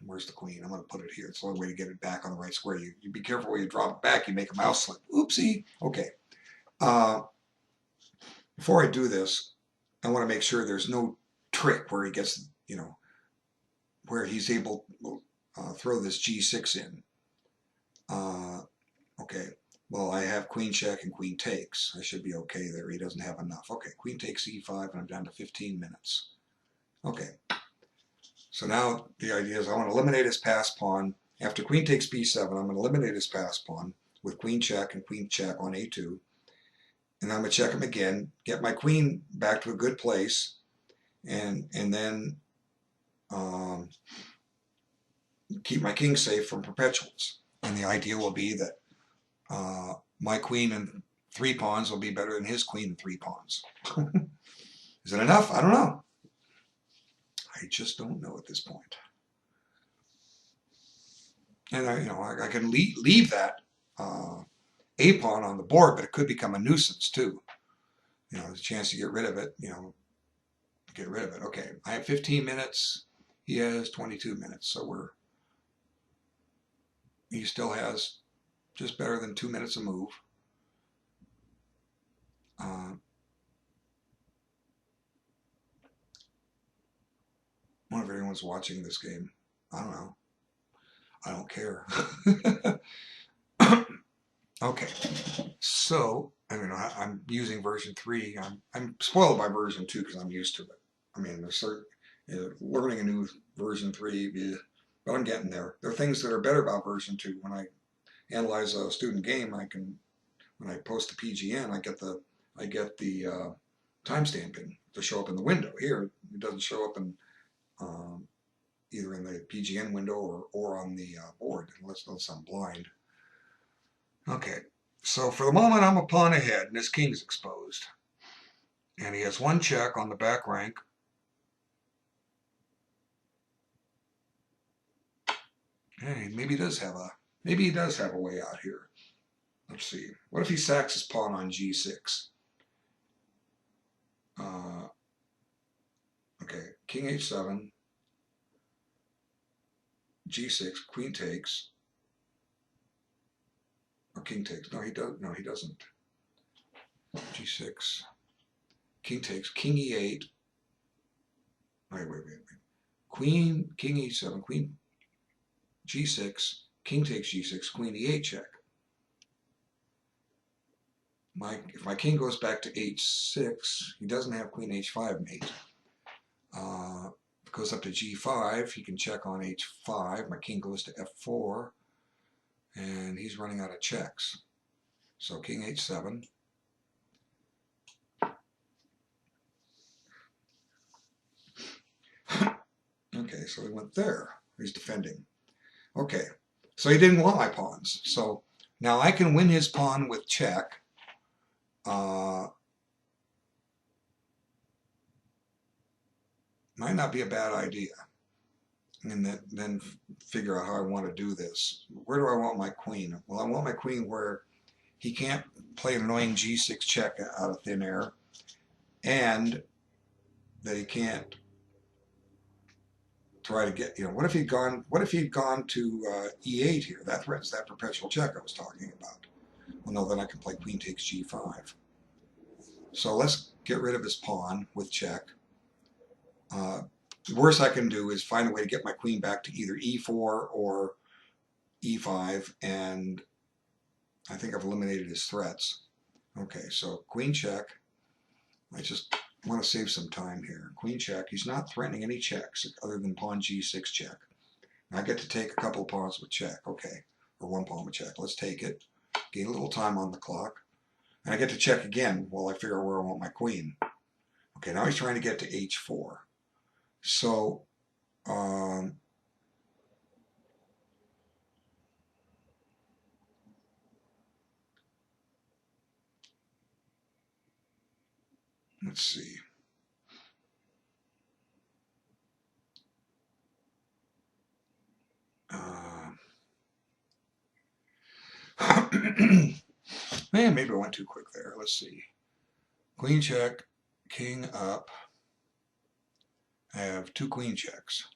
where's the queen? I'm going to put it here. It's the only way to get it back on the right square. You be careful where you drop it back. You make a mouse slip. Oopsie. Okay. Before I do this, I want to make sure there's no trick where he gets, you know, where he's able to throw this g6 in. Okay. Well, I have queen check and queen takes. I should be okay there. He doesn't have enough. Okay. Queen takes e5, and I'm down to 15 minutes. Okay. So now the idea is I want to eliminate his pass pawn. After queen takes b7, I'm going to eliminate his pass pawn with queen check and queen check on a2. And I'm going to check him again, get my queen back to a good place, and then keep my king safe from perpetuals. And the idea will be that my queen and 3 pawns will be better than his queen and 3 pawns. Is it enough? I don't know. I just don't know at this point. And I can leave that a pawn on the board, but it could become a nuisance too. You know, there's a chance to get rid of it. You know, get rid of it. Okay, I have 15 minutes. He has 22 minutes, so he still has just better than 2 minutes a move. I wonder if anyone's watching this game. I don't know. I don't care. Okay, so I'm using version 3. I'm spoiled by version 2 because I'm used to it. I mean, there's certain learning a new version 3, but I'm getting there. There are things that are better about version 2. When I analyze a student game, when I post to PGN, I get the timestamping to show up in the window. Here, it doesn't show up in either in the PGN window or on the board, unless I'm blind. Okay, so for the moment I'm a pawn ahead, and his king's exposed. And he has 1 check on the back rank. Hey, maybe he does have a way out here. Let's see. What if he sacks his pawn on g6? Okay, king h7, g6, queen takes, or king takes. No, he doesn't. G6, king takes, king e8. Wait. Queen, king h7, queen g6, king takes g6, queen e8 check. If my king goes back to h6, he doesn't have queen h5 mate. If it goes up to g5, he can check on h5. My king goes to f4, and he's running out of checks. So king h7. Okay, so he went there. He's defending. Okay, so he didn't want my pawns. So now I can win his pawn with check. Might not be a bad idea. And then figure out how I want to do this. Where do I want my queen? Well, I want my queen where he can't play an annoying g6 check out of thin air, and that he can't try to get, what if he'd gone to e8 here? That threatens that perpetual check I was talking about. Well, no, then I can play queen takes g5. So let's get rid of his pawn with check. The worst I can do is find a way to get my queen back to either e4 or e5, and I think I've eliminated his threats. Okay, so queen check. I just want to save some time here. Queen check. He's not threatening any checks other than pawn g6 check. I get to take a couple of pawns with check. Okay, or one pawn with check. Let's take it. Gain a little time on the clock. And I get to check again while I figure out where I want my queen. Okay, now he's trying to get to h4. So, let's see. Man, maybe I went too quick there. Let's see. Queen check, king up. I have two queen checks.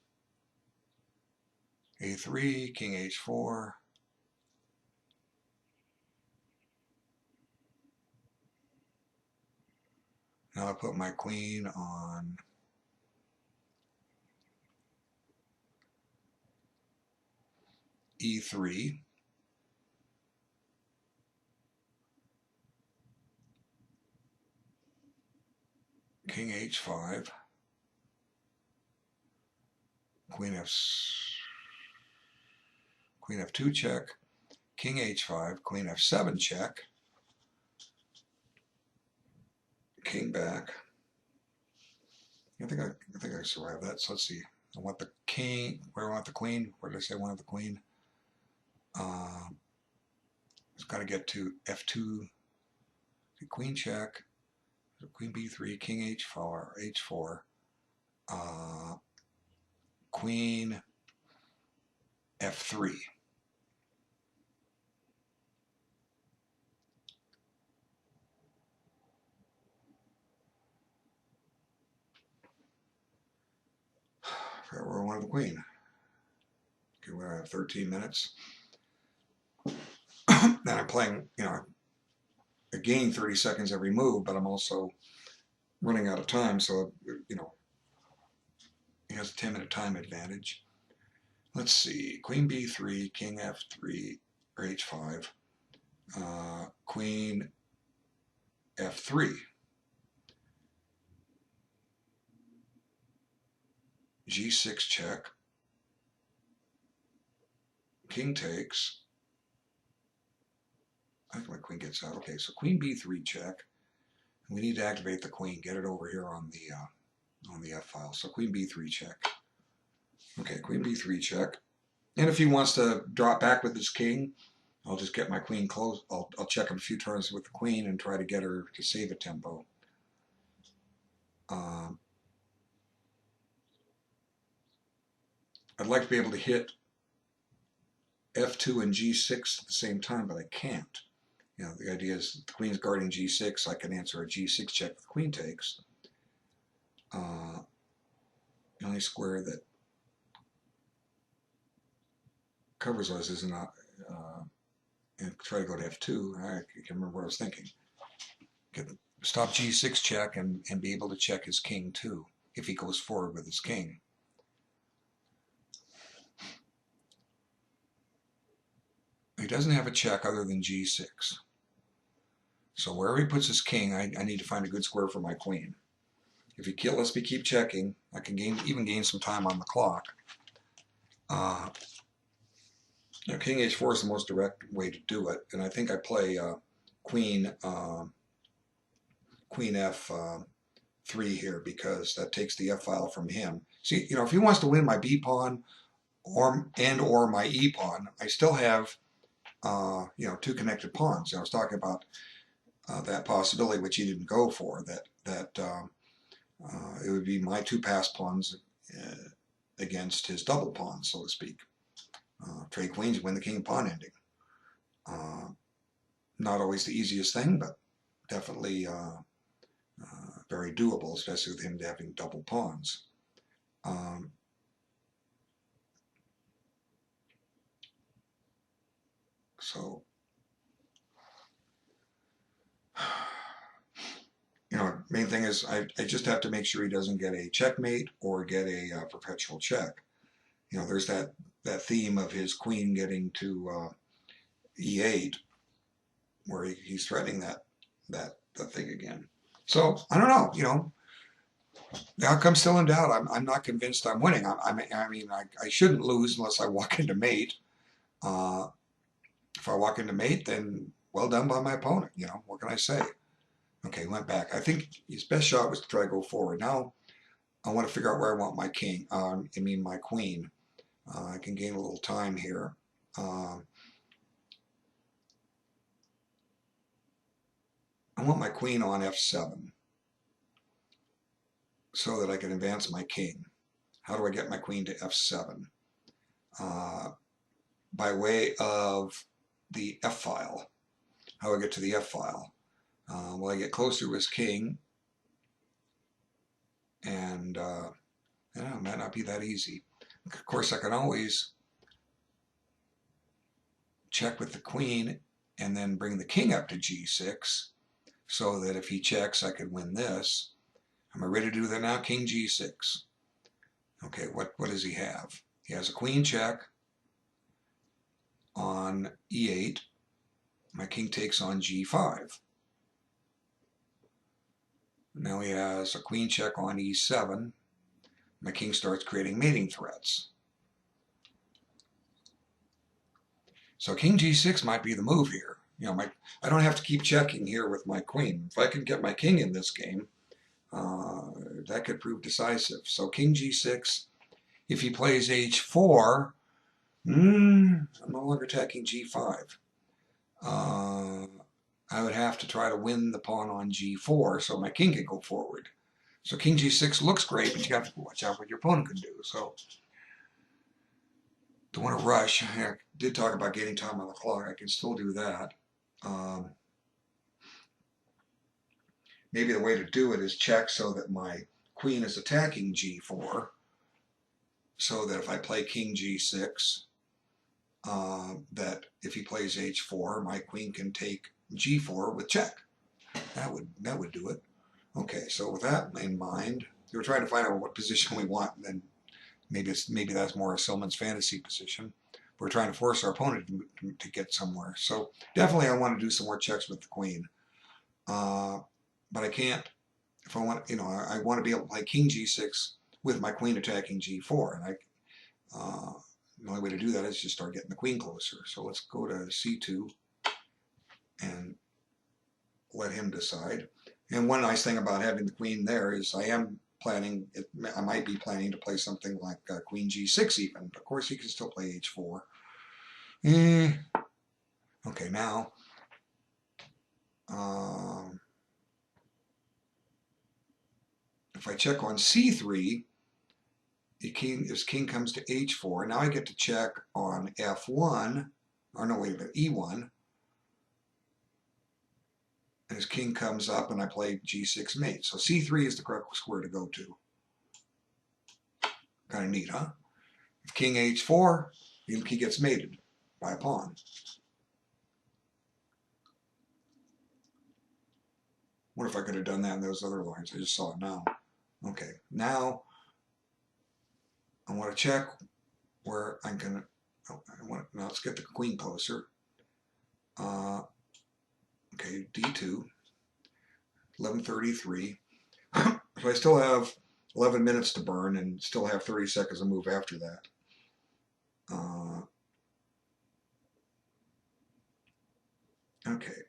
a3, king h4. Now I put my queen on e3. King h5. Queen f2 check. King h5. Queen f7 check. King back. I think I survived that. So let's see. I want the king. Where do I want the queen? Where did I say I wanted the queen? It's got to get to f2. Queen check. Queen b3. King h4. Queen f3. Where I wanted the queen. Okay, we have 13 minutes. Then I'm playing, I gain 30 seconds every move, but I'm also running out of time, so, he has a 10-minute time advantage. Let's see, queen b3, king f3, or h5, queen f3, g6 check, king takes. I think my queen gets out. Okay, so queen b3 check. We need to activate the queen, get it over here on the F file. So queen b3 check. Okay, queen b3 check. And if he wants to drop back with his king, I'll just get my queen close. I'll check him a few turns with the queen and try to get her to save a tempo. I'd like to be able to hit f2 and g6 at the same time, but I can't. The idea is the queen's guarding g6. I can answer a g6 check with queen takes. The only square that covers us is not, and try to go to f2. I can't remember what I was thinking. Stop g6 check and be able to check his king too, if he goes forward with his king. He doesn't have a check other than g6. So wherever he puts his king, I need to find a good square for my queen. If he lets me keep checking, I can even gain some time on the clock. King h4 is the most direct way to do it, and I think I play queen f3 here because that takes the f file from him. See, if he wants to win my b pawn or my e pawn, I still have two connected pawns. I was talking about that possibility, which he didn't go for. That it would be my two pass pawns against his double pawn, so to speak. Trade queens, win the king pawn ending. Not always the easiest thing, but definitely very doable, especially with him having double pawns. So, main thing is I just have to make sure he doesn't get a checkmate or get a perpetual check. There's that theme of his queen getting to e8, where he's threatening that thing again. So I don't know. The outcome's still in doubt. I'm not convinced I'm winning. I mean, I shouldn't lose unless I walk into mate. Uh, if I walk into mate, then well done by my opponent. You know, what can I say? Okay, went back. I think his best shot was to try to go forward. Now I want to figure out where I want my king. I mean my queen. I can gain a little time here. I want my queen on f7 so that I can advance my king. How do I get my queen to f7? By way of the f file. How do I get to the f file? Well, I get closer to his king, and it might not be that easy. Of course, I can always check with the queen and then bring the king up to g6 so that if he checks, I could win this. Am I ready to do that now? King g6. Okay, what does he have? He has a queen check on e8. My king takes on g5. Now he has a queen check on e7. My king starts creating mating threats. So king g6 might be the move here. You know, I don't have to keep checking here with my queen. If I can get my king in this game, that could prove decisive. So king g6, if he plays h4, I'm no longer attacking g5. I would have to try to win the pawn on g4 so my king can go forward. So king g6 looks great, but you have to watch out what your opponent can do. So don't want to rush. I did talk about getting time on the clock. I can still do that. Maybe the way to do it is check so that my queen is attacking g4, so that if I play king g6, that if he plays h4, my queen can take g4 with check. That would do it. Okay, so with that in mind, we were trying to find out what position we want, and then maybe that's more a Silman's fantasy position. We're trying to force our opponent to get somewhere. So definitely I want to do some more checks with the queen. But I can't, if I want, you know, I want to be able to play king g6 with my queen attacking g4. And the only way to do that is just start getting the queen closer. So let's go to c2 and let him decide. And one nice thing about having the queen there is I might be planning to play something like queen g6 even. Of course, he can still play h4. Okay, now if I check on c3, his king comes to h4. Now I get to check on f1, or no, wait a minute, e1. And his king comes up and I play g6 mate. So c3 is the correct square to go to. Kind of neat, huh? If king h4, he gets mated by a pawn. What if I could have done that in those other lines? I just saw it now. Okay, now I want to check where I'm going to, now let's get the queen closer. Okay, d2, 11:33. So I still have 11 minutes to burn and still have 30 seconds to move after that. Okay.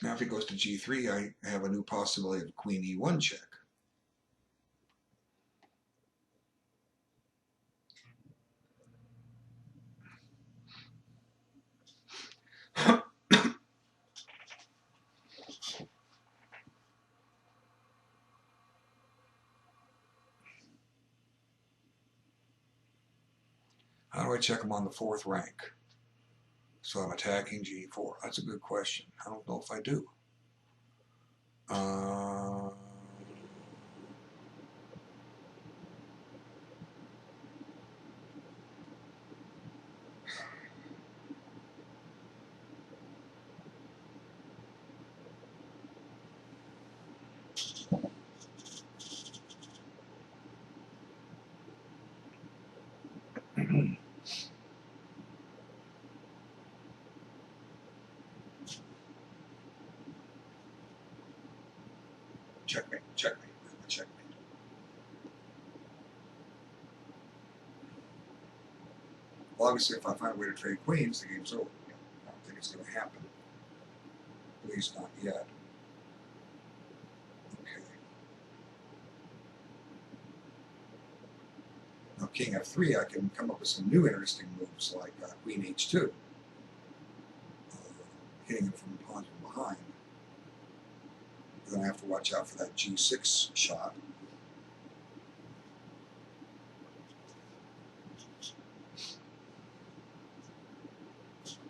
Now if he goes to g3, I have a new possibility of queen e1 check. How do I check him on the 4th rank? So I'm attacking g4. That's a good question. I don't know if I do. checkmate, checkmate, checkmate. Well, obviously, if I find a way to trade queens, the game's over. I don't think it's going to happen. At least not yet. Okay. Now, king f3, I can come up with some new interesting moves like queen h2, hitting it from the pawns from behind. But then I have to watch out for that g6 shot.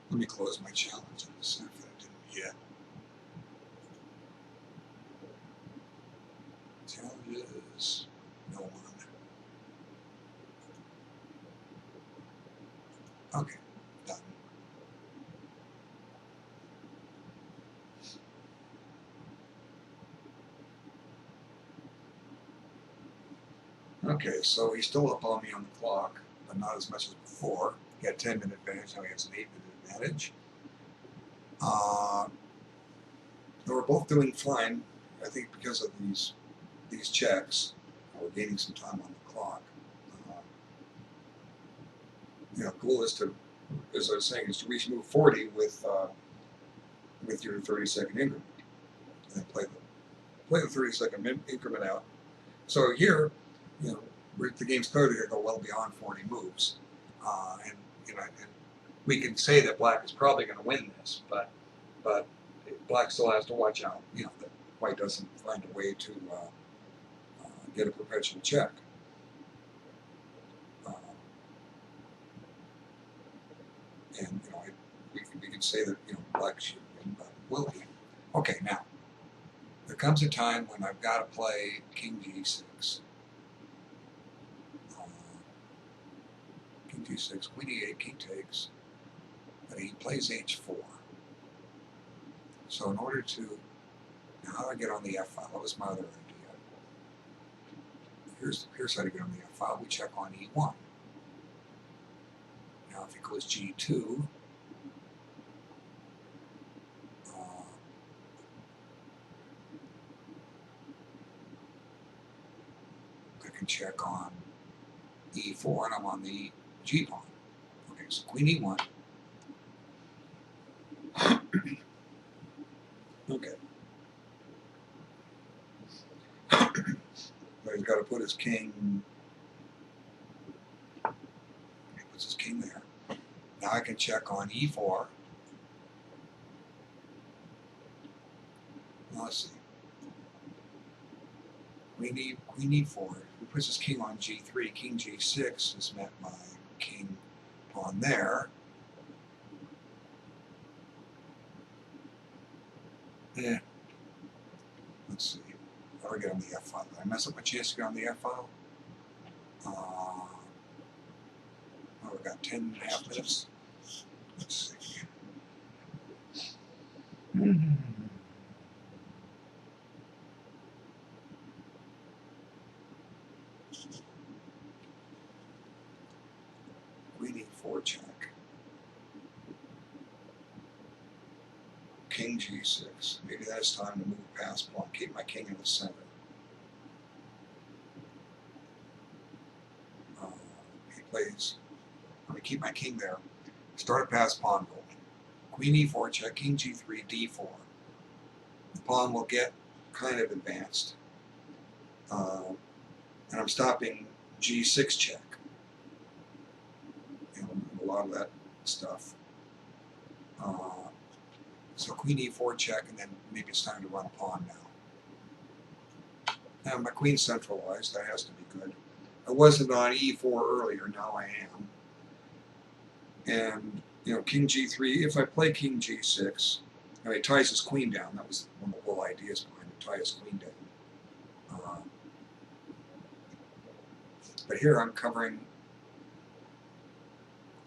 Let me close my challenge and see if that didn't yet. Challenges, no one. Okay, done. Okay, so he's still up on me on the clock, but not as much as before. He had 10-minute advantage, now he has an 8-minute advantage. We're both doing fine, I think, because of these checks. We're gaining some time on the clock. Goal is to, as I was saying, is to reach move 40 with your 30-second increment, and then play the 30-second increment out. So here, the game's clearly going to go well beyond 40 moves, and we can say that black is probably going to win this, but black still has to watch out, that white doesn't find a way to get a perpetual check. And we can say that black should win, but will he? Okay, now there comes a time when I've got to play king g6. King g6, queen e8, king takes, but he plays h4. So in order to, now how do I get on the f file? That was my other idea. Here's how to get on the f file. We check on e1. Now if it goes g2, I can check on e4, and I'm on the g pawn. Okay, so queen e1. Okay. But he's got to put his king. He puts his king there. Now I can check on e4. Now let's see. Queen e4. He puts his king on g3. King g6 is met by king pawn there. Yeah. Let's see. How do I get on the f file? Did I mess up my chance to get on the f file? Oh, we've got 10.5 minutes. Let's see. Queen e4 check. King g6. Maybe that's time to move past pawn. Keep my king in the center. He plays. I'm going to keep my king there. Start a pass pawn roll. Queen e4 check. King g3 d4. The pawn will get kind of advanced. And I'm stopping g6 check. A lot of that stuff. So queen e4 check, and then maybe it's time to run a pawn now. Now my queen's centralized, that has to be good. I wasn't on e4 earlier, now I am. And, king g3, if I play king g6, he ties his queen down. That was one of the whole ideas behind it, tie his queen down. But here I'm covering,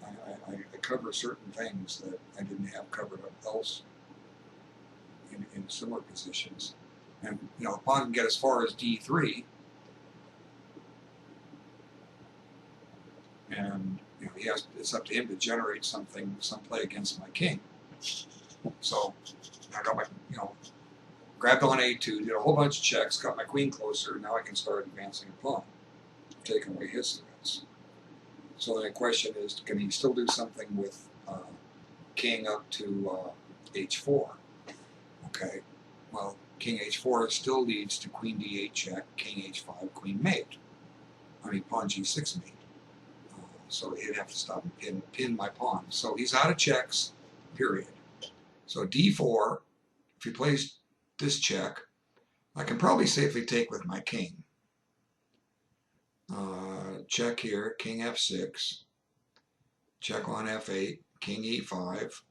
I cover certain things that I didn't have covered up else in similar positions. And, the pawn can get as far as d3. And, it's up to him to generate some play against my king. So I got my, grabbed on a2, did a whole bunch of checks, got my queen closer. Now I can start advancing a pawn, taking away his threats. So the question is, can he still do something with king up to h4? Okay, well, king h4 still leads to queen d8 check, king h5, queen mate. I mean, pawn g6 mate. So he'd have to stop and pin my pawn. So he's out of checks, period. So d4, if he plays this check, I can probably safely take with my king. Check here, king f6, check on f8, king e5.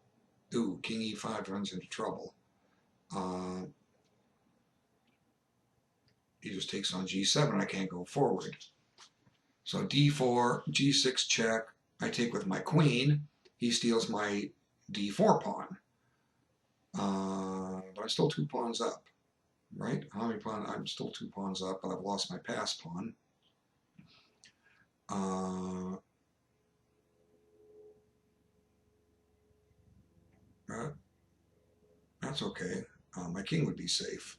Ooh, king e5 runs into trouble. He just takes on g7, I can't go forward. So d4, g6 check, I take with my queen, he steals my d4 pawn. But I'm still 2 pawns up, right? How many pawns? I'm still 2 pawns up, but I've lost my pass pawn. That's okay. My king would be safe.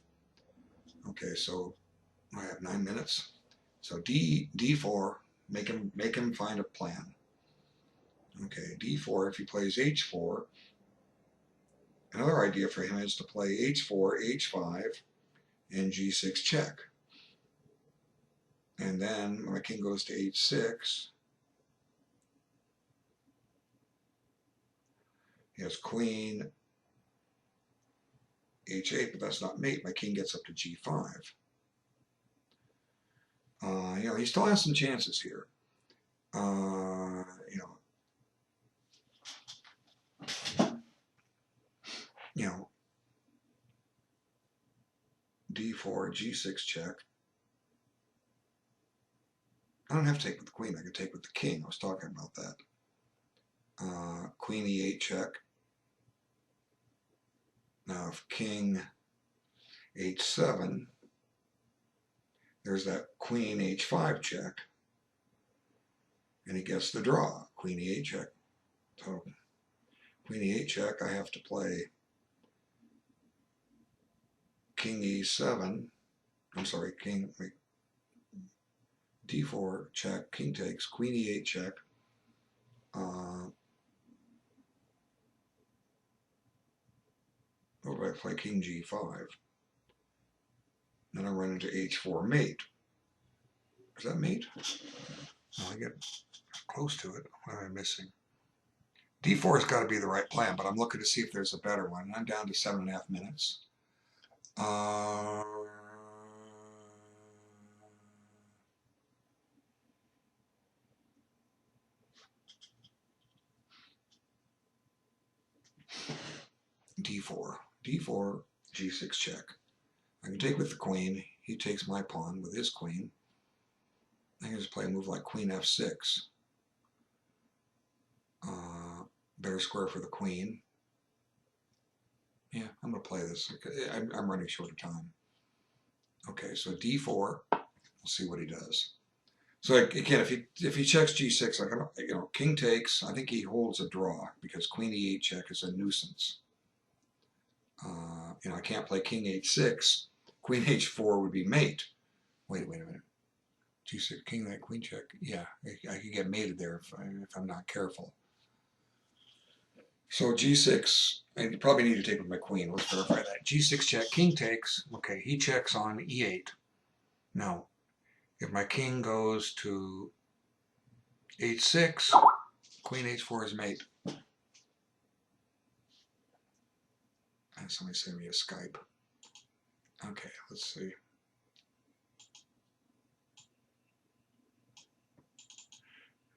Okay, so I have 9 minutes. So d4, make him find a plan. Okay, d4. If he plays h4, another idea for him is to play h4, h5, and g6 check. And then when my king goes to h6, he has queen h8, but that's not mate. My king gets up to g5. He still has some chances here. D4, G6 check. I don't have to take with the queen. I can take with the king. I was talking about that. Queen E8 check. Now if king H7, there's that queen H5 check, and he gets the draw. Queen E8 check. So queen E8 check, I have to play king E7. I'm sorry, D4 check, king takes, queen E8 check. What do I play? King G5. Then I run into H4 mate. Is that mate? No, I get close to it. What am I missing? D4 has got to be the right plan, but I'm looking to see if there's a better one. And I'm down to 7.5 minutes. D4. D4, G6 check. I can take with the queen. He takes my pawn with his queen. I can just play a move like queen F6. Better square for the queen. Yeah, I'm going to play this. I'm running short of time. Okay, so D4. We'll see what he does. So again, if he checks G6, king takes. I think he holds a draw because queen E8 check is a nuisance. I can't play king H6. Queen H4 would be mate. Wait a minute. G6, king, that queen check. Yeah, I could get mated there if I'm not careful. So G6, I probably need to take with my queen. Let's verify that. G6 check, king takes. Okay, he checks on E8. Now, if my king goes to H6, queen H4 is mate. And somebody send me a Skype. Okay, let's see.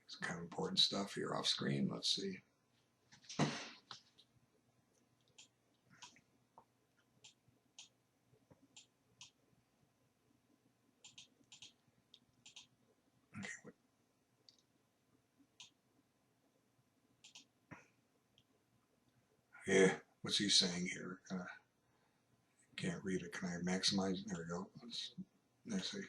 It's kind of important stuff here off screen. Let's see. Yeah, what's he saying here? Can't read it. Can I maximize? There we go. Let's see.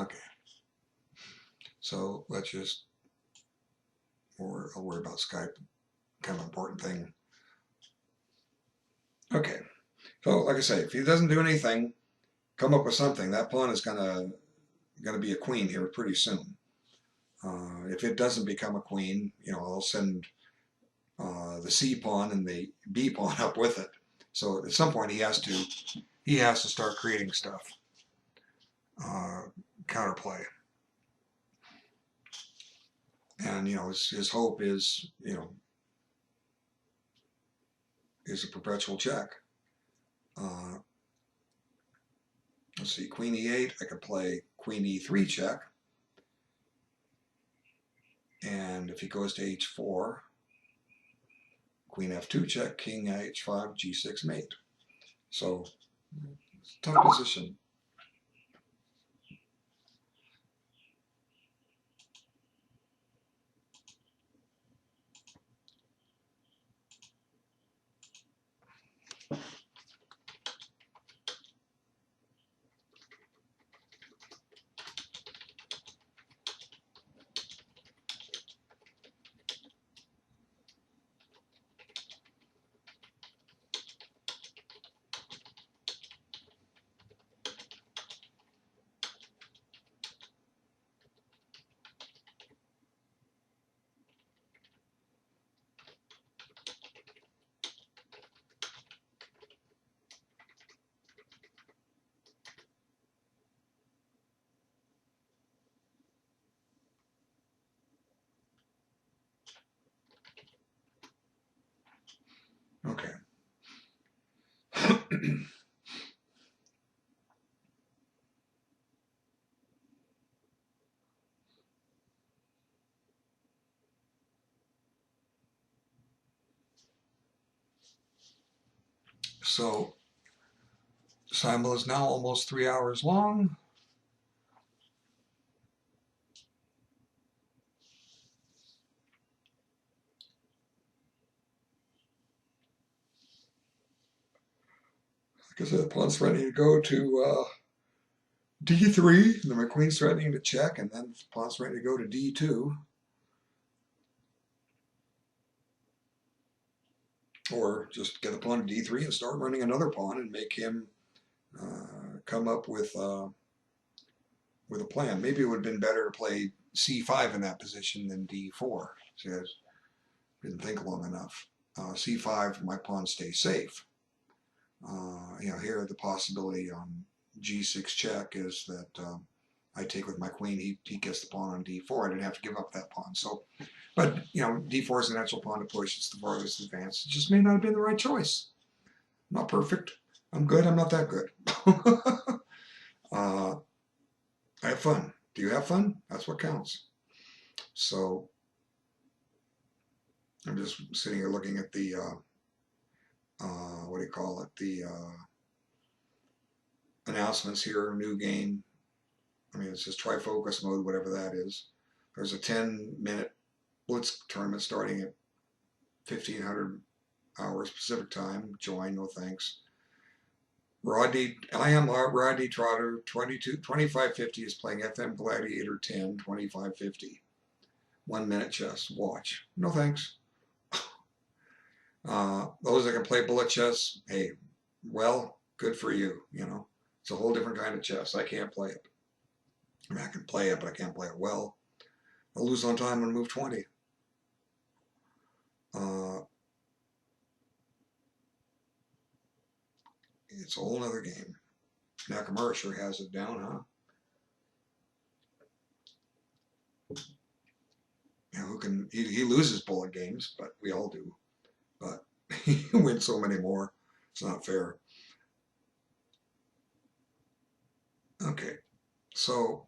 Okay. So let's just, I'll worry about Skype, kind of important thing. Okay. So like I say, if he doesn't do anything, come up with something. That pawn is gonna be a queen here pretty soon. If it doesn't become a queen, I'll send the C pawn and the B pawn up with it. So at some point he has to start creating stuff, counterplay, and his hope is is a perpetual check. Let's see, Queen E8. I could play Queen E3 check, and if he goes to H4, Queen F2 check, King H5, G6 mate. So tough position. Okay. So Simul is now almost 3 hours long. Like I said, the pawn's threatening to go to D3, and then my queen's threatening to check, and then the pawn's ready to go to D2. Or just get the pawn to D3 and start running another pawn and make him come up with a plan. Maybe it would have been better to play C5 in that position than D4. See, I didn't think long enough. C5, my pawn stays safe. Here the possibility on G6 check is that I take with my queen, he gets the pawn on D4. I didn't have to give up that pawn. So, but D4 is a natural pawn to push. It's the farthest advance. It just may not have been the right choice. I'm not perfect. I'm good. I'm not that good. I have fun. Do you have fun? That's what counts. So I'm just sitting here looking at the what do you call it? The announcements here. New game. I mean, it's just trifocus mode, whatever that is. There's a 10-minute blitz tournament starting at 1500 hours Pacific time. Join, no thanks. I am Rodney Trotter, 2550 is playing FM Gladiator 10, 2550. 1 minute chess. Watch. No thanks. Those that can play bullet chess, hey, well, good for you. It's a whole different kind of chess. I can't play it. I mean, I can play it, but I can't play it well. I'll lose on time on move 20. It's a whole other game. Nakamura sure has it down, huh? Who can he loses bullet games, but we all do. But he wins so many more. It's not fair. Okay, so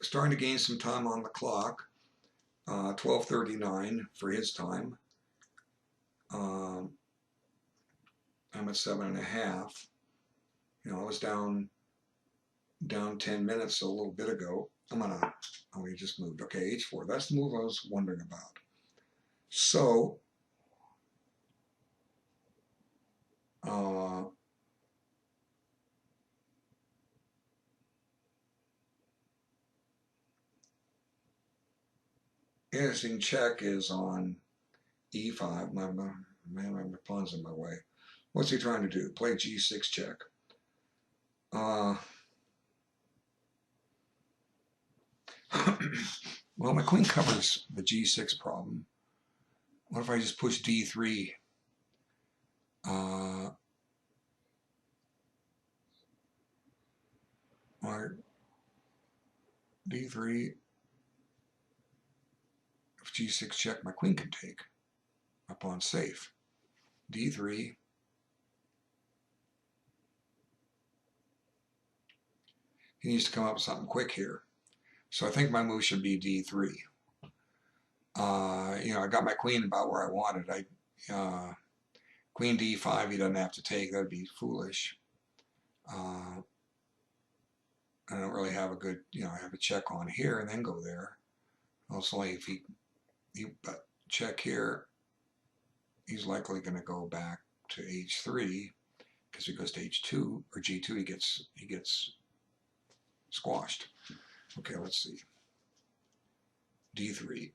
starting to gain some time on the clock. 12:39 for his time. I'm at 7.5. I was down 10 minutes a little bit ago. He just moved. Okay, H4. That's the move I was wondering about. So, interesting check is on e5. My pawn's in my way. What's he trying to do? Play g6 check. Well, my queen covers the g6 problem. What if I just push d3? Or d3, if g6 check, my queen can take. My pawn's safe. d3. He needs to come up with something quick here. So I think my move should be d3. I got my queen about where I wanted. Queen d5, he doesn't have to take. That'd be foolish. I don't really have a good, I have a check on here and then go there. Also, if he check here, he's likely going to go back to h3 because if he goes to h2 or g2, he gets squashed. Okay, let's see. d3.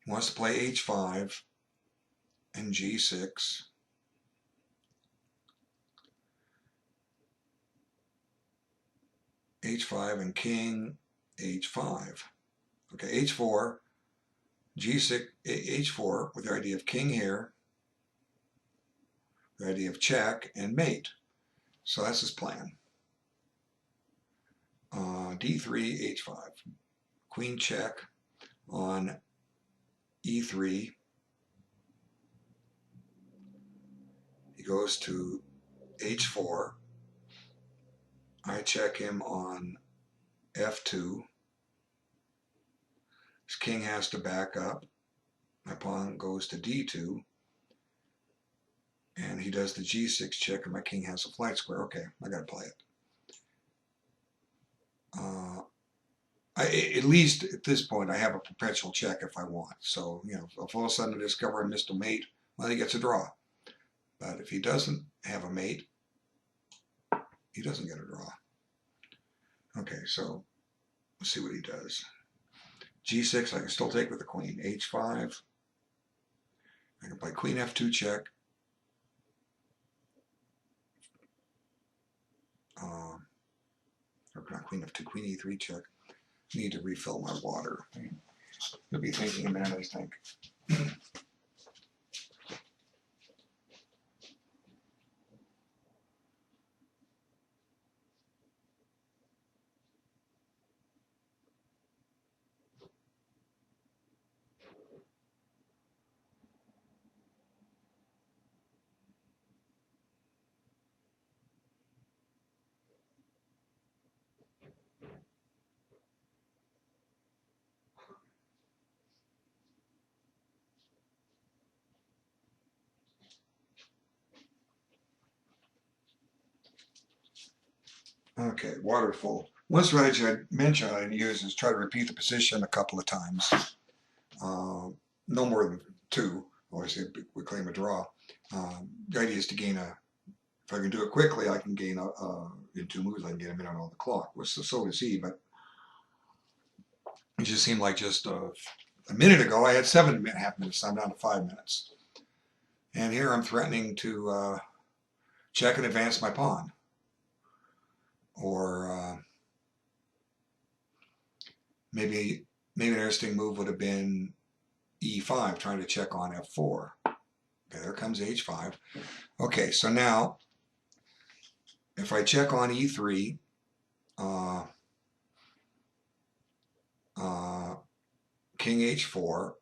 He wants to play h5 and g6. h5 and king h5. Okay, h4, g6, h4 with the idea of king here, the idea of check and mate. So that's his plan. d3, h5, queen check on e3. He goes to h4. I check him on f2. His king has to back up. My pawn goes to d2. And he does the g6 check, and my king has a flight square. Okay, I got to play it. At least at this point, I have a perpetual check if I want. So, if all of a sudden I discover I missed a mate, well, he gets a draw. But if he doesn't have a mate, he doesn't get a draw. Okay, so let's see what he does. g6, I can still take with the queen. h5. I can play queen f2 check. Or not queen f2, queen e3 check. Need to refill my water. You'll be thinking a minute, I think. Okay, water full. One strategy I mentioned I use is try to repeat the position a couple of times. No more than two. Obviously, we claim a draw. The idea is to gain if I can do it quickly, I can gain in 2 moves, I can get a minute on the clock. Which so does he, but it just seemed like just a minute ago I had 7.5 minutes. I'm down to 5 minutes. And here I'm threatening to check and advance my pawn. Or maybe an interesting move would have been e5, trying to check on f4. Okay, there comes h5. Okay, so now if I check on e3, king h4,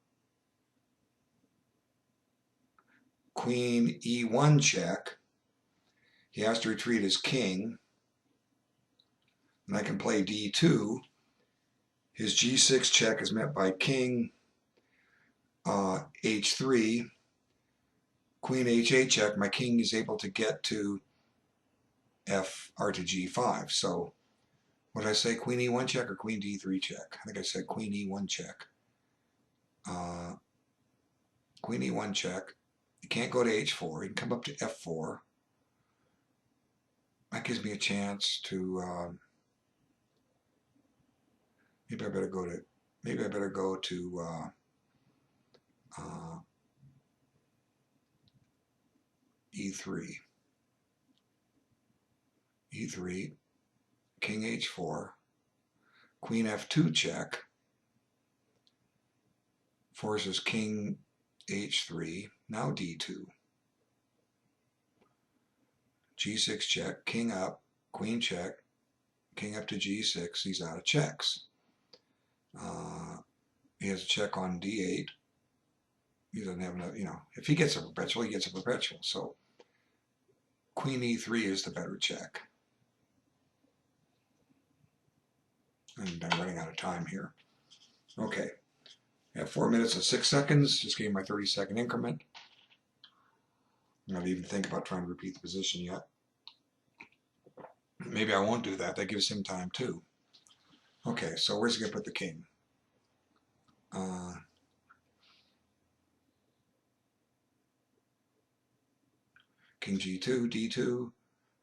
queen e1 check. He has to retreat his king. And I can play d2. His g6 check is met by king h3. Queen h8 check. My king is able to get to to g5. So what did I say? Queen e1 check or queen d3 check? I think I said queen e1 check. Queen e1 check. He can't go to h4. He can come up to f4. that gives me a chance to, maybe I better go to E3. E3, King H4, Queen F2 check, forces King H3, now D2. G6 check, King up, Queen check, King up to G6, he's out of checks. He has a check on D8. He doesn't have enough, if he gets a perpetual, he gets a perpetual. So Queen E3 is the better check. And I'm running out of time here. Okay. I have 4 minutes and 6 seconds. Just gave my 30-second increment. I'm not even thinking about trying to repeat the position yet. Maybe I won't do that. That gives him time too. Okay, so where's he going to put the king? King G2, D2.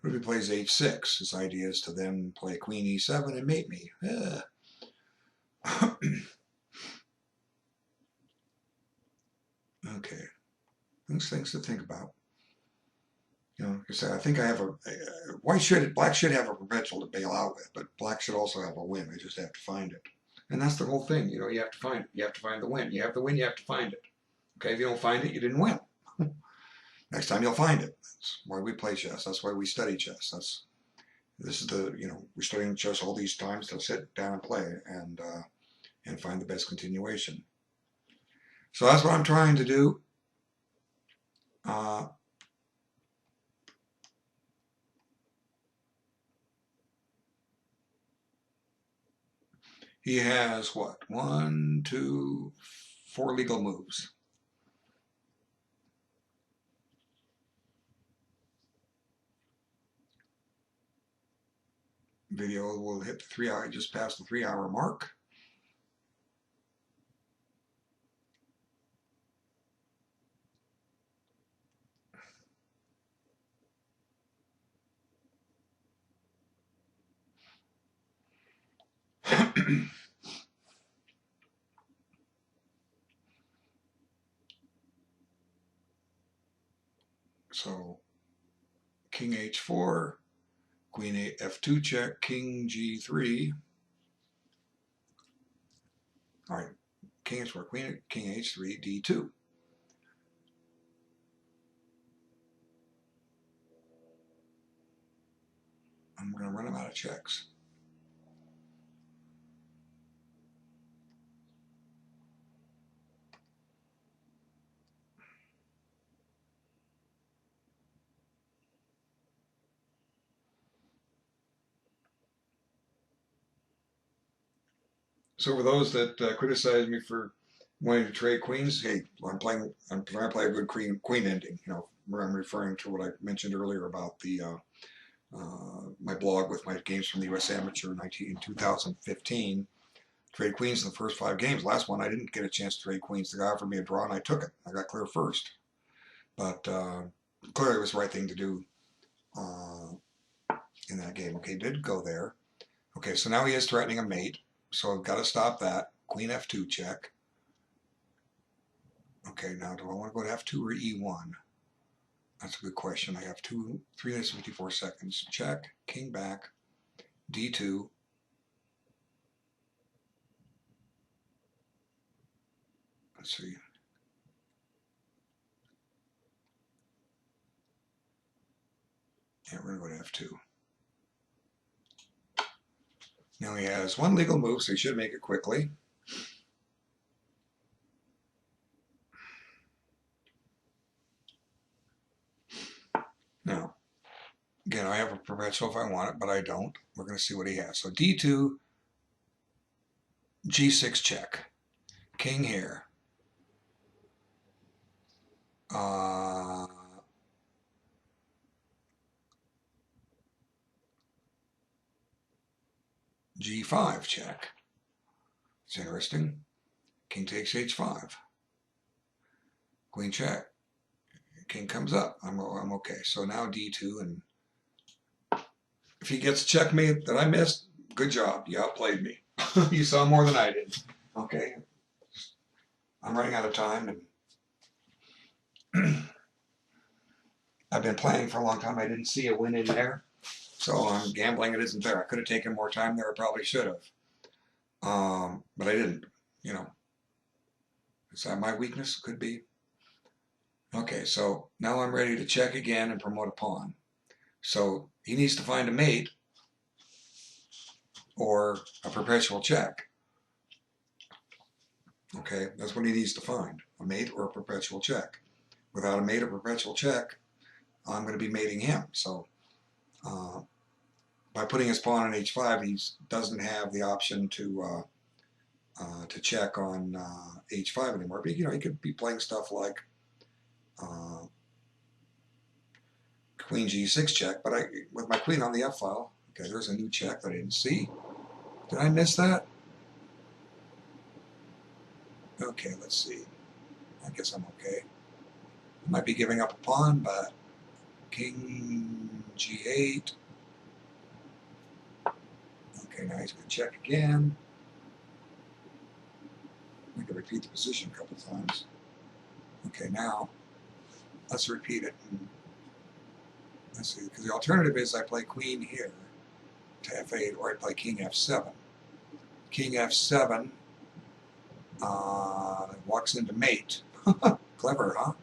What if he plays H6? His idea is to then play Queen E7 and mate me. Okay, those things to think about. Like I said, I think I have black should have a perpetual to bail out with, but black should also have a win. I just have to find it. And that's the whole thing, you have to find it. You have to find the win. You have the win, you have to find it. Okay, if you don't find it, you didn't win. Next time you'll find it. That's why we play chess. That's why we study chess. This is we're studying chess all these times to sit down and play and find the best continuation. So that's what I'm trying to do. He has what? 1, 2, 4 legal moves. Video will hit the 3 hour, just past the 3 hour mark. So King H4, Queen F2 check, King G3. All right, King H4, King H3, D2. I'm going to run him out of checks. So for those that criticize me for wanting to trade queens, hey, I'm trying to play a good queen ending. Where I'm referring to what I mentioned earlier about the my blog with my games from the U.S. Amateur in 2015. Trade queens in the first 5 games. Last one, I didn't get a chance to trade queens. The guy offered me a draw, and I took it. I got clear first. But clearly it was the right thing to do in that game. Okay, did go there. Okay, so now he is threatening a mate. So I've got to stop that. Queen F2 check. Okay, now do I want to go to F2 or E1? That's a good question. I have 3 minutes and 54 seconds. Check, king back, D2. Let's see. Yeah, we're going to go to F2. Now he has 1 legal move, so he should make it quickly. Now, again, I have a perpetual if I want it, but I don't. We're going to see what he has. So D2, G6 check. King here. G5 check. It's interesting. King takes H5. Queen check. King comes up. I'm okay. So now D2 and If he gets checkmate that I missed, good job. You outplayed me. You saw more than I did. Okay. I'm running out of time, and I've been playing for a long time. I didn't see a win in there, so I'm gambling it isn't there. I could have taken more time there. I probably should have, but I didn't. You know, is that my weakness? Could be. Okay, so now I'm ready to check again and promote a pawn. So he needs to find a mate or a perpetual check. Okay, that's what he needs to find, a mate or a perpetual check. Without a mate or perpetual check, I'm going to be mating him. So by putting his pawn on h5, he doesn't have the option to check on h5 anymore. But you know, he could be playing stuff like queen g6 check. But with my queen on the f file, okay, there's a new check that I didn't see. Did I miss that? Okay, let's see. I guess I'm okay. I might be giving up a pawn, but king g8. Okay, now he's going to check again. We can repeat the position a couple times. Okay, now let's repeat it. Let's see, because the alternative is I play queen here to f8, or I play king f7. King f7 walks into mate. Clever, huh?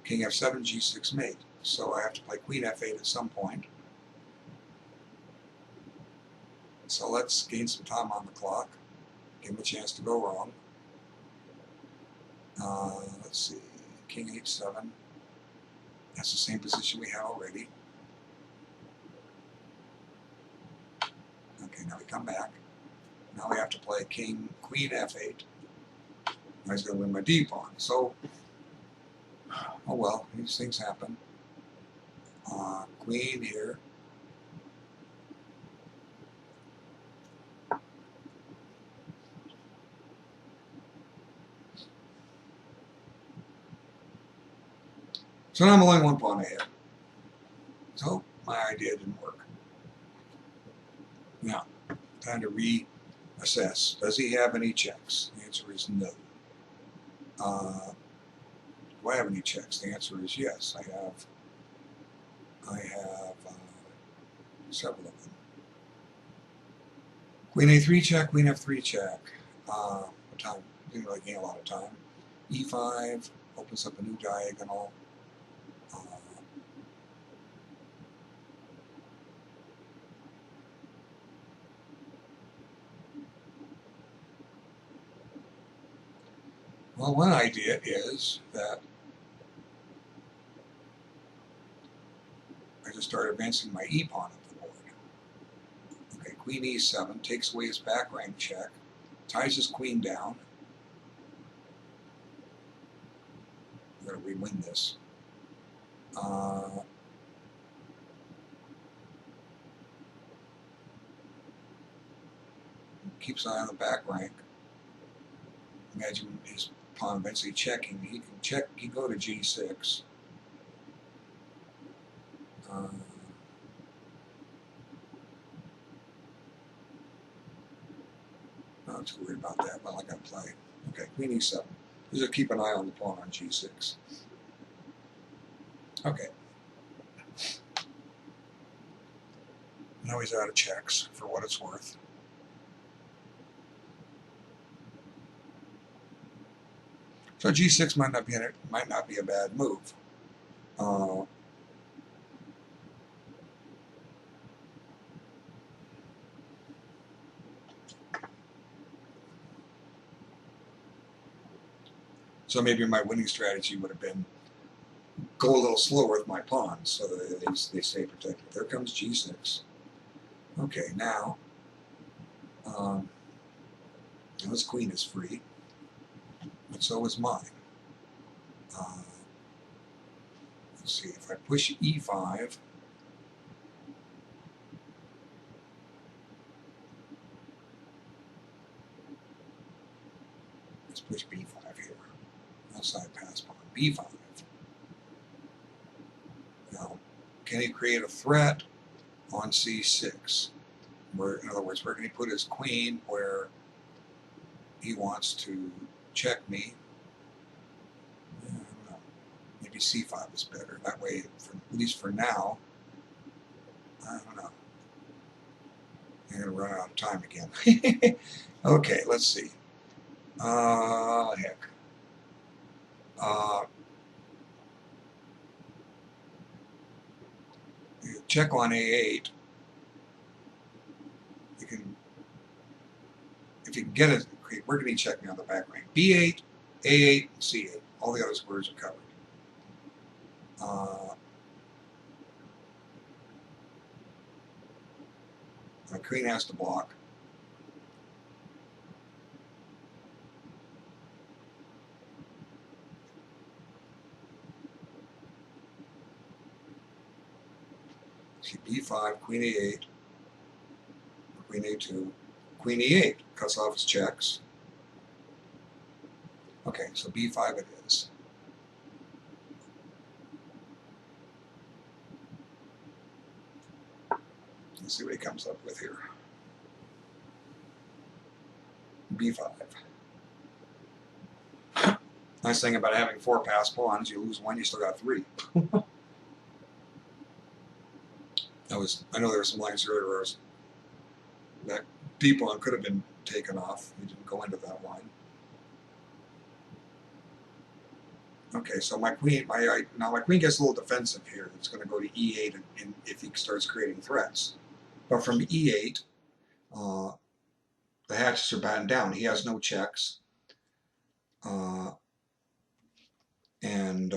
King f7, g6 mate. So I have to play queen f8 at some point. So let's gain some time on the clock. Give him a chance to go wrong. Let's see, king h7. That's the same position we had already. Okay, now we come back. Now we have to play queen f8. Now he's going to win my d pawn. So, oh well, these things happen. Queen here. So now I'm only one pawn ahead. So my idea didn't work. Now, time to reassess. Does he have any checks? The answer is no. Do I have any checks? The answer is yes. I have several of them. Queen a3 check, queen f3 check. What time? Didn't really gain a lot of time. e5 opens up a new diagonal. Well, one idea is that I just start advancing my e-pawn up the board. Okay, queen e7 takes away his back rank check, ties his queen down. I'm going to re-win this. Keeps an eye on the back rank. Imagine his pawn eventually checking. He can check. He can go to g6. Not too worried about that. Well, I got to play. Okay, queen e7. Just keep an eye on the pawn on g6. Okay. Now he's out of checks, for what it's worth. So g6 might not be a bad move. So maybe my winning strategy would have been go a little slower with my pawns so that they stay protected. There comes g6. Okay, now his queen is free, but so is mine. Let's see, if I push e5, let's push b5 here. Outside pass pawn, b5. Now, can he create a threat? on C6. Where, in other words, where can he put his queen where he wants to check me? I don't know. Maybe C5 is better. That way, at least for now, I don't know. I'm going to run out of time again. Okay, let's see. Heck. Check on A8. You can, if you can get it, where can he check me on the back rank? B8, A8, C8. All the other squares are covered. My queen has to block. See, B5, Queen A8, Queen A2, Queen E8 cuts off his checks. Okay, so B5 it is. Let's see what he comes up with here. B5. Nice thing about having 4 passed pawns, you lose one, you still got 3. I know there were some lines earlier where that D pawn could have been taken off. He didn't go into that line. Okay, so my queen, now my queen gets a little defensive here. It's going to go to E8 and if he starts creating threats. But from E8, the hatches are battened down. He has no checks. And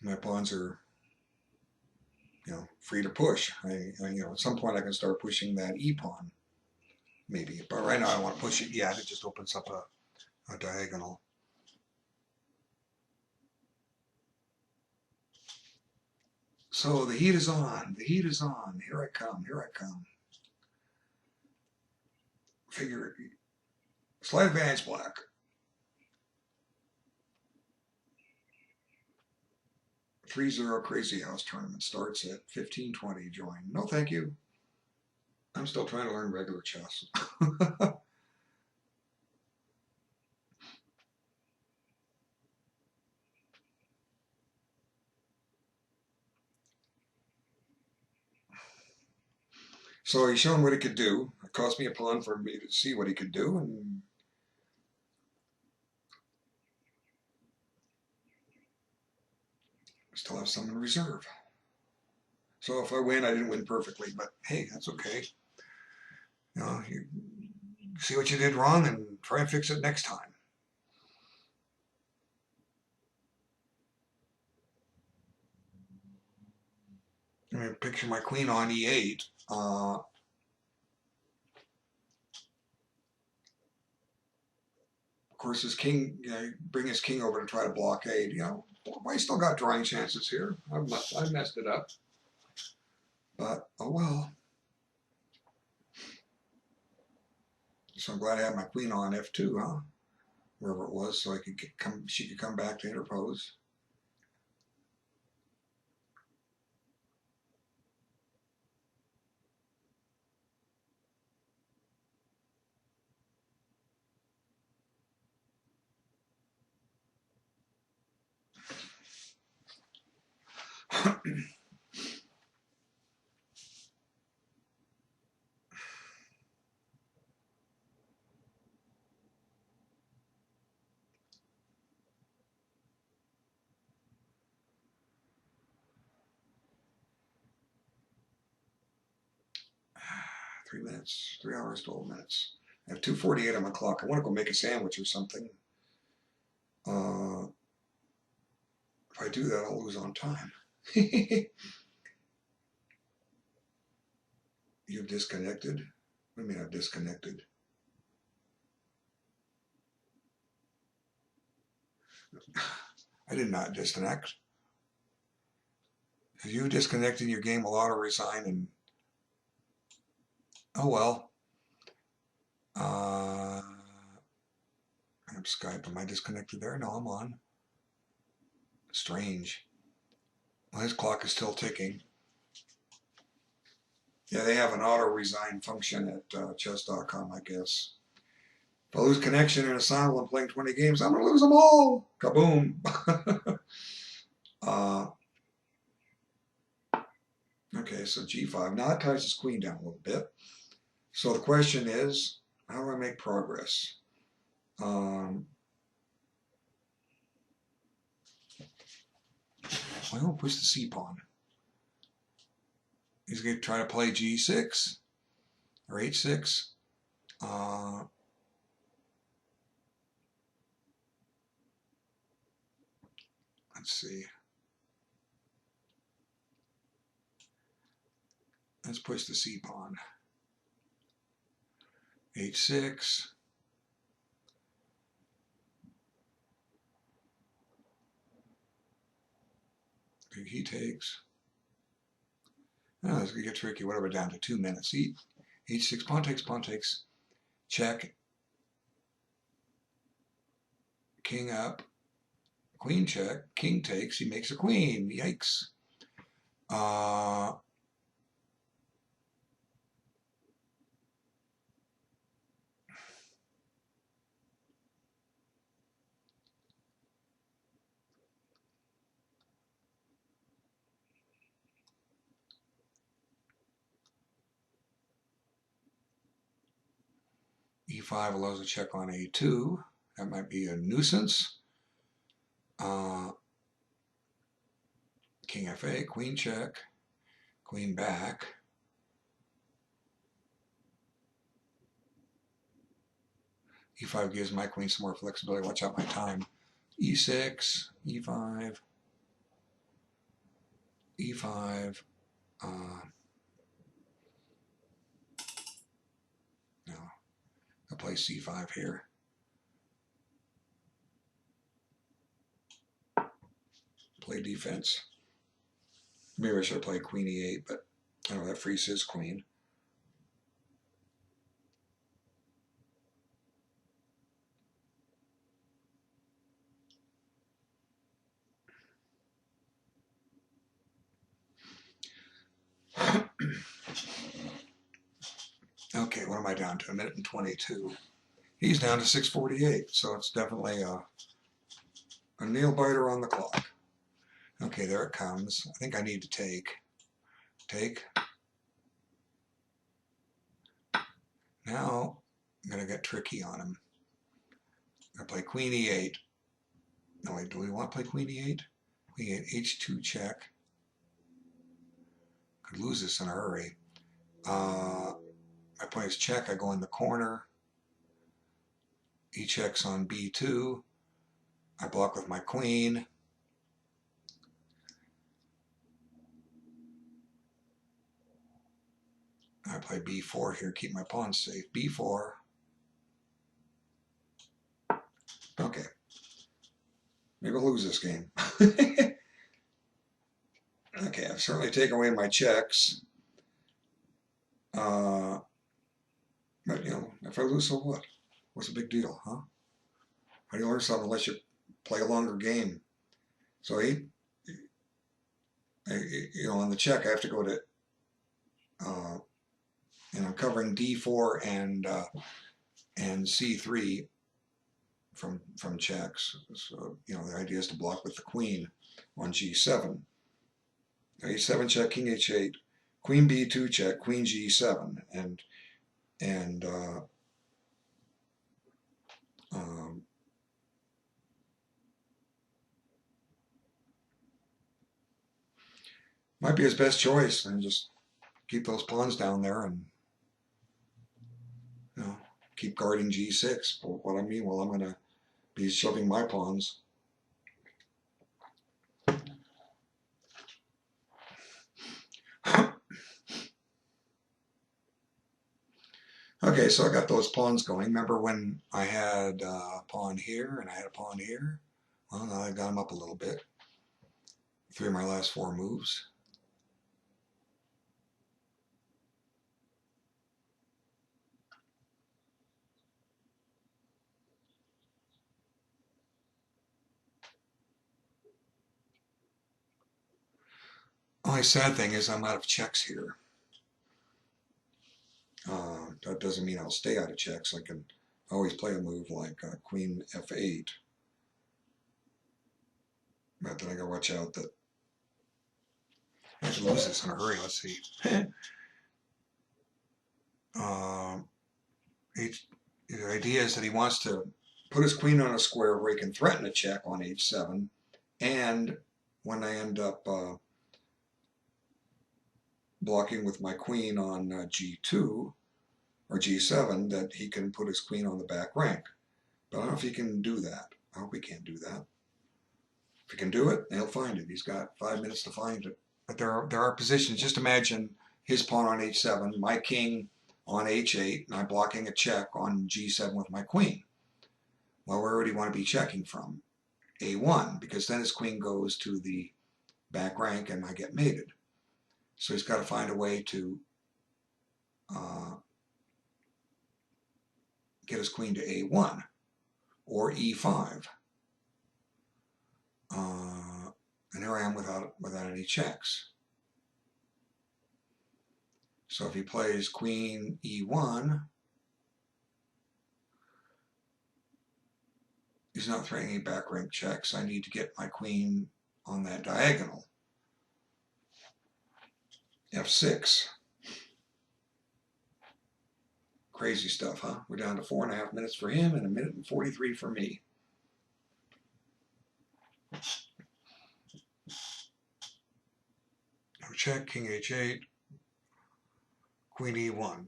my pawns are, free to push. At some point I can start pushing that E pawn, maybe. But right now I want to push it yet. It just opens up a diagonal. So the heat is on. The heat is on. Here I come. Here I come. Figure slight advantage black. $3-0 Crazy House tournament starts at 15:20. Join. No, thank you. I'm still trying to learn regular chess. So he's shown what he could do. It cost me a pawn for me to see what he could do, and still have some in reserve. So if I win, I didn't win perfectly, but hey, that's okay. You see what you did wrong and try and fix it next time. I mean, picture my queen on E8. Of course, his king, bring his king over to try to blockade. I still got drawing chances here. I messed it up. But, oh well. So I'm glad I had my queen on F2, huh? Wherever it was, so she could come back to interpose. $3 minutes, 3 hours, 12 minutes. I have 2:48 on my clock. I want to go make a sandwich or something. If I do that, I'll lose on time. You've disconnected? What do you mean I've disconnected? I did not disconnect. If you disconnected, your game will auto resign and oh well. I have Skype. Am I disconnected there? No, I'm on. Strange. Well, his clock is still ticking. Yeah, they have an auto resign function at chess.com, I guess. If I lose connection in a cycle and playing 20 games, I'm going to lose them all. Kaboom. Okay, so g5. Now that ties his queen down a little bit. So the question is, how do I make progress? I don't push the c pawn. He's going to try to play g6 or h6. Let's see. Let's push the c pawn. h6. He takes. Oh, this is going to get tricky. What are we down to? 2 minutes. H6, pawn takes, check, king up, queen check, king takes, he makes a queen. Yikes. E5 allows a check on A2. That might be a nuisance. King FA, queen check, queen back. E5 gives my queen some more flexibility. Watch out my time. E6, E5, E5. No, I'll play C5 here. Play defense. Maybe I should have played queen E8, but I don't know, that frees his queen. Okay, what am I down to? 1:22. He's down to 6:48, so it's definitely a nail biter on the clock. Okay, there it comes. I think I need to take. Take. Now I'm going to get tricky on him. I'm going to play queen E8. No, wait, do we want to play queen E8? Queen E8, H2 check. Could lose this in a hurry. I play his check, I go in the corner. He checks on B2. I block with my queen. I play B4 here, keep my pawn safe. B4. Okay. Maybe I'll lose this game. Okay, I've certainly taken away my checks. But, you know, if I lose, so what? What's the big deal, huh? How do you learn something unless you play a longer game? So you know, on the check, I have to go to, and I'm covering D4 and C3 from checks. So, you know, the idea is to block with the queen on G7. H7 check, king H8, queen B2 check, queen G7, and might be his best choice, and just keep those pawns down there and, you know, keep guarding G6. But what I mean, well, I'm going to be shoving my pawns. Okay, so I got those pawns going. Remember when I had a pawn here and I had a pawn here? Well, now I got them up a little bit. 3 of my last 4 moves. Only sad thing is I'm out of checks here. That doesn't mean I'll stay out of checks. I can always play a move like Queen F8. But then I gotta watch out that I have to lose this in a hurry. Let's see. The idea is that he wants to put his queen on a square where he can threaten a check on h7, and when I end up blocking with my queen on g2 or g7, that he can put his queen on the back rank. But I don't know if he can do that. I hope he can't do that. If he can do it, he'll find it. He's got 5 minutes to find it. But there are positions. Just imagine his pawn on h7, my king on h8, and I'm blocking a check on g7 with my queen. Well, where would he want to be checking from? a1, because then his queen goes to the back rank and I get mated. So he's got to find a way to get his queen to a1 or e5. And here I am without any checks. So if he plays queen e1, he's not threatening any back rank checks. I need to get my queen on that diagonal. f6. Crazy stuff, huh? We're down to 4.5 minutes for him and 1 minute and 43 for me. No check, king h8, queen e1.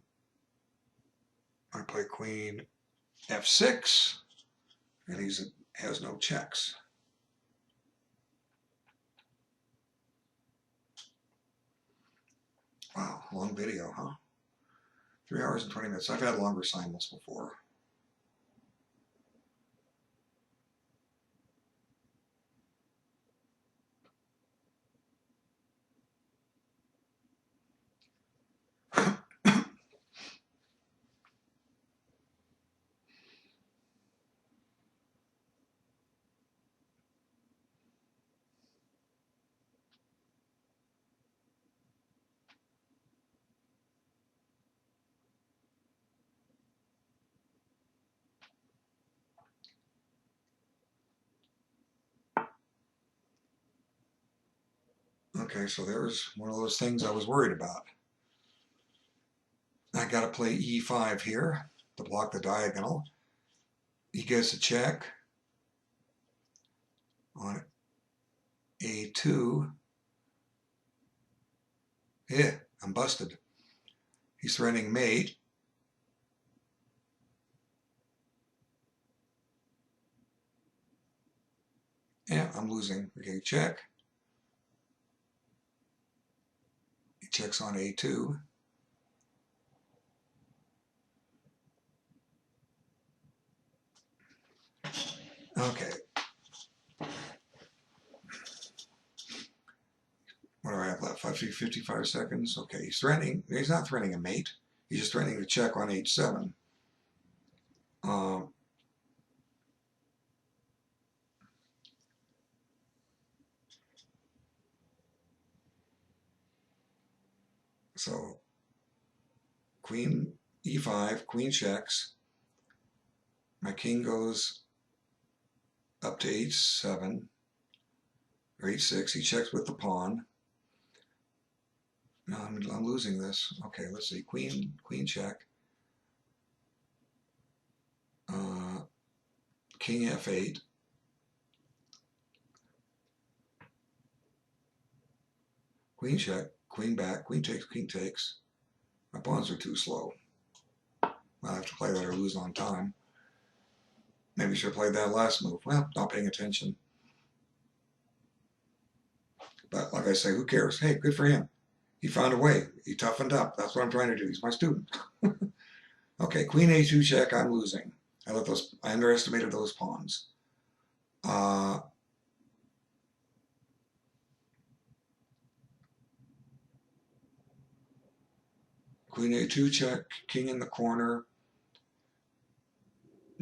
I play queen f6, and he has no checks. Wow, long video, huh? 3 hours and 20 minutes. I've had longer simuls before. Okay, so there's one of those things I was worried about. I got to play e5 here to block the diagonal. He gets a check on a2. Yeah, I'm busted. He's threatening mate. Yeah, I'm losing. Okay, check. He checks on a2. Okay. What do I have left? 55 seconds. Okay, he's threatening. He's not threatening a mate. He's just threatening to check on h7. So queen e5, queen checks. My king goes up to h7 or h6. He checks with the pawn. No, I'm losing this. Okay, let's see. Queen check. King f8. Queen check. Queen back. Queen takes. King takes. My pawns are too slow. I'll have to play that or lose on time. Maybe should have played that last move. Well, not paying attention. But like I say, who cares? Hey, good for him. He found a way. He toughened up. That's what I'm trying to do. He's my student. Okay, queen a2 check. I'm losing. I underestimated those pawns. Queen a2 check. King in the corner.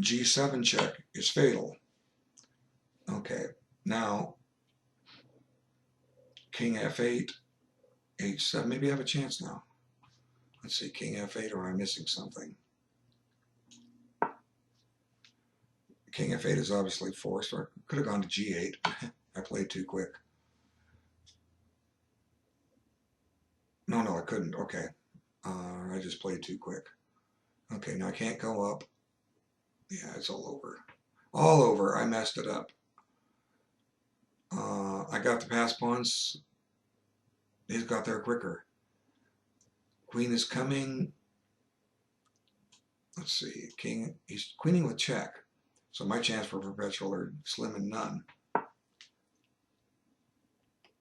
g7 check is fatal. Okay, now king f8. H7. Maybe I have a chance now. Let's see, King F8, or am I missing something? King F8 is obviously forced, or I could have gone to G8. I played too quick. No, I couldn't. Okay. I just played too quick. Okay, now I can't go up. Yeah, it's all over. All over. I messed it up. I got the pass pawns. He's got there quicker. Queen is coming. Let's see. King. He's queening with check. So my chance for perpetual are slim and none.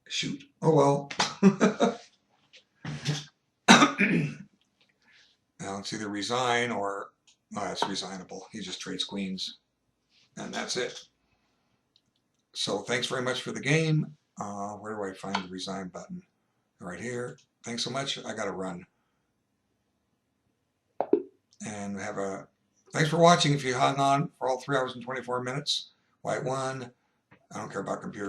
Shoot. Oh well. Now it's either resign or it's resignable. He just trades queens, and that's it. So thanks very much for the game. Where do I find the resign button? Right here. Thanks so much. I gotta run. And thanks for watching. If you hung on for all 3 hours and 24 minutes, white one. I don't care about computers.